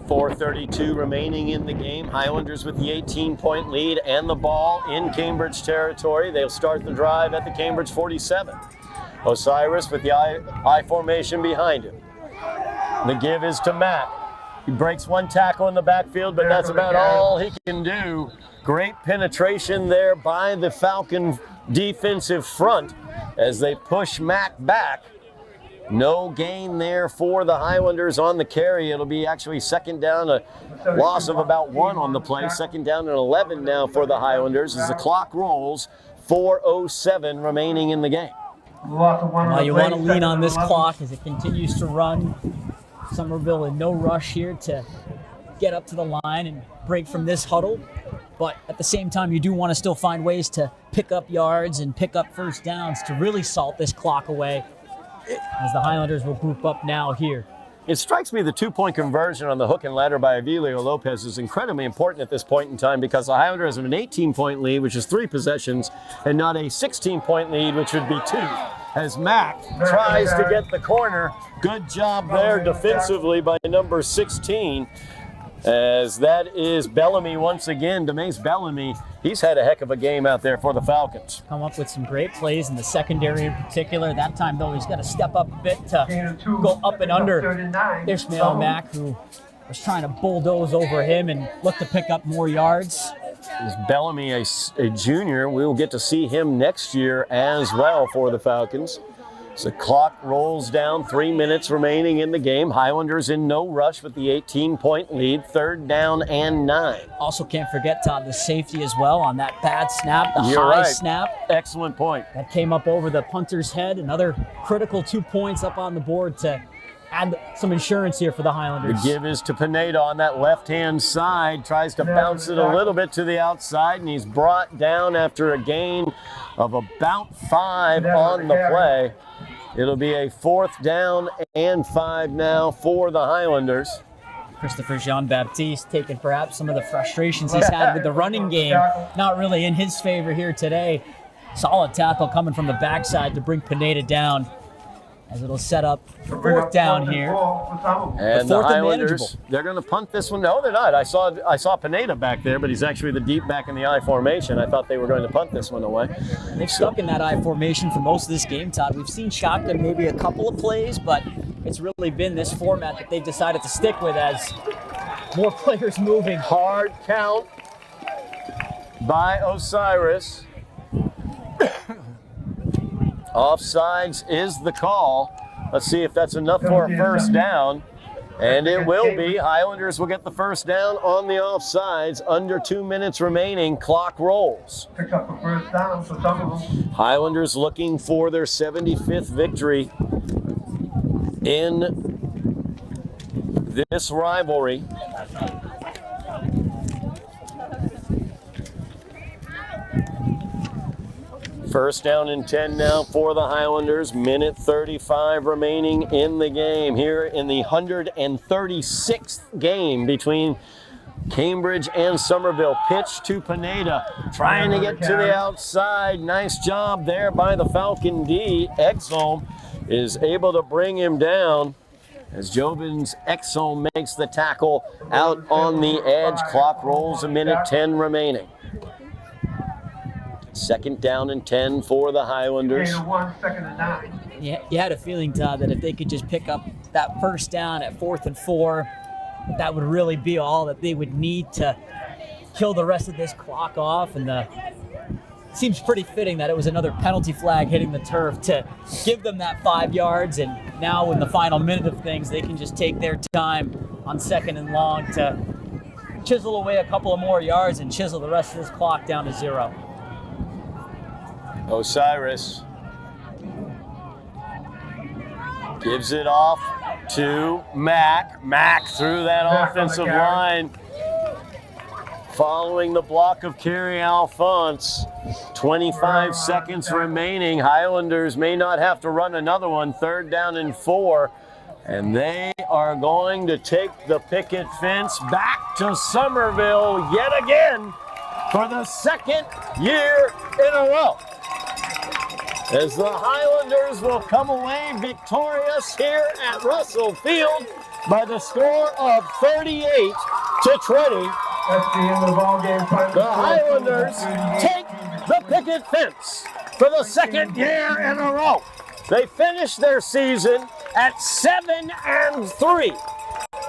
4:32 remaining in the game. Highlanders with the 18-point lead and the ball in Cambridge territory. They'll start the drive at the Cambridge 47. Osiris with the I formation behind him. The give is to Matt. He breaks one tackle in the backfield, but that's about all he can do. Great penetration there by the Falcon defensive front as they push Mack back. No gain there for the Highlanders on the carry. It'll be actually second down, a loss of about 1 on the play. Second down and 11 now for the Highlanders as the clock rolls. 4:07 remaining in the game. Well, you want to lean on this clock as it continues to run. Somerville in no rush here to get up to the line and break from this huddle. But at the same time, you do want to still find ways to pick up yards and pick up first downs to really salt this clock away, as the Highlanders will group up now here. It strikes me the 2-point conversion on the hook and ladder by Avilio Lopez is incredibly important at this point in time because the Highlanders have an 18-point lead, which is 3 possessions, and not a 16-point lead, which would be 2. As Mack tries to get the corner, good job there defensively by number 16. As that is Bellamy once again, Demace Bellamy. He's had a heck of a game out there for the Falcons. Come up with some great plays in the secondary in particular. That time, though, he's got to step up a bit to go up and under Ishmael Mack, who was trying to bulldoze over him and look to pick up more yards. Is Bellamy a junior? We will get to see him next year as well for the Falcons. So the clock rolls down, 3 minutes remaining in the game. Highlanders in no rush with the 18-point lead, 3rd down and 9. Also can't forget, Todd, the safety as well on that bad snap, the You're high right. snap. Excellent point. That came up over the punter's head. Another critical 2 points up on the board to add some insurance here for the Highlanders. The give is to Pineda on that left-hand side. Tries to bounce it a little bit to the outside, and he's brought down after a gain of about 5 on the play. It'll be a 4th down and 5 now for the Highlanders. Christopher Jean-Baptiste taking perhaps some of the frustrations he's had with the running game. Not really in his favor here today. Solid tackle coming from the backside to bring Pineda down, as it'll set up 4th down here. And the Highlanders, they're going to punt this one. No, they're not. I saw Pineda back there, but he's actually the deep back in the I formation. I thought they were going to punt this one away. They've stuck in that I formation for most of this game, Todd. We've seen shotgun maybe a couple of plays, but it's really been this format that they've decided to stick with as more players moving. Hard count by Osiris. Offsides is the call. Let's see if that's enough for a first down. And it will be. Highlanders will get the first down on the offsides. Under 2 minutes remaining. Clock rolls. Picked up a first down for Somerville. Highlanders looking for their 75th victory in this rivalry. First down and 10 now for the Highlanders. Minute 35 remaining in the game here in the 136th game between Cambridge and Somerville. Pitch to Pineda, trying to get to the outside. Nice job there by the Falcon D. Exholm is able to bring him down as Jovins Exholm makes the tackle out on the edge. Clock rolls, a minute 10 remaining. Second down and 10 for the Highlanders. Gain of 1, 2nd and 9. Yeah, you had a feeling, Todd, that if they could just pick up that first down at 4th and 4, that would really be all that they would need to kill the rest of this clock off. And it seems pretty fitting that it was another penalty flag hitting the turf to give them that 5 yards. And now in the final minute of things, they can just take their time on 2nd and long to chisel away a couple of more yards and chisel the rest of this clock down to 0. Osiris gives it off to Mack. Mack through that offensive line. Following the block of Kerry Alphonse. 25 seconds remaining. Highlanders may not have to run another one. 3rd down and 4. And they are going to take the picket fence back to Somerville yet again for the 2nd year in a row. As the Highlanders will come away victorious here at Russell Field by the score of 38-20. That's the end of the ball game. The Highlanders take the picket fence for the 2nd year in a row. They finished their season at 7-3.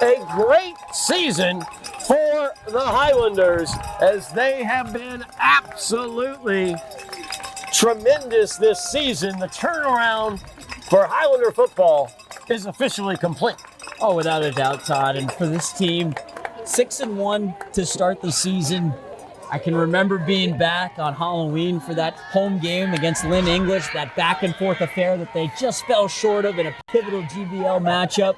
A great season for the Highlanders as they have been absolutely tremendous this season. The turnaround for Highlander football is officially complete. Oh, without a doubt, Todd. And for this team, 6-1 to start the season. I can remember being back on Halloween for that home game against Lynn English, that back and forth affair that they just fell short of in a pivotal GBL matchup.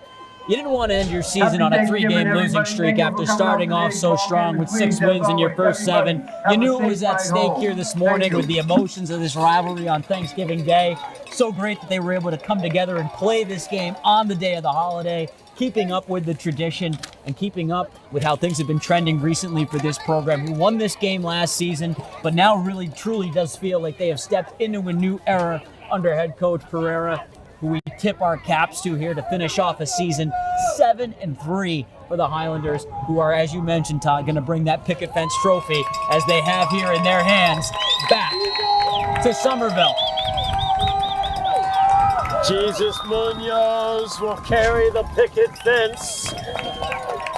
You didn't want to end your season on a 3-game losing streak after starting off so strong with 6 wins in your first 7. You knew it was at stake here this morning with the emotions of this rivalry on Thanksgiving Day. So great that they were able to come together and play this game on the day of the holiday, keeping up with the tradition and keeping up with how things have been trending recently for this program, who won this game last season, but now really truly does feel like they have stepped into a new era under head coach Pereira, who we tip our caps to here to finish off a season 7-3 for the Highlanders, who are, as you mentioned, Todd, going to bring that picket fence trophy as they have here in their hands back to Somerville. Jesus Munoz will carry the picket fence.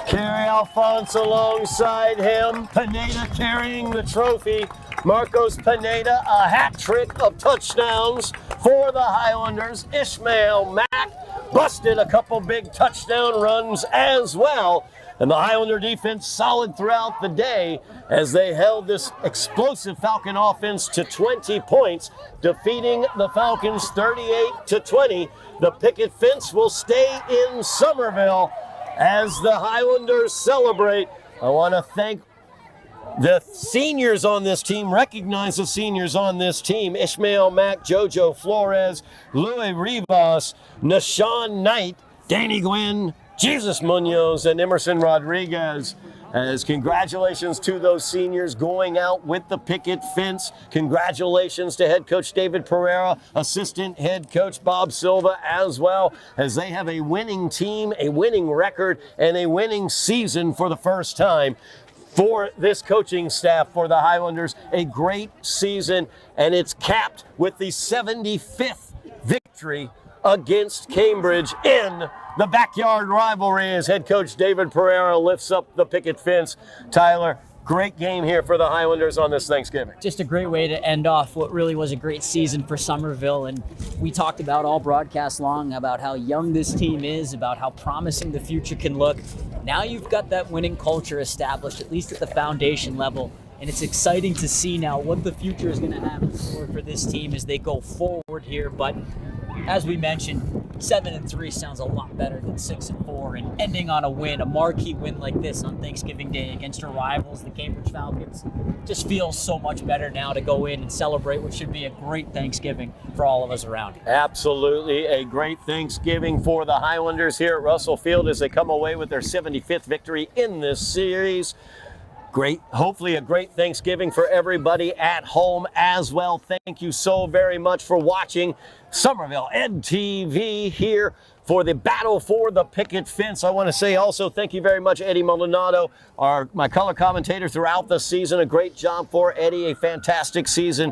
Kerry Alphonse alongside him. Pineda carrying the trophy. Marcos Pineda, a hat trick of touchdowns for the Highlanders. Ishmael Mack busted a couple big touchdown runs as well. And the Highlander defense solid throughout the day as they held this explosive Falcon offense to 20 points, defeating the Falcons 38-20. The picket fence will stay in Somerville as the Highlanders celebrate. I want to thank the seniors on this team, recognize the seniors on this team: Ishmael Mack, Jojo Flores, Louis Rivas, Nashawn Knight, Danny Gwynn, Jesus Munoz, and Emerson Rodriguez. As congratulations to those seniors going out with the picket fence. Congratulations to head coach David Pereira, assistant head coach Bob Silva as well, as they have a winning team, a winning record, and a winning season for the first time for this coaching staff for the Highlanders. A great season, and it's capped with the 75th victory against Cambridge in the backyard rivalry as head coach David Pereira lifts up the picket fence. Tyler, great game here for the Highlanders on this Thanksgiving. Just a great way to end off what really was a great season for Somerville. And we talked about all broadcast long about how young this team is, about how promising the future can look. Now you've got that winning culture established, at least at the foundation level. And it's exciting to see now what the future is going to have in store for this team as they go forward here. But as we mentioned, 7-3 sounds a lot better than 6-4, and ending on a win, a marquee win like this on Thanksgiving Day against our rivals, the Cambridge Falcons, just feels so much better now to go in and celebrate what should be a great Thanksgiving for all of us around. Absolutely a great Thanksgiving for the Highlanders here at Russell Field as they come away with their 75th victory in this series. Great, hopefully a great Thanksgiving for everybody at home as well. Thank you so very much for watching Somerville EdTV here for the battle for the picket fence. I want to say also thank you very much, Eddie Molinado, my color commentator throughout the season. A great job for Eddie, a fantastic season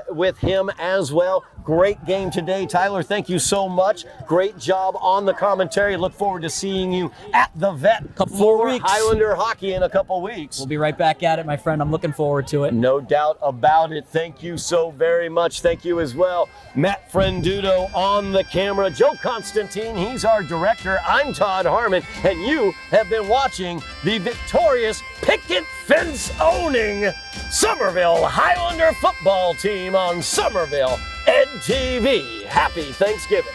with him as well. Great game today. Tyler, thank you so much. Great job on the commentary. Look forward to seeing you at the vet for Highlander hockey in a couple weeks. We'll be right back at it, my friend. I'm looking forward to it. No doubt about it. Thank you so very much. Thank you as well, Matt Frendudo on the camera, Joe Constantine Constantine. He's our director. I'm Todd Harmon, and you have been watching the victorious Picket fence-owning Somerville Highlander football team on Somerville EdTV. Happy Thanksgiving.